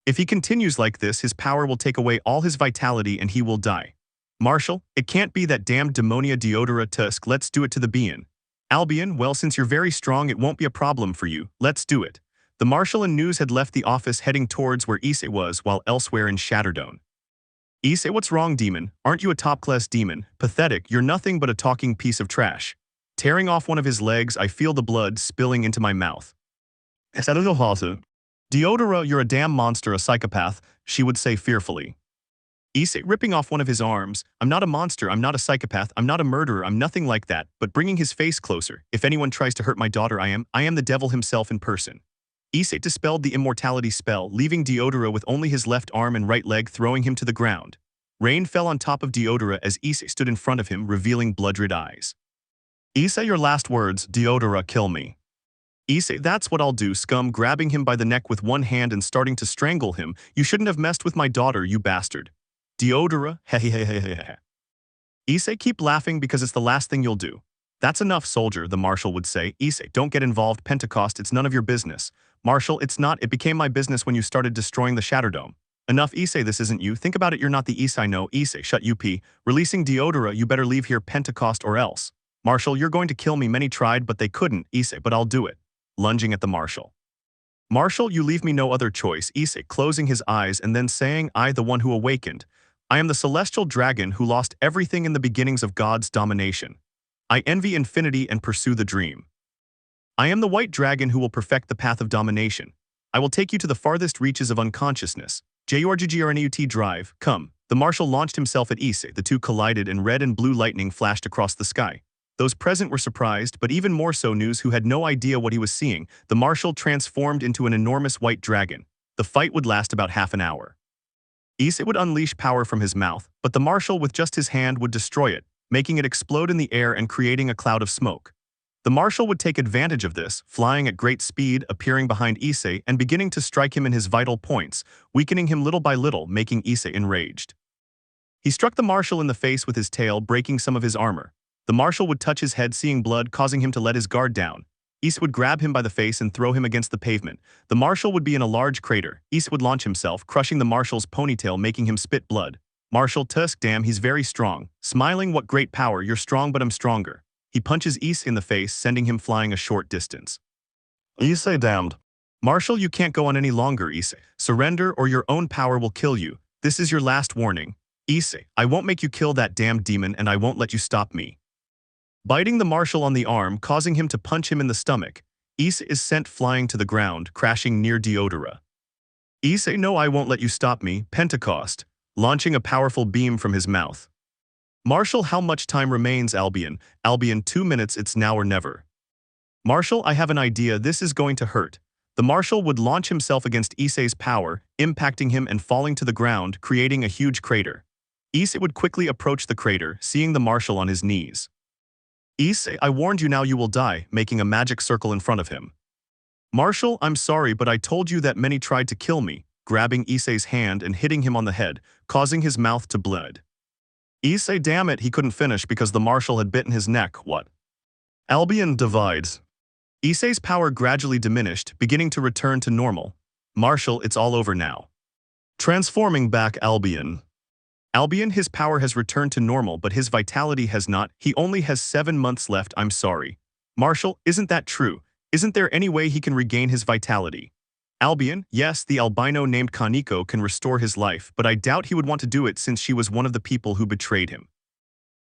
If he continues like this, his power will take away all his vitality and he will die. Marshall, it can't be that damned demonia deodora tusk, let's do it to the bean. Albion, well since you're very strong it won't be a problem for you, let's do it. The Marshal and News had left the office heading towards where Issei was while elsewhere in Shatterdome. Issei, what's wrong demon? Aren't you a top-class demon? Pathetic, you're nothing but a talking piece of trash. Tearing off one of his legs, I feel the blood spilling into my mouth. Deodora, you're a damn monster, a psychopath, she would say fearfully. Issei ripping off one of his arms, I'm not a monster, I'm not a psychopath, I'm not a murderer, I'm nothing like that, but bringing his face closer, if anyone tries to hurt my daughter I am the devil himself in person. Issei dispelled the immortality spell, leaving Deodora with only his left arm and right leg, throwing him to the ground. Rain fell on top of Deodora as Issei stood in front of him, revealing blood-red eyes. Issei, your last words, Deodora, kill me. Issei, that's what I'll do, scum, grabbing him by the neck with one hand and starting to strangle him. You shouldn't have messed with my daughter, you bastard. Deodora, hehehehehe. Issei, keep laughing because it's the last thing you'll do. That's enough, soldier, the Marshal would say. Issei, don't get involved, Pentecost, it's none of your business. Marshal, it's not, it became my business when you started destroying the Shatterdome. Enough, Issei, this isn't you. Think about it, you're not the Issei, no, Issei, shut up. Releasing Deodora, you better leave here, Pentecost, or else. Marshal, you're going to kill me, many tried but they couldn't, Issei, but I'll do it. Lunging at the Marshal. Marshal, you leave me no other choice, Issei, closing his eyes and then saying, I, the one who awakened. I am the celestial dragon who lost everything in the beginnings of God's domination. I envy infinity and pursue the dream. I am the white dragon who will perfect the path of domination. I will take you to the farthest reaches of unconsciousness. Jurggrneut drive, come. The Marshal launched himself at Issei. The two collided and red and blue lightning flashed across the sky. Those present were surprised, but even more so News, who had no idea what he was seeing. The Marshal transformed into an enormous white dragon. The fight would last about half an hour. Issei would unleash power from his mouth, but the Marshal with just his hand would destroy it, making it explode in the air and creating a cloud of smoke. The Marshal would take advantage of this, flying at great speed, appearing behind Issei and beginning to strike him in his vital points, weakening him little by little, making Issei enraged. He struck the Marshal in the face with his tail, breaking some of his armor. The Marshal would touch his head, seeing blood, causing him to let his guard down. Issei would grab him by the face and throw him against the pavement. The Marshal would be in a large crater. Issei would launch himself, crushing the Marshal's ponytail, making him spit blood. Marshal, tusk, damn, he's very strong. Smiling, what great power, you're strong but I'm stronger. He punches Issei in the face, sending him flying a short distance. Issei, damned. Marshal, you can't go on any longer, Issei. Surrender or your own power will kill you. This is your last warning. Issei, I won't make you kill that damned demon and I won't let you stop me. Biting the Marshal on the arm, causing him to punch him in the stomach, Issei is sent flying to the ground, crashing near Deodora. Issei, no, I won't let you stop me, Pentecost, launching a powerful beam from his mouth. Marshal, how much time remains, Albion? Albion, 2 minutes, it's now or never. Marshal, I have an idea, this is going to hurt. The Marshal would launch himself against Issei's power, impacting him and falling to the ground, creating a huge crater. Issei would quickly approach the crater, seeing the Marshal on his knees. Issei, I warned you, now you will die, making a magic circle in front of him. Marshal, I'm sorry but I told you that many tried to kill me, grabbing Issei's hand and hitting him on the head, causing his mouth to bleed. Issei, damn it, he couldn't finish because the Marshal had bitten his neck, what? Albion divides. Issei's power gradually diminished, beginning to return to normal. Marshal, it's all over now. Transforming back Albion. Albion, his power has returned to normal but his vitality has not, he only has 7 months left, I'm sorry. Marshal, isn't that true? Isn't there any way he can regain his vitality? Albion, yes, the albino named Kaneko can restore his life, but I doubt he would want to do it since she was one of the people who betrayed him.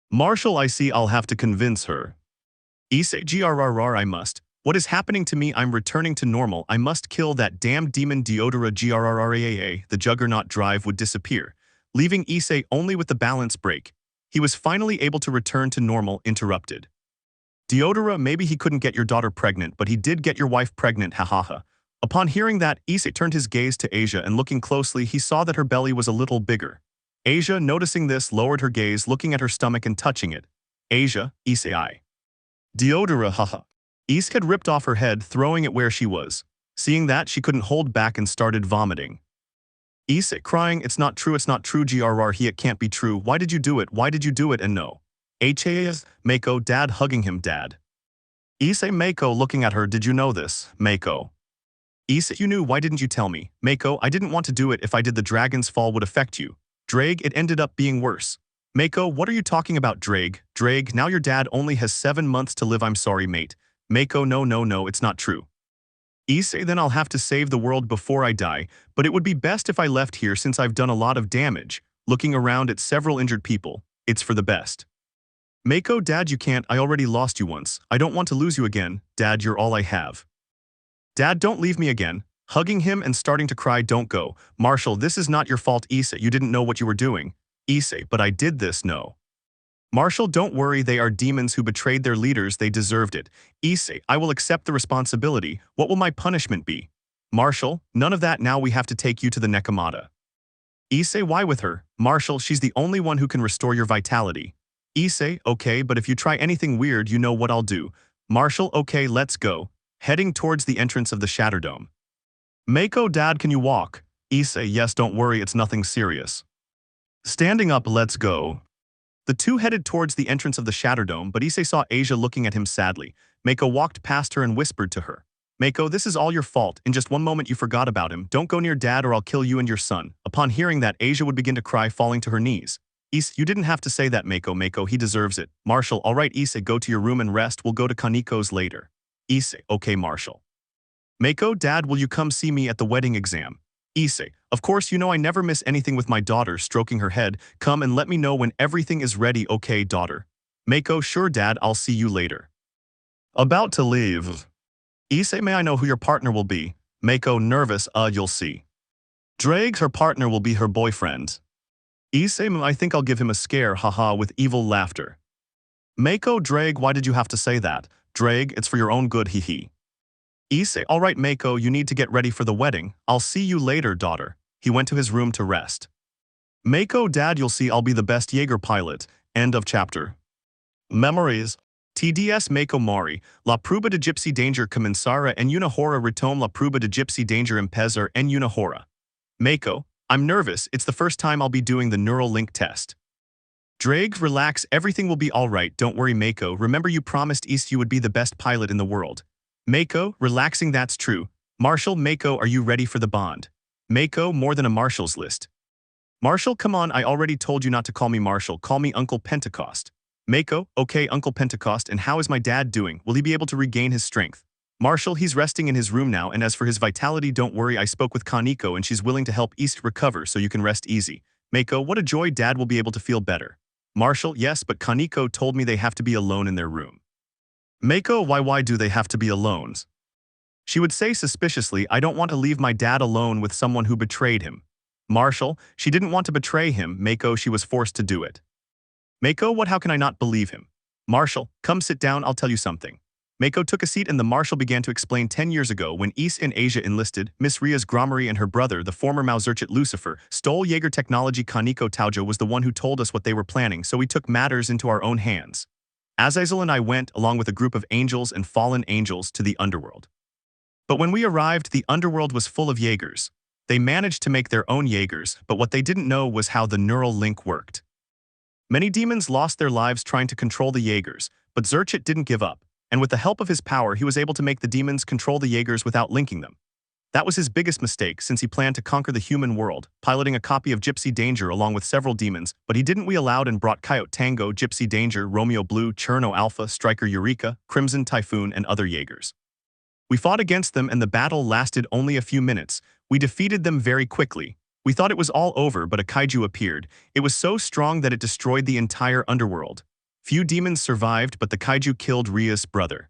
Marshal, I see I'll have to convince her. Issei, grrr, I must. What is happening to me? I'm returning to normal. I must kill that damned demon Deodora grrraa. The Juggernaut drive would disappear, leaving Issei only with the balance break. He was finally able to return to normal, interrupted. Deodora, maybe he couldn't get your daughter pregnant, but he did get your wife pregnant, hahaha. Upon hearing that, Issei turned his gaze to Asia and looking closely he saw that her belly was a little bigger. Asia, noticing this, lowered her gaze, looking at her stomach and touching it. Asia, Issei. Deodora, haha. Issei had ripped off her head, throwing it where she was. Seeing that, she couldn't hold back and started vomiting. Issei, crying, it's not true, grrr, it can't be true, why did you do it, and no. Has, Mako, dad hugging him, dad. Issei, Mako looking at her, did you know this, Mako? Issei, you knew, why didn't you tell me? Mako, I didn't want to do it, if I did the dragon's fall would affect you. Drag, it ended up being worse. Mako, what are you talking about, Drake, now your dad only has 7 months to live. I'm sorry, mate. Mako, no, it's not true. Issei, then I'll have to save the world before I die, but it would be best if I left here since I've done a lot of damage. Looking around at several injured people, it's for the best. Mako, Dad, you can't. I already lost you once. I don't want to lose you again. Dad, you're all I have. Dad, don't leave me again. Hugging him and starting to cry, don't go. Marshall, this is not your fault, Issei. You didn't know what you were doing. Issei, but I did this, no. Marshall, don't worry, they are demons who betrayed their leaders, they deserved it. Issei, I will accept the responsibility. What will my punishment be? Marshall, none of that, now we have to take you to the Nekomata. Issei, why with her? Marshall, she's the only one who can restore your vitality. Issei, okay, but if you try anything weird, you know what I'll do. Marshall, okay, let's go. Heading towards the entrance of the Shatterdome. Mako, Dad, can you walk? Issei, yes, don't worry, it's nothing serious. Standing up, let's go. The two headed towards the entrance of the Shatterdome, but Issei saw Asia looking at him sadly. Mako walked past her and whispered to her. Mako, this is all your fault. In just one moment you forgot about him. Don't go near Dad or I'll kill you and your son. Upon hearing that, Asia would begin to cry, falling to her knees. Issei, you didn't have to say that, Mako, he deserves it. Marshall, alright Issei, go to your room and rest, we'll go to Kaniko's later. Issei, okay Marshall. Mako, Dad, will you come see me at the wedding exam? Issei, of course, you know I never miss anything with my daughter, stroking her head. Come and let me know when everything is ready, okay, daughter? Mako, sure, Dad, I'll see you later. About to leave. Issei, may I know who your partner will be? Mako, nervous, you'll see. Drake, her partner will be her boyfriend. Issei, I think I'll give him a scare, haha, with evil laughter. Mako, Drake, why did you have to say that? Drake, it's for your own good, hee. Issei, alright Mako, you need to get ready for the wedding. I'll see you later, daughter. He went to his room to rest. Mako, Dad, you'll see I'll be the best Jaeger pilot. End of chapter. Memories. TDS Mako Mori, la prueba de gypsy danger comenzara en una hora retome la prueba de gypsy danger empezar en una hora. Mako, I'm nervous, it's the first time I'll be doing the neural link test. Drake, relax, everything will be alright, don't worry Mako, remember you promised Issei you would be the best pilot in the world. Mako, relaxing, that's true. Marshall, Mako, are you ready for the bond? Mako, more than a Marshall's list. Marshall, come on, I already told you not to call me Marshall, call me Uncle Pentecost. Mako, okay, Uncle Pentecost, and how is my dad doing? Will he be able to regain his strength? Marshall, he's resting in his room now, and as for his vitality, don't worry, I spoke with Kaniko and she's willing to help Issei recover so you can rest easy. Mako, what a joy, Dad will be able to feel better. Marshall, yes, but Kaniko told me they have to be alone in their room. Mako, why do they have to be alone? She would say suspiciously, I don't want to leave my dad alone with someone who betrayed him. Marshall, she didn't want to betray him, Mako, she was forced to do it. Mako, what, how can I not believe him? Marshall, come sit down, I'll tell you something. Mako took a seat and the Marshal began to explain 10 years ago when Issei and Asia enlisted, Miss Rias Gremory and her brother, the former Mauzurchit Lucifer, stole Jaeger technology. Kaniko Taujo was the one who told us what they were planning, so we took matters into our own hands. Azazel and I went, along with a group of angels and fallen angels, to the underworld. But when we arrived, the underworld was full of Jaegers. They managed to make their own Jaegers, but what they didn't know was how the neural link worked. Many demons lost their lives trying to control the Jaegers, but Zurchit didn't give up, and with the help of his power he was able to make the demons control the Jaegers without linking them. That was his biggest mistake since he planned to conquer the human world, piloting a copy of Gypsy Danger along with several demons, but he didn't. We allowed and brought Coyote Tango, Gypsy Danger, Romeo Blue, Cherno Alpha, Striker Eureka, Crimson Typhoon, and other Jaegers. We fought against them and the battle lasted only a few minutes. We defeated them very quickly. We thought it was all over, but a kaiju appeared. It was so strong that it destroyed the entire underworld. Few demons survived, but the kaiju killed Rias' brother.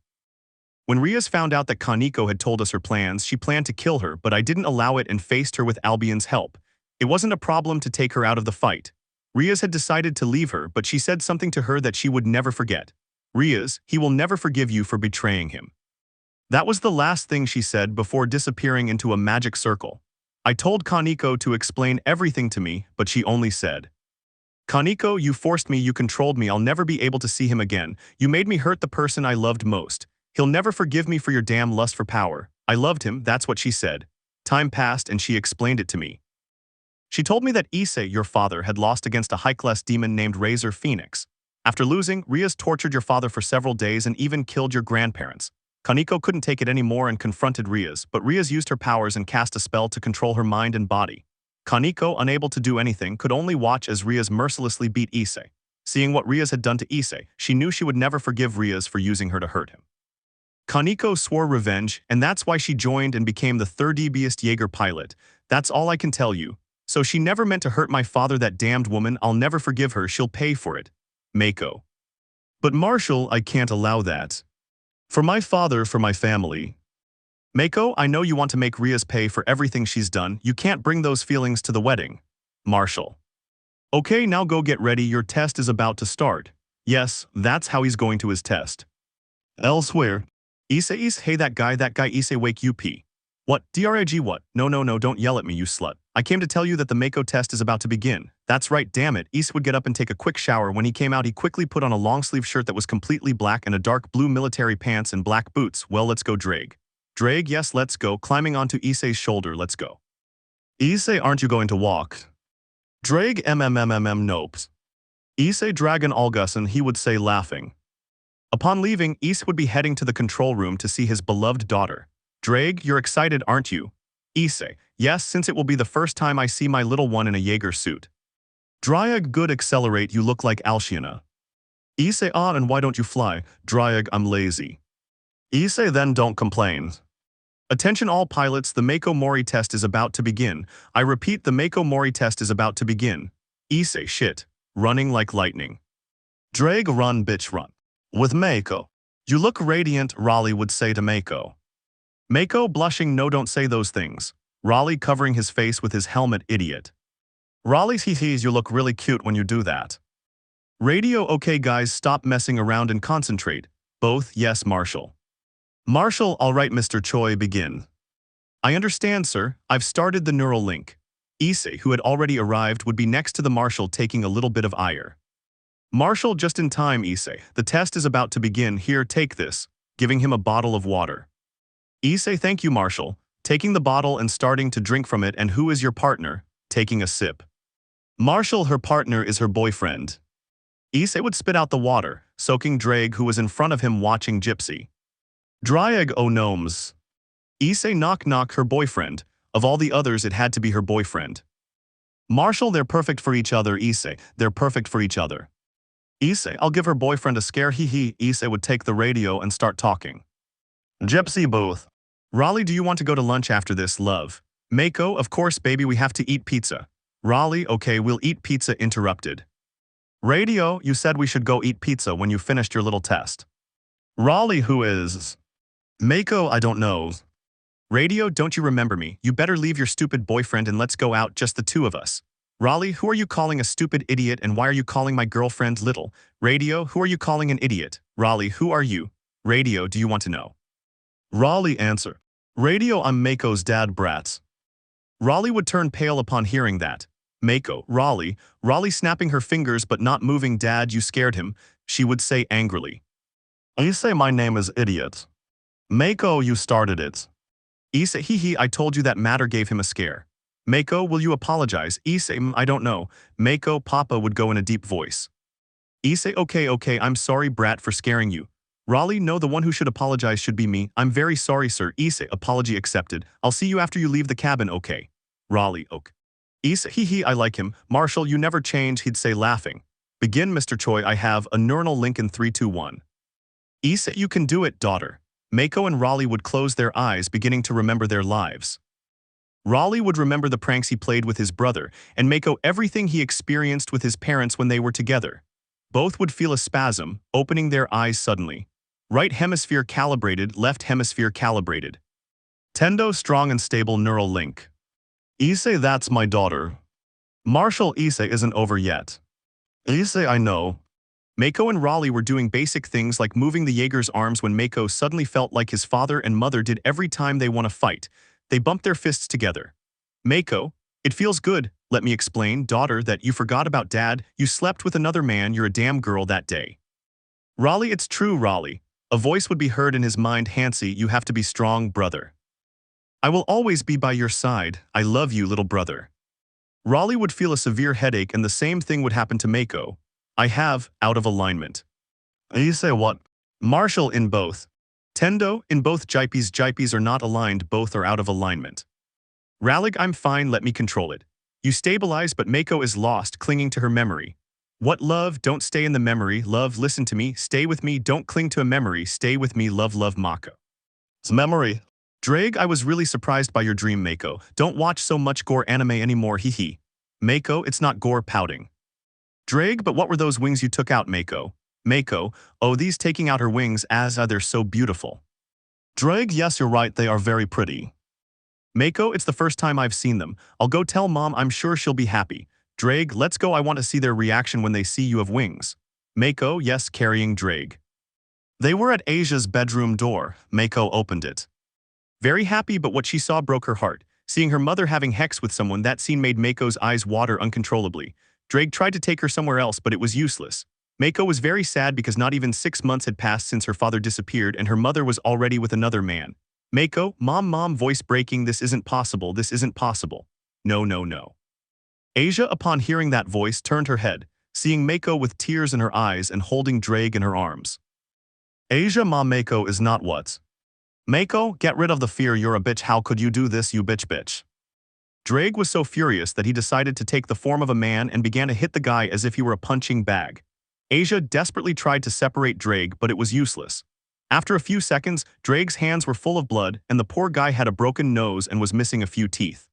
When Rias found out that Kaniko had told us her plans, she planned to kill her, but I didn't allow it and faced her with Albion's help. It wasn't a problem to take her out of the fight. Rias had decided to leave her, but she said something to her that she would never forget. Rias, he will never forgive you for betraying him. That was the last thing she said before disappearing into a magic circle. I told Kaniko to explain everything to me, but she only said, Kaniko, you forced me, you controlled me, I'll never be able to see him again. You made me hurt the person I loved most. He'll never forgive me for your damn lust for power. I loved him, that's what she said. Time passed and she explained it to me. She told me that Issei, your father, had lost against a high-class demon named Razor Phoenix. After losing, Rias tortured your father for several days and even killed your grandparents. Kaniko couldn't take it anymore and confronted Rias, but Rias used her powers and cast a spell to control her mind and body. Kaneko, unable to do anything, could only watch as Rias mercilessly beat Issei. Seeing what Rias had done to Issei, she knew she would never forgive Rias for using her to hurt him. Kaneko swore revenge, and that's why she joined and became the third-ebiest Jaeger pilot. That's all I can tell you. So she never meant to hurt my father, that damned woman. I'll never forgive her, she'll pay for it. Mako. But Marshall, I can't allow that. For my father, for my family. Mako, I know you want to make Rias pay for everything she's done. You can't bring those feelings to the wedding. Marshall. Okay, now go get ready, your test is about to start. Yes, that's how he's going to his test. Elsewhere. Issei, hey that guy Issei, wake you p. What, DRIG what? No, don't yell at me, you slut. I came to tell you that the Mako test is about to begin. That's right, damn it. Issei would get up and take a quick shower. When he came out, he quickly put on a long-sleeve shirt that was completely black and a dark blue military pants and black boots. Well, let's go, Drake. Drake, yes, let's go. Climbing onto Issei's shoulder, let's go. Issei, aren't you going to walk? Drake, nope. Issei Dragon Olgussen, he would say, laughing. Upon leaving, Issei would be heading to the control room to see his beloved daughter. Drake, you're excited, aren't you? Issei, yes, since it will be the first time I see my little one in a Jaeger suit. Dryag, good, accelerate, you look like Alciana. Issei, and why don't you fly? Dryag, I'm lazy. Issei, then don't complain. Attention all pilots, the Mako Mori test is about to begin. I repeat, the Mako Mori test is about to begin. Issei, shit. Running like lightning. Drag, run, bitch, run. With Mako. You look radiant, Raleigh would say to Mako. Mako, blushing, no, don't say those things. Raleigh covering his face with his helmet, idiot. Raleigh's hee-hees, you look really cute when you do that. Radio, okay guys, stop messing around and concentrate. Both, yes, Marshall. Marshall, all right, Mr. Choi, begin. I understand, sir. I've started the neural link. Issei, who had already arrived, would be next to the Marshall, taking a little bit of ire. Marshall, just in time, Issei. The test is about to begin. Here, take this. Giving him a bottle of water. Issei, thank you, Marshall. Taking the bottle and starting to drink from it. And who is your partner? Taking a sip. Marshall, her partner is her boyfriend. Issei would spit out the water, soaking Drag, who was in front of him watching Gypsy. Dryag, oh gnomes. Issei, knock knock, her boyfriend. Of all the others, it had to be her boyfriend. Marshall, they're perfect for each other, Issei. They're perfect for each other. Issei, I'll give her boyfriend a scare, hee. Issei would take the radio and start talking. Gypsy booth. Raleigh, do you want to go to lunch after this, love? Mako, of course, baby, we have to eat pizza. Raleigh, okay, we'll eat pizza, interrupted. Radio, you said we should go eat pizza when you finished your little test. Raleigh, who is? Mako, I don't know. Radio, don't you remember me? You better leave your stupid boyfriend and let's go out, just the two of us. Raleigh, who are you calling a stupid idiot and why are you calling my girlfriend little? Radio, who are you calling an idiot? Raleigh, who are you? Radio, do you want to know? Raleigh, answer. Radio, I'm Mako's dad, brats. Raleigh would turn pale upon hearing that. Mako, Raleigh snapping her fingers but not moving. Dad, you scared him, she would say angrily. Issei, my name is idiot. Mako, you started it. Issei, hee, I told you that matter gave him a scare. Mako, will you apologize? Issei, I don't know. Mako, Papa would go in a deep voice. Issei, okay, I'm sorry, brat, for scaring you. Raleigh, no, the one who should apologize should be me. I'm very sorry, sir. Issei, apology accepted. I'll see you after you leave the cabin, okay? Raleigh, ok. Issei, hee, I like him. Marshall, you never change, he'd say, laughing. Begin, Mr. Choi, I have a neural link in 3, 2, 1. Issei, you can do it, daughter. Mako and Raleigh would close their eyes, beginning to remember their lives. Raleigh would remember the pranks he played with his brother, and Mako everything he experienced with his parents when they were together. Both would feel a spasm, opening their eyes suddenly. Right hemisphere calibrated, left hemisphere calibrated. Tendo, strong and stable neural link. Issei, that's my daughter. Marshall, Issei isn't over yet. Issei, I know. Mako and Raleigh were doing basic things like moving the Jaeger's arms when Mako suddenly felt like his father and mother did every time they want to fight. They bumped their fists together. Mako, it feels good, let me explain, daughter, that you forgot about dad, you slept with another man, you're a damn girl that day. Raleigh, it's true, Raleigh. A voice would be heard in his mind, Hansi, you have to be strong, brother. I will always be by your side, I love you, little brother. Raleigh would feel a severe headache and the same thing would happen to Mako. I have, out of alignment. Issei, what? Marshall, in both. Tendo, in both jipes are not aligned, both are out of alignment. Raleigh, I'm fine, let me control it. You stabilize, but Mako is lost, clinging to her memory. What love? Don't stay in the memory. Love, listen to me. Stay with me. Don't cling to a memory. Stay with me. Love, love, Mako. It's memory. Drake, I was really surprised by your dream, Mako. Don't watch so much gore anime anymore, hee hee. Mako, it's not gore, pouting. Drake, but what were those wings you took out, Mako? Mako, oh, these taking out her wings, they're so beautiful. Drake, yes, you're right, they are very pretty. Mako, it's the first time I've seen them. I'll go tell Mom, I'm sure she'll be happy. Drake, let's go, I want to see their reaction when they see you have wings. Mako, yes, carrying Drake. They were at Asia's bedroom door. Mako opened it. Very happy, but what she saw broke her heart. Seeing her mother having sex with someone, that scene made Mako's eyes water uncontrollably. Drake tried to take her somewhere else, but it was useless. Mako was very sad because not even 6 months had passed since her father disappeared and her mother was already with another man. Mako, mom, voice breaking, this isn't possible, this isn't possible. No, no, no. Asia, upon hearing that voice, turned her head, seeing Mako with tears in her eyes and holding Drake in her arms. Asia, Mom, Mako is not what? Mako, get rid of the fear, you're a bitch, how could you do this, you bitch. Drake was so furious that he decided to take the form of a man and began to hit the guy as if he were a punching bag. Asia desperately tried to separate Drake, but it was useless. After a few seconds, Drake's hands were full of blood and the poor guy had a broken nose and was missing a few teeth.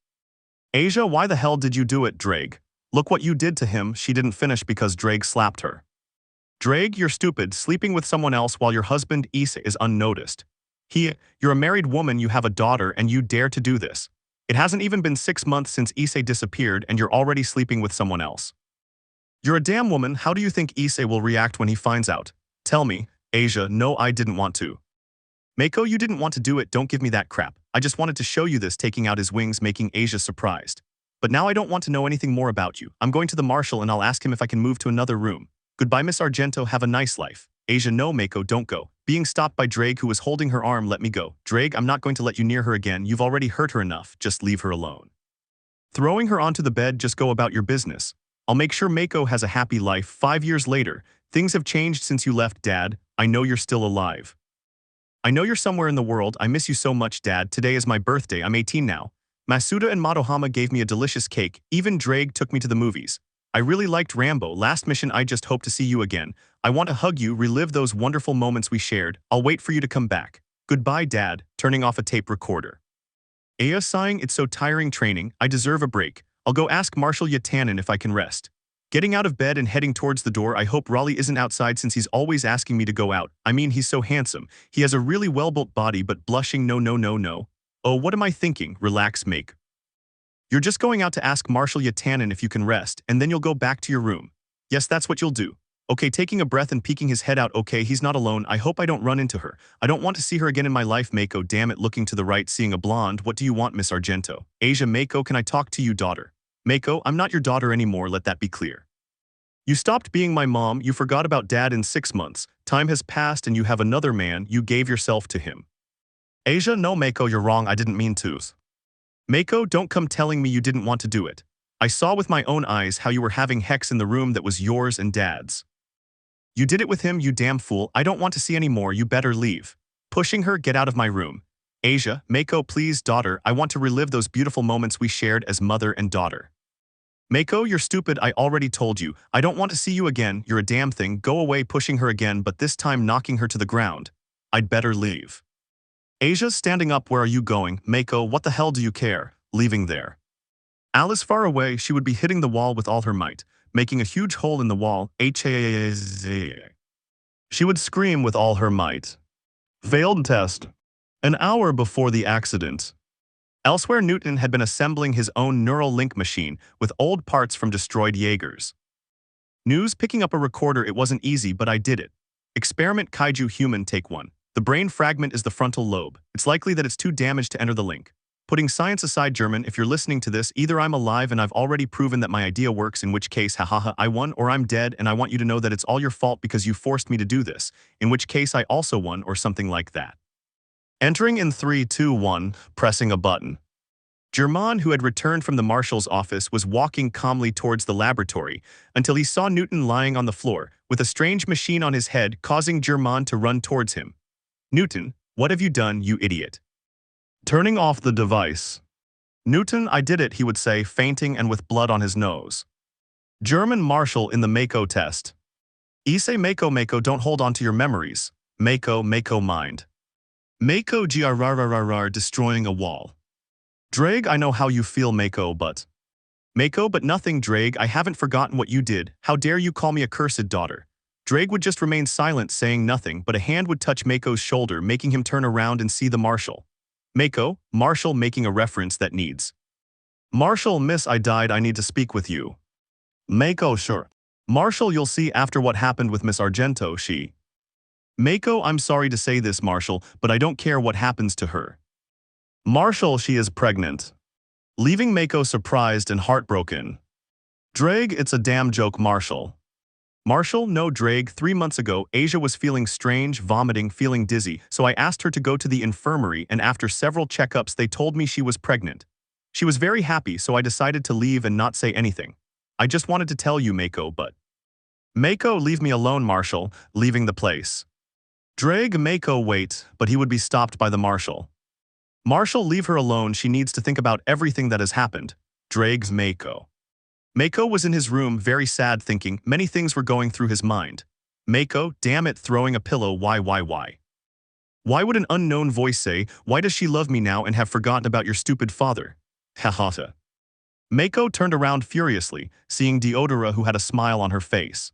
Asia, why the hell did you do it, Drake? Look what you did to him. She didn't finish because Drake slapped her. Drake, you're stupid, sleeping with someone else while your husband Issei is unnoticed. You're a married woman, you have a daughter, and you dare to do this. It hasn't even been 6 months since Issei disappeared and you're already sleeping with someone else. You're a damn woman, how do you think Issei will react when he finds out? Tell me. Asia, no, I didn't want to. Mako, you didn't want to do it, don't give me that crap. I just wanted to show you this, taking out his wings, making Asia surprised. But now I don't want to know anything more about you. I'm going to the marshal and I'll ask him if I can move to another room. Goodbye, Miss Argento, have a nice life. Asia, no, Mako, don't go. Being stopped by Drake, who was holding her arm, let me go. Drake, I'm not going to let you near her again, you've already hurt her enough, just leave her alone. Throwing her onto the bed, just go about your business. I'll make sure Mako has a happy life. 5 years later, things have changed since you left, Dad. I know you're still alive. I know you're somewhere in the world, I miss you so much, Dad. Today is my birthday, I'm 18 now. Masuda and Madohama gave me a delicious cake, even Drake took me to the movies. I really liked Rambo. Last mission, I just hope to see you again. I want to hug you, relive those wonderful moments we shared. I'll wait for you to come back. Goodbye, Dad, turning off a tape recorder. Aya sighing, it's so tiring training, I deserve a break. I'll go ask Marshal Yatanen if I can rest. Getting out of bed and heading towards the door, I hope Raleigh isn't outside since he's always asking me to go out. I mean, he's so handsome. He has a really well-built body, but blushing, no, no, no, no. Oh, what am I thinking? Relax, Make. You're just going out to ask Marshal Yatanen if you can rest, and then you'll go back to your room. Yes, that's what you'll do. Okay, taking a breath and peeking his head out. Okay, he's not alone. I hope I don't run into her. I don't want to see her again in my life. Mako, damn it, looking to the right, seeing a blonde. What do you want, Miss Argento? Asia, Mako, can I talk to you, daughter? Mako, I'm not your daughter anymore, let that be clear. You stopped being my mom, you forgot about Dad in 6 months. Time has passed and you have another man, you gave yourself to him. Asia, no, Mako, you're wrong, I didn't mean to. Mako, don't come telling me you didn't want to do it. I saw with my own eyes how you were having sex in the room that was yours and Dad's. You did it with him, you damn fool. I don't want to see any more, you better leave. Pushing her, get out of my room. Asia, Mako, please, daughter, I want to relive those beautiful moments we shared as mother and daughter. Mako, you're stupid, I already told you. I don't want to see you again, you're a damn thing. Go away, pushing her again, but this time knocking her to the ground. I'd better leave. Asia, standing up, where are you going? Mako, what the hell do you care? Leaving there. Alice, far away, she would be hitting the wall with all her might, making a huge hole in the wall. She would scream with all her might. Failed test. An hour before the accident. Elsewhere, Newton had been assembling his own neural link machine with old parts from destroyed Jaegers. News, picking up a recorder, it wasn't easy, but I did it. Experiment kaiju human, take 1. The brain fragment is the frontal lobe. It's likely that it's too damaged to enter the link. Putting science aside, German, if you're listening to this, either I'm alive and I've already proven that my idea works, in which case, hahaha, I won, or I'm dead and I want you to know that it's all your fault because you forced me to do this, in which case I also won, or something like that. Entering in 3, 2, 1, pressing a button. German, who had returned from the marshal's office, was walking calmly towards the laboratory until he saw Newton lying on the floor with a strange machine on his head, causing German to run towards him. Newton, what have you done, you idiot? Turning off the device. Newton, I did it, he would say, fainting and with blood on his nose. German Marshal in the Mako test. Issei Mako, don't hold on to your memories. Mako mind. Mako grrrrrr destroying a wall. Drag, I know how you feel, Mako, but nothing, Drag, I haven't forgotten what you did. How dare you call me a cursed daughter? Drag would just remain silent, saying nothing, but a hand would touch Mako's shoulder, making him turn around and see the Marshal. Mako, Marshal making a reference that needs. Marshal, miss, I died, I need to speak with you. Mako, sure. Marshal, you'll see after what happened with Miss Argento, she. Mako, I'm sorry to say this, Marshal, but I don't care what happens to her. Marshal, she is pregnant. Leaving Mako surprised and heartbroken. Drag, it's a damn joke, Marshal. Marshal, no, Drag, 3 months ago, Asia was feeling strange, vomiting, feeling dizzy, so I asked her to go to the infirmary, and after several checkups they told me she was pregnant. She was very happy, so I decided to leave and not say anything. I just wanted to tell you, Mako, but... Mako, leave me alone, Marshal, leaving the place. Drag, Mako, wait, but he would be stopped by the Marshal. Marshal, leave her alone, she needs to think about everything that has happened. Drag's Mako. Mako was in his room, very sad, thinking. Many things were going through his mind. Mako, damn it, throwing a pillow, why? Why would an unknown voice say, why does she love me now and have forgotten about your stupid father? Ha. Mako turned around furiously, seeing Deodora, who had a smile on her face.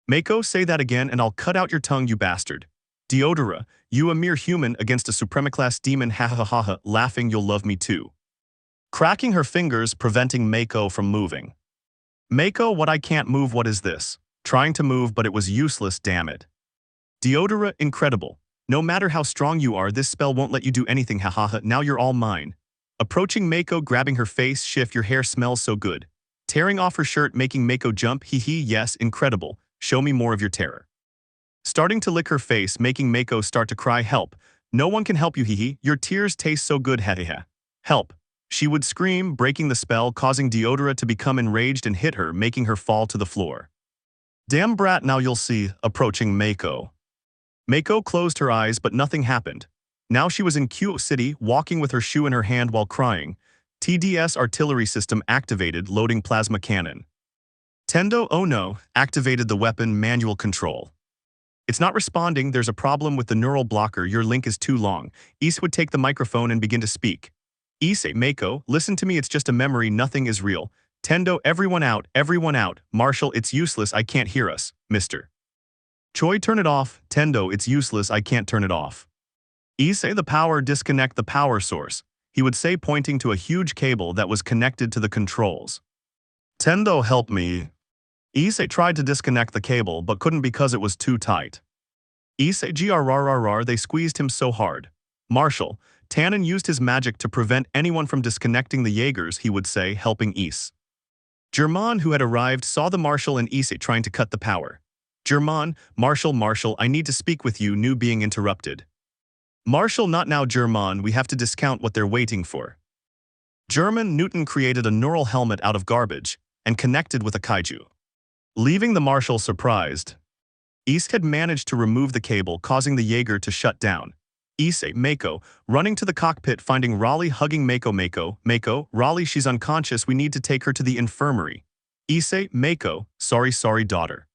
Mako, say that again and I'll cut out your tongue, you bastard. Deodora, you a mere human against a supremaclass demon, ha, laughing, you'll love me too. Cracking her fingers, preventing Mako from moving. Mako, what, I can't move, what is this? Trying to move, but it was useless, damn it. Deodora, incredible. No matter how strong you are, this spell won't let you do anything, ha, now you're all mine. Approaching Mako, grabbing her face, shift, your hair smells so good. Tearing off her shirt, making Mako jump, yes, incredible. Show me more of your terror. Starting to lick her face, making Mako start to cry, help. No one can help you, your tears taste so good, ha. Help. She would scream, breaking the spell, causing Deodora to become enraged and hit her, making her fall to the floor. Damn brat, now you'll see, approaching Mako. Mako closed her eyes, but nothing happened. Now she was in Q City, walking with her shoe in her hand while crying. TDS artillery system activated, loading plasma cannon. Tendo, oh no, activated the weapon, manual control. It's not responding, there's a problem with the neural blocker, your link is too long. Issei would take the microphone and begin to speak. Issei, Mako, listen to me, it's just a memory, nothing is real. Tendo, everyone out. Marshal, it's useless, I can't hear us, mister. Choi, turn it off. Tendo, it's useless, I can't turn it off. Issei, the power, disconnect the power source. He would say, pointing to a huge cable that was connected to the controls. Tendo, help me. Issei tried to disconnect the cable, but couldn't because it was too tight. Issei, grrrrr, they squeezed him so hard. Marshal, Tannen used his magic to prevent anyone from disconnecting the Jaegers, he would say, helping Issei. German, who had arrived, saw the Marshal and Issei trying to cut the power. German, Marshal, I need to speak with you, new being interrupted. Marshal, not now, German, we have to discount what they're waiting for. German, Newton created a neural helmet out of garbage and connected with a kaiju. Leaving the Marshal surprised. Issei had managed to remove the cable, causing the Jaeger to shut down. Issei, Mako, running to the cockpit, finding Raleigh hugging Mako, Raleigh, she's unconscious, we need to take her to the infirmary. Issei, Mako, sorry, daughter.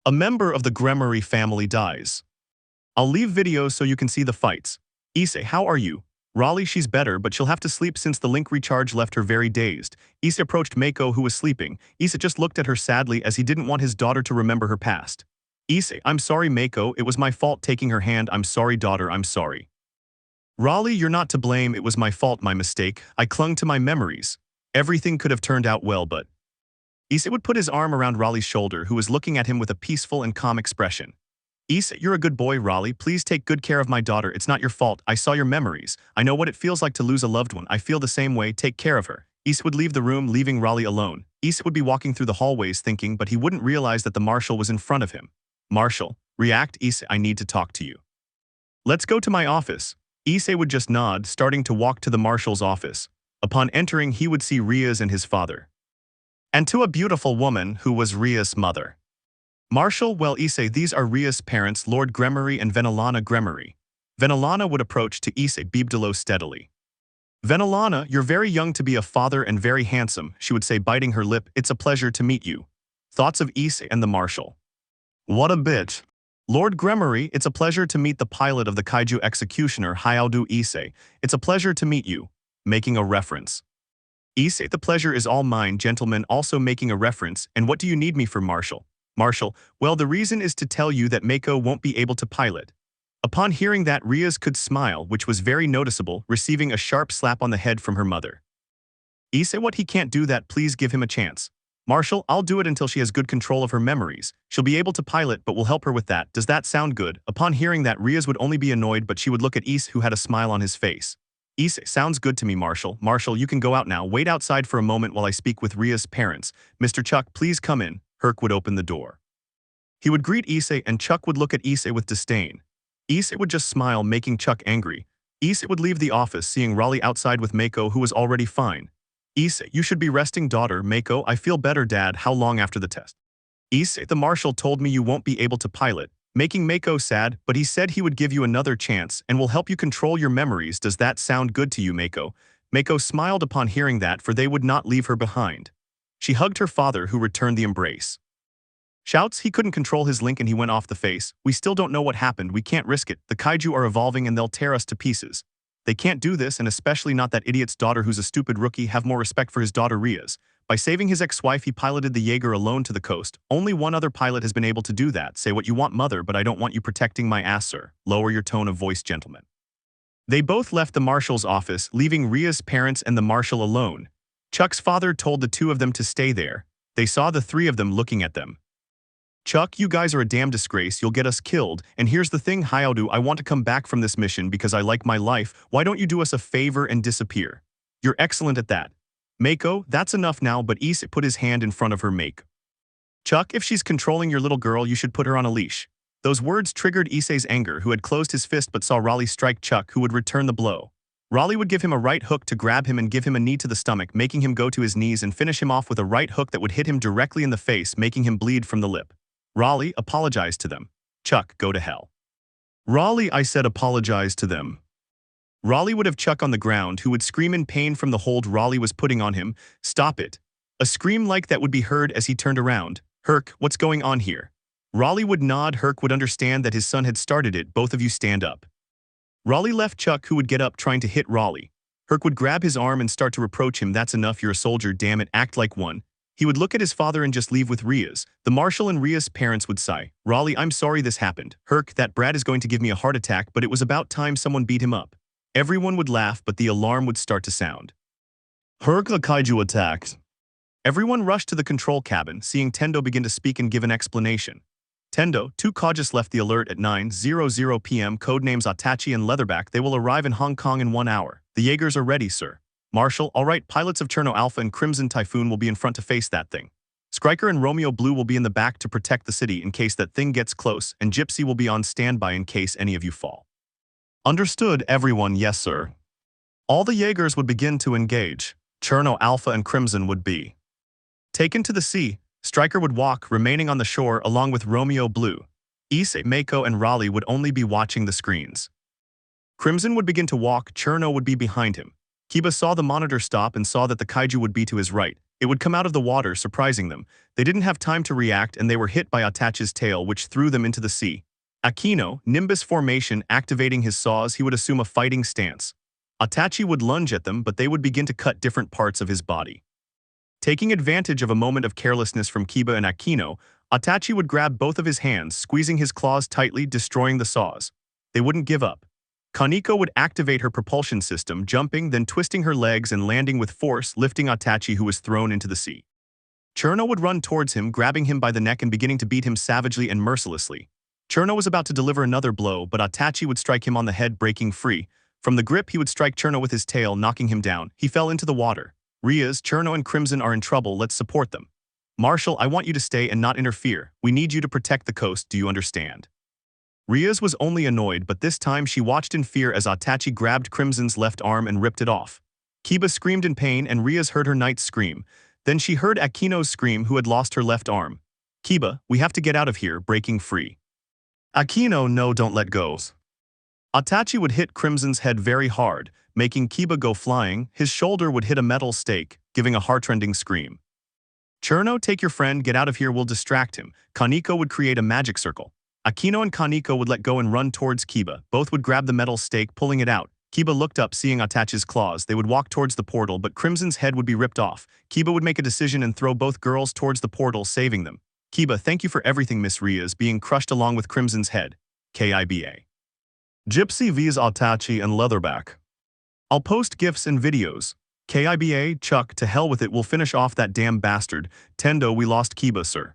A member of the Gremory family dies. I'll leave videos so you can see the fights. Issei, how are you? Raleigh, she's better, but she'll have to sleep since the link recharge left her very dazed. Issei approached Mako, who was sleeping. Issei just looked at her sadly as he didn't want his daughter to remember her past. Issei, I'm sorry, Mako, it was my fault taking her hand, I'm sorry, daughter, I'm sorry. Raleigh, you're not to blame, it was my fault, my mistake, I clung to my memories. Everything could have turned out well, but... Issei would put his arm around Raleigh's shoulder, who was looking at him with a peaceful and calm expression. Issei, you're a good boy, Raleigh, please take good care of my daughter, it's not your fault, I saw your memories, I know what it feels like to lose a loved one, I feel the same way, take care of her. Issei would leave the room, leaving Raleigh alone. Issei would be walking through the hallways thinking, but he wouldn't realize that the Marshal was in front of him. Marshal, react, Issei, I need to talk to you. Let's go to my office. Issei would just nod, starting to walk to the Marshal's office. Upon entering, he would see Rias and his father. And to a beautiful woman who was Rias' mother. Marshal, well, Issei, these are Rias' parents, Lord Gremory and Venelana Gremory. Venelana would approach to Issei Bibdalo steadily. Venelana, you're very young to be a father and very handsome, she would say, biting her lip. It's a pleasure to meet you. Thoughts of Issei and the marshal. What a bitch. Lord Gremory, it's a pleasure to meet the pilot of the kaiju executioner Hyaudu Issei. It's a pleasure to meet you. Making a reference. Issei, the pleasure is all mine, gentlemen, also making a reference. And what do you need me for, Marshal? Marshal, well, the reason is to tell you that Mako won't be able to pilot. Upon hearing that, Rias could smile, which was very noticeable, receiving a sharp slap on the head from her mother. Issei, what, he can't do that, please give him a chance. Marshal, I'll do it until she has good control of her memories. She'll be able to pilot, but we'll help her with that. Does that sound good? Upon hearing that, Rias would only be annoyed, but she would look at Issei, who had a smile on his face. Issei, sounds good to me, Marshal. Marshal, you can go out now. Wait outside for a moment while I speak with Rias' parents. Mr. Chuck, please come in. Herc would open the door. He would greet Issei, and Chuck would look at Issei with disdain. Issei would just smile, making Chuck angry. Issei would leave the office, seeing Raleigh outside with Mako, who was already fine. Issei, you should be resting, daughter. Mako, I feel better, Dad. How long after the test? Issei, the marshal told me you won't be able to pilot, making Mako sad, but he said he would give you another chance and will help you control your memories. Does that sound good to you, Mako? Mako smiled upon hearing that, for they would not leave her behind. She hugged her father, who returned the embrace. Shouts, he couldn't control his link and he went off the face. We still don't know what happened. We can't risk it. The kaiju are evolving and they'll tear us to pieces. They can't do this, and especially not that idiot's daughter who's a stupid rookie. Have more respect for his daughter Rias. By saving his ex-wife, he piloted the Jaeger alone to the coast. Only one other pilot has been able to do that. Say what you want, mother, but I don't want you protecting my ass, sir. Lower your tone of voice, gentlemen. They both left the marshal's office, leaving Rias' parents and the marshal alone. Chuck's father told the two of them to stay there. They saw the three of them looking at them. Chuck, you guys are a damn disgrace. You'll get us killed. And here's the thing, Hyaudu, I want to come back from this mission because I like my life. Why don't you do us a favor and disappear? You're excellent at that. Mako, that's enough now, but Issei put his hand in front of her. Chuck, if she's controlling your little girl, you should put her on a leash. Those words triggered Issei's anger, who had closed his fist but saw Raleigh strike Chuck, who would return the blow. Raleigh would give him a right hook to grab him and give him a knee to the stomach, making him go to his knees, and finish him off with a right hook that would hit him directly in the face, making him bleed from the lip. Raleigh, apologized to them. Chuck, go to hell. Raleigh, I said, apologize to them. Raleigh would have Chuck on the ground, who would scream in pain from the hold Raleigh was putting on him. Stop it. A scream like that would be heard as he turned around. Herc, what's going on here? Raleigh would nod. Herc would understand that his son had started it. Both of you stand up. Raleigh left Chuck, who would get up trying to hit Raleigh. Herc would grab his arm and start to reproach him. That's enough, you're a soldier, damn it, act like one. He would look at his father and just leave with Rias. The marshal and Rias' parents would sigh. Raleigh, I'm sorry this happened. Herc, that brat is going to give me a heart attack, but it was about time someone beat him up. Everyone would laugh, but the alarm would start to sound. Herc, the kaiju attacked. Everyone rushed to the control cabin, seeing Tendo begin to speak and give an explanation. Tendo, 2 kaijus left the alert at 9:00 p.m. Codenames Atachi and Leatherback. They will arrive in Hong Kong in 1 hour. The Jaegers are ready, sir. Marshal, all right, pilots of Cherno Alpha and Crimson Typhoon will be in front to face that thing. Skriker and Romeo Blue will be in the back to protect the city in case that thing gets close, and Gypsy will be on standby in case any of you fall. Understood, everyone, yes, sir. All the Jaegers would begin to engage. Cherno Alpha and Crimson would be taken to the sea. Stryker would walk, remaining on the shore along with Romeo Blue. Issei, Mako, and Raleigh would only be watching the screens. Crimson would begin to walk. Cherno would be behind him. Kiba saw the monitor stop and saw that the kaiju would be to his right. It would come out of the water, surprising them. They didn't have time to react and they were hit by Atachi's tail, which threw them into the sea. Aquino, Nimbus formation, activating his saws, he would assume a fighting stance. Atachi would lunge at them, but they would begin to cut different parts of his body. Taking advantage of a moment of carelessness from Kiba and Aquino, Atachi would grab both of his hands, squeezing his claws tightly, destroying the saws. They wouldn't give up. Kaneko would activate her propulsion system, jumping, then twisting her legs and landing with force, lifting Atachi, who was thrown into the sea. Cherno would run towards him, grabbing him by the neck and beginning to beat him savagely and mercilessly. Cherno was about to deliver another blow, but Atachi would strike him on the head, breaking free. From the grip, he would strike Cherno with his tail, knocking him down. He fell into the water. Rias, Cherno, and Crimson are in trouble. Let's support them. Marshal, I want you to stay and not interfere. We need you to protect the coast. Do you understand? Rias was only annoyed, but this time she watched in fear as Atachi grabbed Crimson's left arm and ripped it off. Kiba screamed in pain and Rias heard her knight scream. Then she heard Aquino's scream, who had lost her left arm. Kiba, we have to get out of here, breaking free. Aquino, no, don't let go. Atachi would hit Crimson's head very hard, making Kiba go flying. His shoulder would hit a metal stake, giving a heartrending scream. Cherno, take your friend, get out of here, we'll distract him. Kaneko would create a magic circle. Akino and Kaneko would let go and run towards Kiba. Both would grab the metal stake, pulling it out. Kiba looked up, seeing Atachi's claws. They would walk towards the portal, but Crimson's head would be ripped off. Kiba would make a decision and throw both girls towards the portal, saving them. Kiba, thank you for everything, Miss Rias, being crushed along with Crimson's head. KIBA. Gypsy vs Atachi and Leatherback. I'll post GIFs and videos. KIBA, Chuck, to hell with it, we'll finish off that damn bastard. Tendo, we lost Kiba, sir.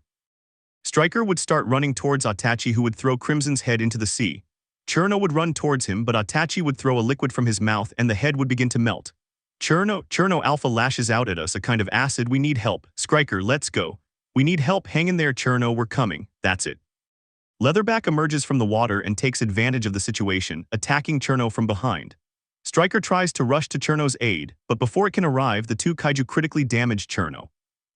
Striker would start running towards Atachi, who would throw Crimson's head into the sea. Cherno would run towards him, but Atachi would throw a liquid from his mouth and the head would begin to melt. Cherno Alpha lashes out at us, a kind of acid. We need help. Striker, let's go. We need help. Hang in there, Cherno, we're coming. That's it. Leatherback emerges from the water and takes advantage of the situation, attacking Cherno from behind. Striker tries to rush to Cherno's aid, but before it can arrive, the two kaiju critically damage Cherno.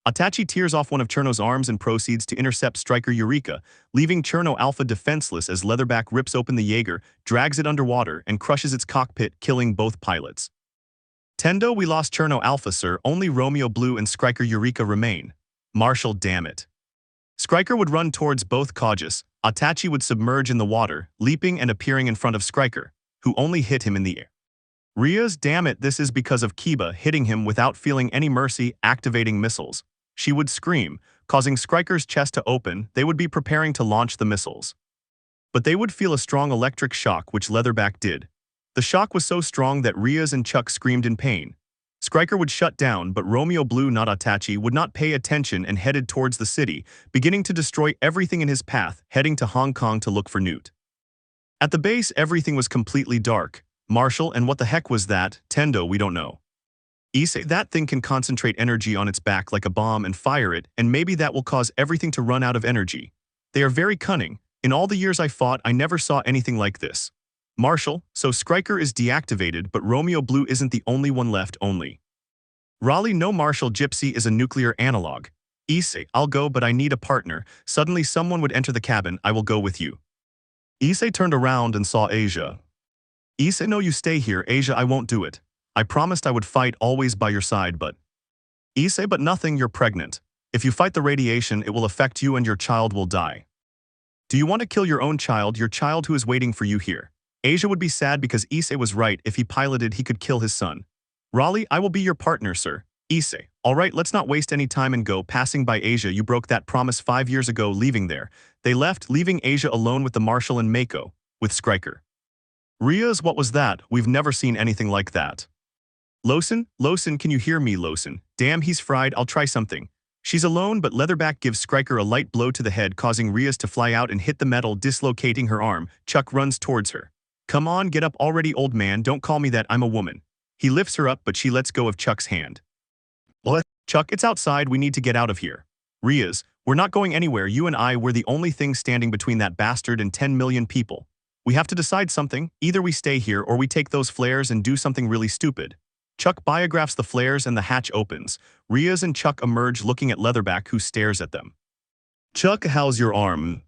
Atachi tears off one of Cherno's arms and proceeds to intercept Striker Eureka, leaving Cherno Alpha defenseless as Leatherback rips open the Jaeger, drags it underwater, and crushes its cockpit, killing both pilots. Tendo, we lost Cherno Alpha, sir. Only Romeo Blue and Striker Eureka remain. Marshall, damn it. Striker would run towards both kaijus. Atachi would submerge in the water, leaping and appearing in front of Striker, who only hit him in the air. Rias, damn it, this is because of Kiba hitting him without feeling any mercy, activating missiles. She would scream, causing Striker's chest to open. They would be preparing to launch the missiles. But they would feel a strong electric shock, which Leatherback did. The shock was so strong that Rias and Chuck screamed in pain. Striker would shut down, but Romeo Blue, not Atachi, would not pay attention and headed towards the city, beginning to destroy everything in his path, heading to Hong Kong to look for Newt. At the base, everything was completely dark. Marshall, and what the heck was that? Tendo, we don't know. Issei, that thing can concentrate energy on its back like a bomb and fire it, and maybe that will cause everything to run out of energy. They are very cunning. In all the years I fought, I never saw anything like this. Marshall, so Striker is deactivated, but Romeo Blue isn't the only one left. Raleigh, no, Marshall, Gypsy is a nuclear analog. Issei, I'll go, but I need a partner. Suddenly someone would enter the cabin. I will go with you. Issei turned around and saw Asia. Issei, no, you stay here. Asia, I won't do it. I promised I would fight always by your side, but... Issei, but nothing, you're pregnant. If you fight the radiation, it will affect you and your child will die. Do you want to kill your own child, your child who is waiting for you here? Asia would be sad because Issei was right. If he piloted, he could kill his son. Raleigh, I will be your partner, sir. Issei, alright, let's not waste any time and go. Passing by Asia, you broke that promise 5 years ago, leaving there. They left, leaving Asia alone with the Marshal and Mako, with Striker. Rias, what was that? We've never seen anything like that. Lawson, can you hear me, Lawson? Damn, he's fried, I'll try something. She's alone, but Leatherback gives Striker a light blow to the head, causing Rias to fly out and hit the metal, dislocating her arm. Chuck runs towards her. Come on, get up already, old man, don't call me that, I'm a woman. He lifts her up, but she lets go of Chuck's hand. What? Chuck, it's outside, we need to get out of here. Rias, we're not going anywhere, you and I were the only thing standing between that bastard and 10 million people. We have to decide something, either we stay here or we take those flares and do something really stupid. Chuck biographs the flares and the hatch opens. Rias and Chuck emerge looking at Leatherback, who stares at them. Chuck, how's your arm?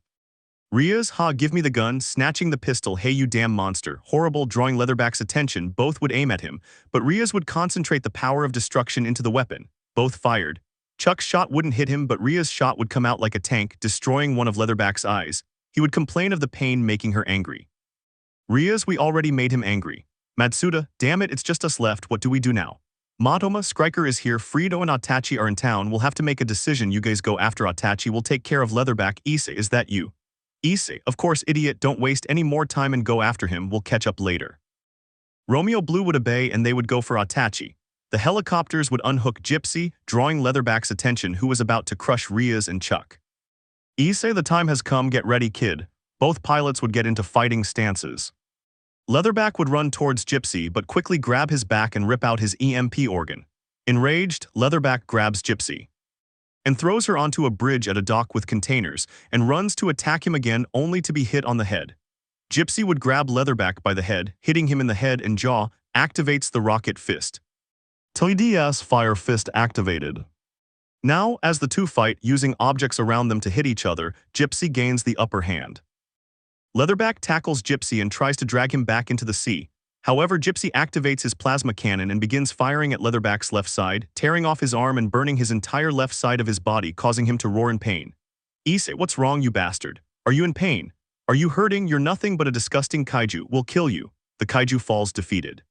Rias, ha, give me the gun, snatching the pistol. Hey, you damn monster. Horrible, drawing Leatherback's attention. Both would aim at him, but Rias would concentrate the power of destruction into the weapon. Both fired. Chuck's shot wouldn't hit him, but Rias' shot would come out like a tank, destroying one of Leatherback's eyes. He would complain of the pain, making her angry. Rias, we already made him angry. Matsuda, damn it, it's just us left, what do we do now? Matoma, Striker is here, Frito and Atachi are in town, we'll have to make a decision, you guys go after Atachi, we'll take care of Leatherback. Issei, is that you? Issei, of course, idiot, don't waste any more time and go after him, we'll catch up later. Romeo Blue would obey and they would go for Atachi. The helicopters would unhook Gypsy, drawing Leatherback's attention, who was about to crush Rias and Chuck. Issei, the time has come, get ready, kid. Both pilots would get into fighting stances. Leatherback would run towards Gypsy but quickly grab his back and rip out his EMP organ. Enraged, Leatherback grabs Gypsy and throws her onto a bridge at a dock with containers and runs to attack him again, only to be hit on the head. Gypsy would grab Leatherback by the head, hitting him in the head and jaw, activates the rocket fist. TDS Fire Fist activated. Now, as the two fight, using objects around them to hit each other, Gypsy gains the upper hand. Leatherback tackles Gypsy and tries to drag him back into the sea. However, Gypsy activates his plasma cannon and begins firing at Leatherback's left side, tearing off his arm and burning his entire left side of his body, causing him to roar in pain. Issei, what's wrong, you bastard? Are you in pain? Are you hurting? You're nothing but a disgusting kaiju. We'll kill you. The kaiju falls defeated.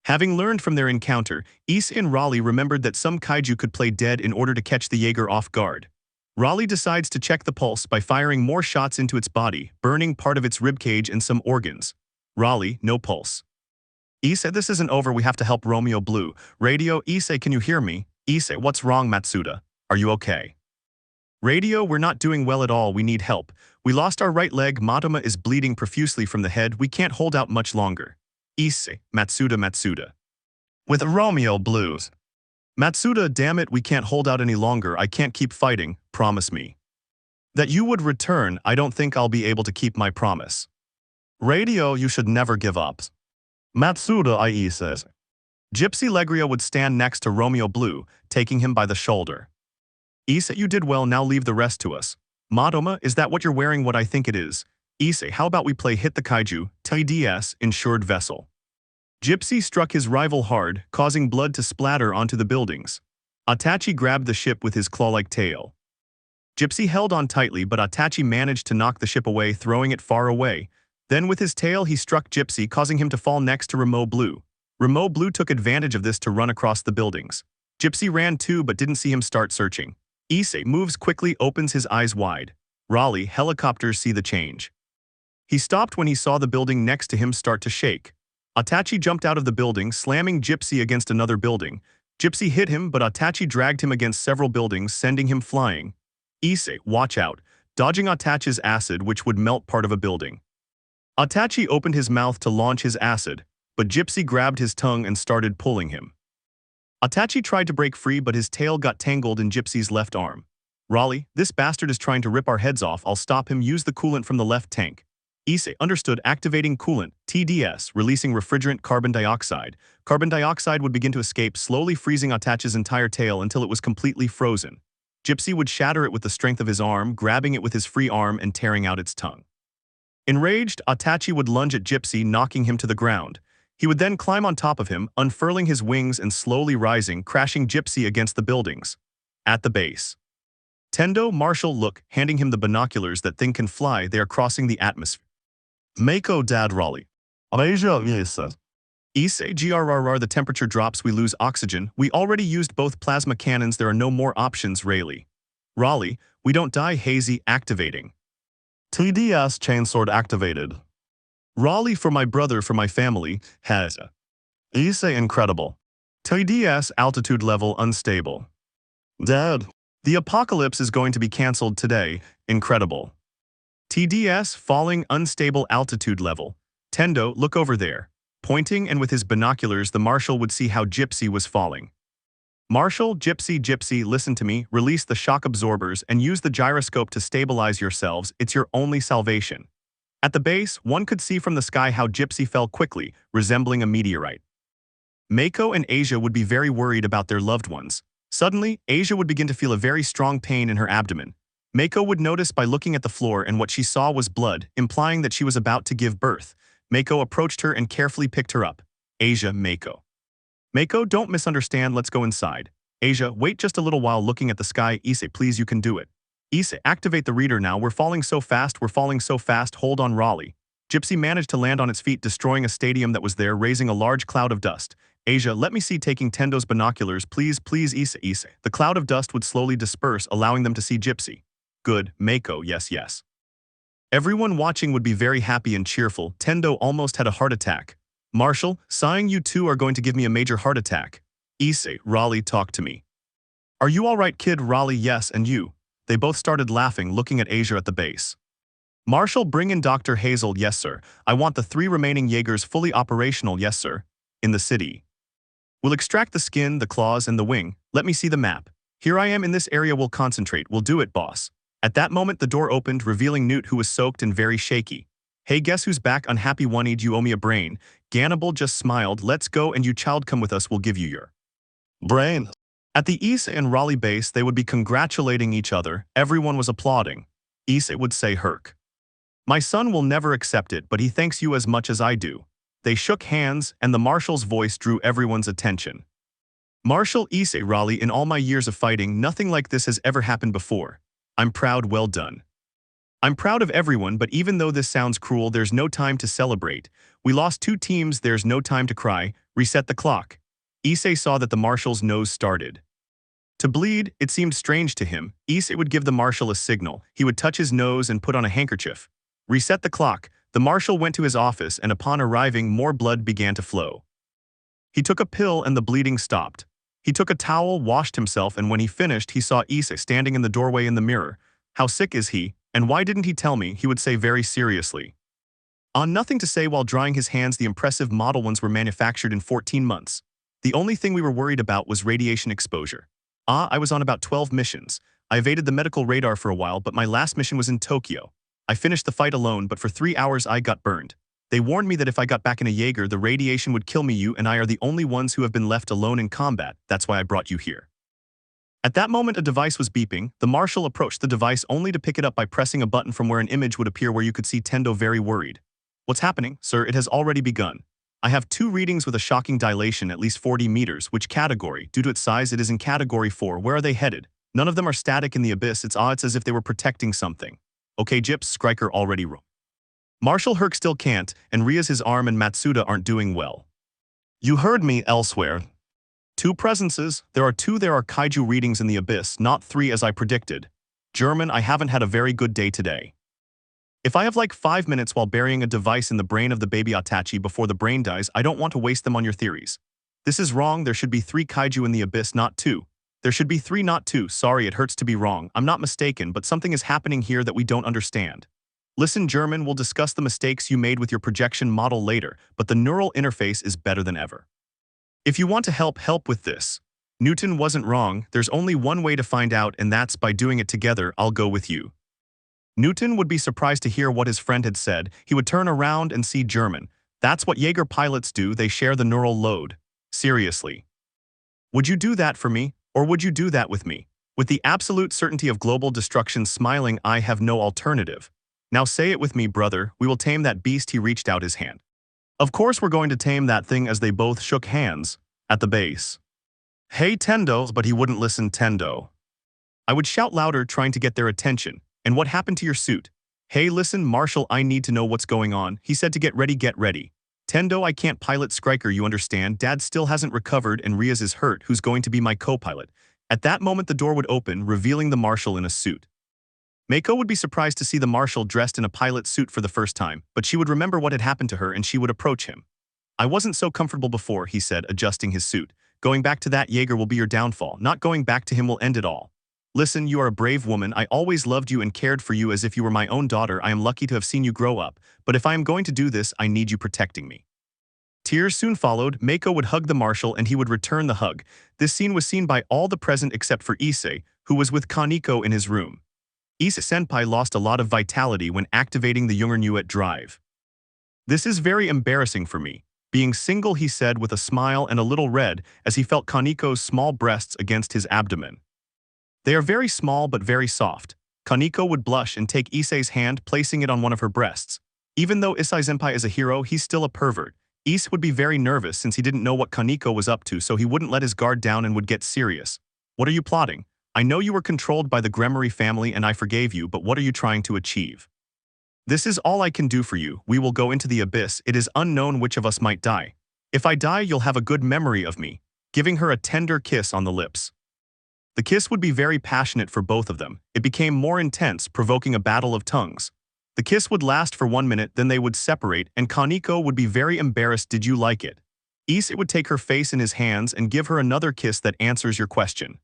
Having learned from their encounter, Issei and Raleigh remembered that some kaiju could play dead in order to catch the Jaeger off guard. Raleigh decides to check the pulse by firing more shots into its body, burning part of its ribcage and some organs. Raleigh, no pulse. Issei, this isn't over, we have to help Romeo Blue. Radio, Issei, can you hear me? Issei, what's wrong, Matsuda? Are you okay? Radio, we're not doing well at all, we need help. We lost our right leg, Matoma is bleeding profusely from the head, we can't hold out much longer. Issei, Matsuda. With Romeo Blues. Matsuda, damn it, we can't hold out any longer, I can't keep fighting, promise me. That you would return, I don't think I'll be able to keep my promise. Radio, you should never give up. Matsuda, IE says. Gypsy Legria would stand next to Romeo Blue, taking him by the shoulder. Issei, you did well, now leave the rest to us. Matoma, is that what you're wearing? What I think it is. Issei, how about we play Hit the Kaiju, TDS, insured vessel. Gypsy struck his rival hard, causing blood to splatter onto the buildings. Itachi grabbed the ship with his claw-like tail. Gypsy held on tightly, but Itachi managed to knock the ship away, throwing it far away. Then with his tail he struck Gypsy, causing him to fall next to Remo Blue. Remo Blue took advantage of this to run across the buildings. Gypsy ran too but didn't see him start searching. Issei moves quickly, opens his eyes wide. Raleigh, helicopters see the change. He stopped when he saw the building next to him start to shake. Itachi jumped out of the building, slamming Gypsy against another building. Gypsy hit him, but Itachi dragged him against several buildings, sending him flying. Issei, watch out, dodging Itachi's acid, which would melt part of a building. Itachi opened his mouth to launch his acid, but Gypsy grabbed his tongue and started pulling him. Itachi tried to break free, but his tail got tangled in Gypsy's left arm. Raleigh, this bastard is trying to rip our heads off, I'll stop him, use the coolant from the left tank. Issei, understood, activating coolant, TDS, releasing refrigerant carbon dioxide. Carbon dioxide would begin to escape, slowly freezing Itachi's entire tail until it was completely frozen. Gypsy would shatter it with the strength of his arm, grabbing it with his free arm and tearing out its tongue. Enraged, Itachi would lunge at Gypsy, knocking him to the ground. He would then climb on top of him, unfurling his wings and slowly rising, crashing Gypsy against the buildings. At the base. Tendo, Marshall, look, handing him the binoculars. That thing can fly, they are crossing the atmosphere. Mako, Dad, Raleigh. Asia, Issei. Issei, GRRR, the temperature drops, we lose oxygen. We already used both plasma cannons, there are no more options, Rayleigh. Raleigh, we don't die, Hazy, activating. TDS chainsword activated. Raleigh, for my brother, for my family, has. Issei, incredible. TDS altitude level unstable. Dad. The apocalypse is going to be cancelled today, incredible. TDS falling unstable altitude level. Tendo, look over there. Pointing and with his binoculars the Marshal would see how Gypsy was falling. Marshal, Gypsy, listen to me, release the shock absorbers and use the gyroscope to stabilize yourselves, it's your only salvation. At the base, one could see from the sky how Gypsy fell quickly, resembling a meteorite. Mako and Asia would be very worried about their loved ones. Suddenly, Asia would begin to feel a very strong pain in her abdomen. Mako would notice by looking at the floor, and what she saw was blood, implying that she was about to give birth. Mako approached her and carefully picked her up. Asia, Mako. Mako, don't misunderstand, let's go inside. Asia, wait just a little while, looking at the sky. Issei, please, you can do it. Issei, activate the reader now, we're falling so fast, hold on, Raleigh. Gypsy managed to land on its feet, destroying a stadium that was there, raising a large cloud of dust. Asia, let me see, taking Tendo's binoculars, please, Issei. The cloud of dust would slowly disperse, allowing them to see Gypsy. Good, Mako, yes. Everyone watching would be very happy and cheerful. Tendo almost had a heart attack. Marshall, sighing, you two are going to give me a major heart attack. Issei, Raleigh, talk to me. Are you alright, kid? Raleigh, yes, and you? They both started laughing, looking at Asia at the base. Marshall, bring in Dr. Hazel, yes sir. I want the 3 remaining Jaegers fully operational, yes sir. In the city. We'll extract the skin, the claws, and the wing. Let me see the map. Here I am in this area, we'll concentrate, we'll do it, boss. At that moment the door opened, revealing Newt, who was soaked and very shaky. Hey, guess who's back? Unhappy one-eed, you owe me a brain. Gannibal just smiled, let's go and you child come with us, we'll give you your brain. At the Issei and Raleigh base they would be congratulating each other, everyone was applauding. Issei would say, Herc. My son will never accept it, but he thanks you as much as I do. They shook hands, and the marshal's voice drew everyone's attention. Marshal Issei Raleigh, in all my years of fighting, nothing like this has ever happened before. I'm proud, well done. I'm proud of everyone, but even though this sounds cruel, there's no time to celebrate. We lost 2 teams, there's no time to cry. Reset the clock. Issei saw that the marshal's nose started to bleed. It seemed strange to him. Issei would give the marshal a signal. He would touch his nose and put on a handkerchief. Reset the clock. The marshal went to his office, and upon arriving, more blood began to flow. He took a pill and the bleeding stopped. He took a towel, washed himself, and when he finished, he saw Issei standing in the doorway in the mirror. How sick is he? And why didn't he tell me? He would say very seriously. On nothing to say while drying his hands. The impressive model ones were manufactured in 14 months. The only thing we were worried about was radiation exposure. I was on about 12 missions. I evaded the medical radar for a while, but my last mission was in Tokyo. I finished the fight alone, but for 3 hours I got burned. They warned me that if I got back in a Jaeger, the radiation would kill me. You and I are the only ones who have been left alone in combat. That's why I brought you here. At that moment, a device was beeping. The marshal approached the device only to pick it up by pressing a button from where an image would appear where you could see Tendo very worried. What's happening, sir? It has already begun. I have 2 readings with a shocking dilation, at least 40 meters. Which category? Due to its size, it is in category 4. Where are they headed? None of them are static in the abyss. It's as if they were protecting something. Okay, Gyps, Skriker already wrote. Marshal Herc still can't, and Rias, his arm, and Matsuda aren't doing well. You heard me elsewhere. 2 presences. There are kaiju readings in the abyss, not 3 as I predicted. German, I haven't had a very good day today. If I have like 5 minutes while burying a device in the brain of the baby Atachi before the brain dies, I don't want to waste them on your theories. This is wrong. There should be 3 kaiju in the abyss, not 2. There should be 3, not 2. Sorry, it hurts to be wrong. I'm not mistaken, but something is happening here that we don't understand. Listen, German, we'll discuss the mistakes you made with your projection model later, but the neural interface is better than ever. If you want to help with this. Newton wasn't wrong. There's only one way to find out, and that's by doing it together. I'll go with you. Newton would be surprised to hear what his friend had said. He would turn around and see German. That's what Jaeger pilots do. They share the neural load. Seriously. Would you do that for me, or would you do that with me? With the absolute certainty of global destruction smiling, I have no alternative. Now say it with me, brother. We will tame that beast. He reached out his hand. Of course we're going to tame that thing. As they both shook hands at the base. Hey, Tendo, but he wouldn't listen. Tendo. I would shout louder, trying to get their attention. And what happened to your suit? Hey, listen, Marshal, I need to know what's going on. He said to get ready, get ready. Tendo, I can't pilot Skriker, you understand? Dad still hasn't recovered and Rias is hurt. Who's going to be my co-pilot? At that moment, the door would open, revealing the Marshal in a suit. Meiko would be surprised to see the Marshal dressed in a pilot suit for the first time, but she would remember what had happened to her and she would approach him. I wasn't so comfortable before, he said, adjusting his suit. Going back to that Jaeger will be your downfall. Not going back to him will end it all. Listen, you are a brave woman. I always loved you and cared for you as if you were my own daughter. I am lucky to have seen you grow up, but if I am going to do this, I need you protecting me. Tears soon followed. Meiko would hug the Marshal and he would return the hug. This scene was seen by all the present except for Issei, who was with Kaneko in his room. Issei-senpai lost a lot of vitality when activating the Jungernuet drive. This is very embarrassing for me. Being single, he said with a smile and a little red as he felt Kaneko's small breasts against his abdomen. They are very small but very soft. Kaneko would blush and take Issei's hand, placing it on one of her breasts. Even though Issei-senpai is a hero, he's still a pervert. Issei would be very nervous since he didn't know what Kaneko was up to, so he wouldn't let his guard down and would get serious. What are you plotting? I know you were controlled by the Gremory family and I forgave you, but what are you trying to achieve? This is all I can do for you. We will go into the abyss. It is unknown which of us might die. If I die, you'll have a good memory of me. Giving her a tender kiss on the lips. The kiss would be very passionate for both of them. It became more intense, provoking a battle of tongues. The kiss would last for 1 minute, then they would separate, and Kaneko would be very embarrassed. Did you like it? Issei would take her face in his hands and give her another kiss that answers your question.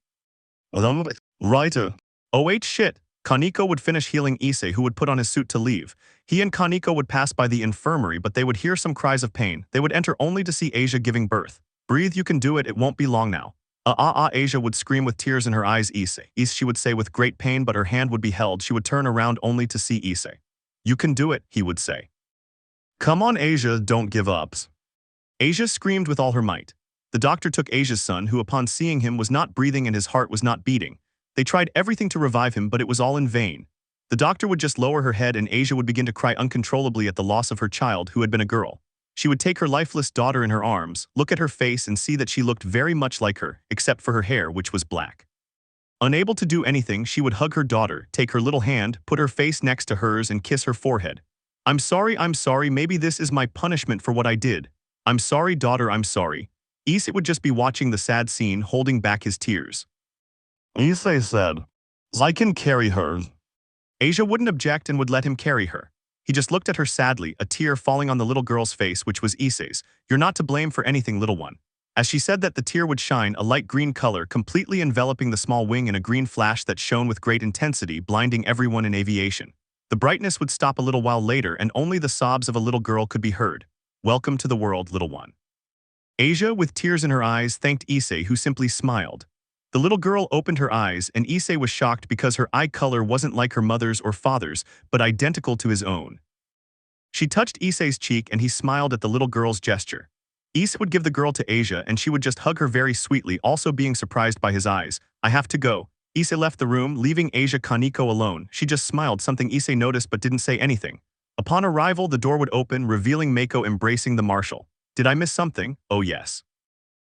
Writer. Oh shit. Kaneko would finish healing Issei, who would put on his suit to leave. He and Kaneko would pass by the infirmary, but they would hear some cries of pain. They would enter only to see Asia giving birth. Breathe, you can do it, it won't be long now. Asia would scream with tears in her eyes. Issei, she would say with great pain, but her hand would be held. She would turn around only to see Issei. You can do it, he would say. Come on, Asia, don't give up. Asia screamed with all her might. The doctor took Asia's son, who upon seeing him was not breathing and his heart was not beating. They tried everything to revive him, but it was all in vain. The doctor would just lower her head and Asia would begin to cry uncontrollably at the loss of her child, who had been a girl. She would take her lifeless daughter in her arms, look at her face and see that she looked very much like her, except for her hair, which was black. Unable to do anything, she would hug her daughter, take her little hand, put her face next to hers and kiss her forehead. I'm sorry, maybe this is my punishment for what I did. I'm sorry, daughter, I'm sorry. Issei would just be watching the sad scene, holding back his tears. Issei said, I can carry her. Asia wouldn't object and would let him carry her. He just looked at her sadly, a tear falling on the little girl's face, which was Issei's. You're not to blame for anything, little one. As she said that, the tear would shine, a light green color completely enveloping the small wing in a green flash that shone with great intensity, blinding everyone in aviation. The brightness would stop a little while later and only the sobs of a little girl could be heard. Welcome to the world, little one. Asia, with tears in her eyes, thanked Issei, who simply smiled. The little girl opened her eyes and Issei was shocked because her eye color wasn't like her mother's or father's, but identical to his own. She touched Issei's cheek and he smiled at the little girl's gesture. Issei would give the girl to Asia and she would just hug her very sweetly, also being surprised by his eyes. I have to go. Issei left the room, leaving Asia Kaneko alone. She just smiled, something Issei noticed but didn't say anything. Upon arrival, the door would open, revealing Mako embracing the marshal. Did I miss something? Oh yes.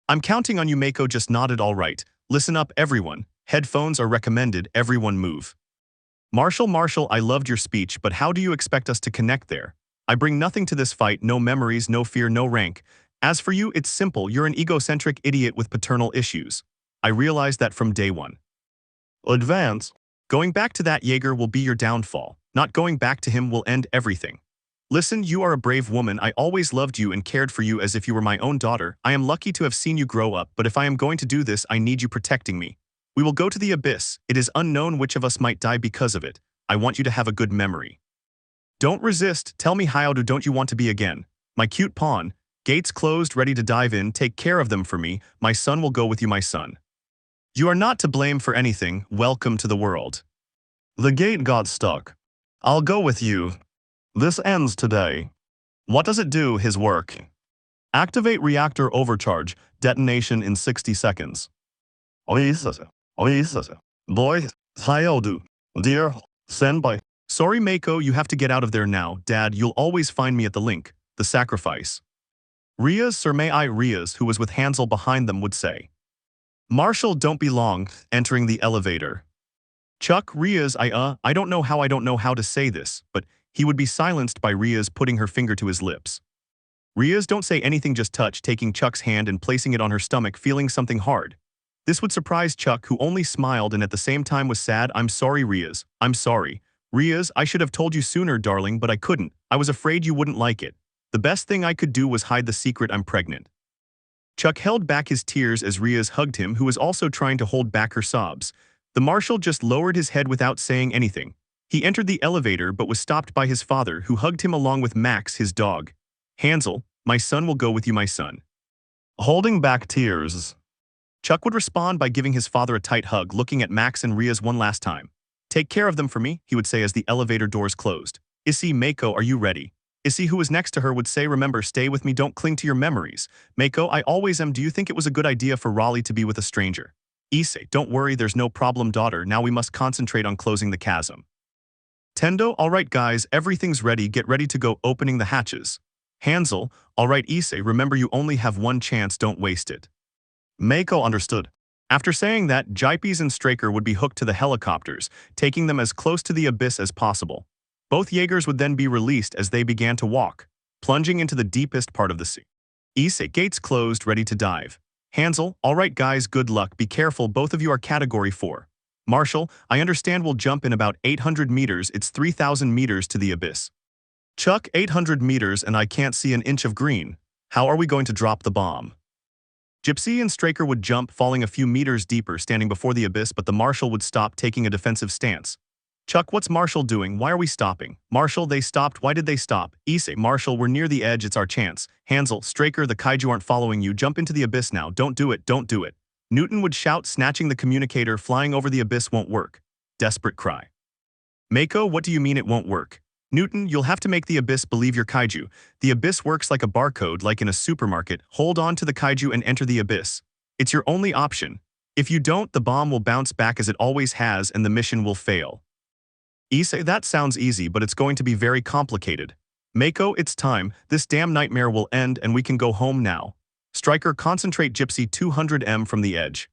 I'm counting on you, Mako just nodded. All right. Listen up, everyone. Headphones are recommended, everyone move. Marshal, I loved your speech, but how do you expect us to connect there? I bring nothing to this fight, no memories, no fear, no rank. As for you, it's simple, you're an egocentric idiot with paternal issues. I realized that from day one. Advance. Going back to that Jaeger will be your downfall. Not going back to him will end everything. Listen, you are a brave woman. I always loved you and cared for you as if you were my own daughter. I am lucky to have seen you grow up, but if I am going to do this, I need you protecting me. We will go to the abyss. It is unknown which of us might die because of it. I want you to have a good memory. Don't resist. Tell me, how don't you want to be again? My cute pawn. Gates closed, ready to dive in. Take care of them for me. My son will go with you, my son. You are not to blame for anything. Welcome to the world. The gate got stuck. I'll go with you. This ends today. What does it do? His work. Activate reactor overcharge. Detonation in 60 seconds. Boy, how do? Dear, send by. Sorry, Mako, you have to get out of there now. Dad, you'll always find me at the link. The sacrifice. Rias, Sir, may I? Rias, who was with Hansel behind them, would say. Marshal, don't be long. Entering the elevator. Chuck, Rias, I don't know how to say this, but he would be silenced by Rias putting her finger to his lips. Rias, don't say anything, just touch, taking Chuck's hand and placing it on her stomach, feeling something hard. This would surprise Chuck, who only smiled and at the same time was sad. I'm sorry, Rias. I'm sorry. Rias, I should have told you sooner, darling, but I couldn't. I was afraid you wouldn't like it. The best thing I could do was hide the secret. I'm pregnant. Chuck held back his tears as Rias hugged him, who was also trying to hold back her sobs. The marshal just lowered his head without saying anything. He entered the elevator but was stopped by his father, who hugged him along with Max, his dog. Hansel, my son will go with you, my son. Holding back tears. Chuck would respond by giving his father a tight hug, looking at Max and Rias one last time. Take care of them for me, he would say as the elevator doors closed. Issei, Mako, are you ready? Issei, who was next to her, would say, remember, stay with me, don't cling to your memories. Mako, I always am. Do you think it was a good idea for Raleigh to be with a stranger? Issei, don't worry, there's no problem, daughter. Now we must concentrate on closing the chasm. Tendo, alright guys, everything's ready, get ready to go, opening the hatches. Hansel, alright Issei, remember you only have one chance, don't waste it. Mako understood. After saying that, Gypes and Straker would be hooked to the helicopters, taking them as close to the abyss as possible. Both Jaegers would then be released as they began to walk, plunging into the deepest part of the sea. Issei, gates closed, ready to dive. Hansel, alright guys, good luck, be careful, both of you are category 4. Marshal, I understand we'll jump in about 800 meters, it's 3,000 meters to the abyss. Chuck, 800 meters and I can't see an inch of green. How are we going to drop the bomb? Gypsy and Straker would jump, falling a few meters deeper, standing before the abyss, but the Marshal would stop, taking a defensive stance. Chuck, what's Marshal doing? Why are we stopping? Marshal, they stopped. Why did they stop? Issei, Marshal, we're near the edge, it's our chance. Hansel, Straker, the kaiju aren't following you, jump into the abyss now, don't do it, don't do it. Newton would shout, snatching the communicator, flying over the abyss won't work. Desperate cry. Mako, what do you mean it won't work? Newton, you'll have to make the abyss believe you're kaiju. The abyss works like a barcode, like in a supermarket. Hold on to the kaiju and enter the abyss. It's your only option. If you don't, the bomb will bounce back as it always has and the mission will fail. Issei, that sounds easy, but it's going to be very complicated. Mako, it's time, this damn nightmare will end and we can go home now. Striker, concentrate Gypsy 200m from the edge.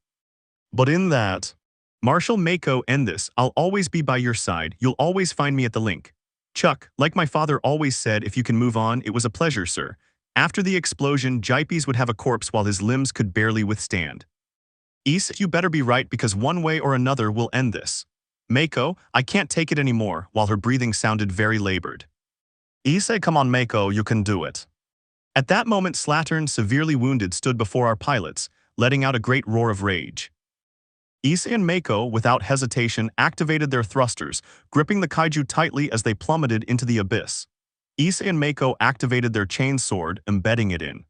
But in that, Marshal Mako, end this, I'll always be by your side, you'll always find me at the link. Chuck, like my father always said, if you can move on, it was a pleasure, sir. After the explosion, Gypes would have a corpse while his limbs could barely withstand. Issei, you better be right because one way or another we'll end this. Mako, I can't take it anymore, while her breathing sounded very labored. Issei, come on Mako, you can do it. At that moment, Slattern, severely wounded, stood before our pilots, letting out a great roar of rage. Issei and Mako, without hesitation, activated their thrusters, gripping the kaiju tightly as they plummeted into the abyss. Issei and Mako activated their chain sword, embedding it in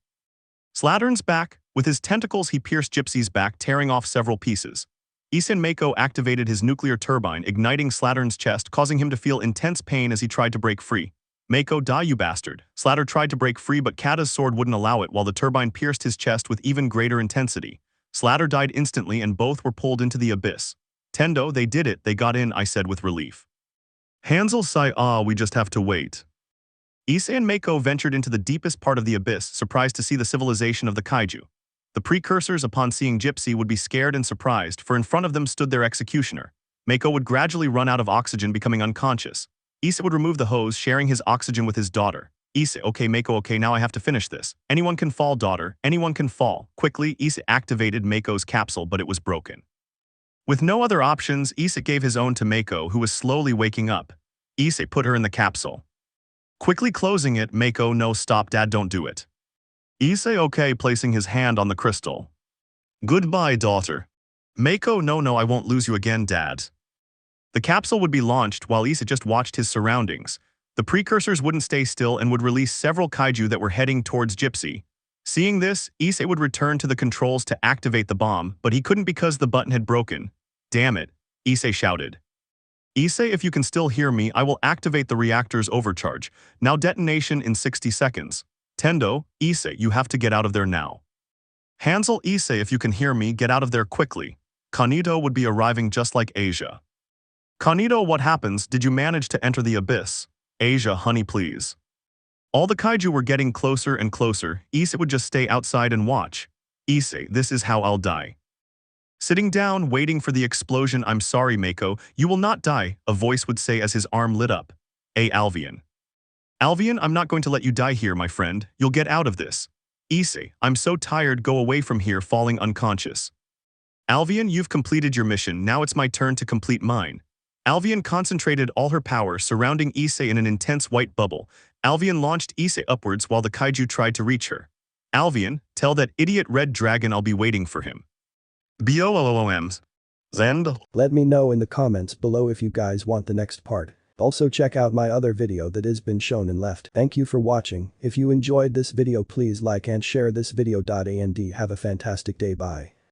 Slattern's back. With his tentacles, he pierced Gypsy's back, tearing off several pieces. Issei and Mako activated his nuclear turbine, igniting Slattern's chest, causing him to feel intense pain as he tried to break free. Mako, die you bastard. Slatter tried to break free, but Kata's sword wouldn't allow it while the turbine pierced his chest with even greater intensity. Slatter died instantly and both were pulled into the abyss. Tendo, they did it, they got in, I said with relief. Hansel sigh, we just have to wait. Issei and Mako ventured into the deepest part of the abyss, surprised to see the civilization of the kaiju. The precursors, upon seeing Gypsy, would be scared and surprised, for in front of them stood their executioner. Mako would gradually run out of oxygen, becoming unconscious. Issei would remove the hose, sharing his oxygen with his daughter. Issei, okay Mako, okay now I have to finish this. Anyone can fall, daughter, anyone can fall. Quickly, Issei activated Mako's capsule, but it was broken. With no other options, Issei gave his own to Mako, who was slowly waking up. Issei put her in the capsule. Quickly closing it, Mako, no stop dad, don't do it. Issei, okay, placing his hand on the crystal. Goodbye, daughter. Mako, no, I won't lose you again, dad. The capsule would be launched while Issei just watched his surroundings. The precursors wouldn't stay still and would release several kaiju that were heading towards Gypsy. Seeing this, Issei would return to the controls to activate the bomb, but he couldn't because the button had broken. Damn it, Issei shouted. Issei, if you can still hear me, I will activate the reactor's overcharge. Now detonation in 60 seconds. Tendo, Issei, you have to get out of there now. Hansel, Issei, if you can hear me, get out of there quickly. Kanito would be arriving just like Asia. Kanito, what happens? Did you manage to enter the abyss? Asia, honey, please. All the kaiju were getting closer and closer. Issei would just stay outside and watch. Issei, this is how I'll die. Sitting down, waiting for the explosion. I'm sorry, Mako, you will not die, a voice would say as his arm lit up. Alvian. Alvian, I'm not going to let you die here, my friend. You'll get out of this. Issei, I'm so tired, go away from here, falling unconscious. Alvian, you've completed your mission, now it's my turn to complete mine. Alvian concentrated all her power, surrounding Issei in an intense white bubble. Alvian launched Issei upwards while the kaiju tried to reach her. Alvian, tell that idiot red dragon I'll be waiting for him. BOOMs. Zend. Let me know in the comments below if you guys want the next part. Also check out my other video that has been shown and left. Thank you for watching. If you enjoyed this video, please like and share this video. And have a fantastic day. Bye.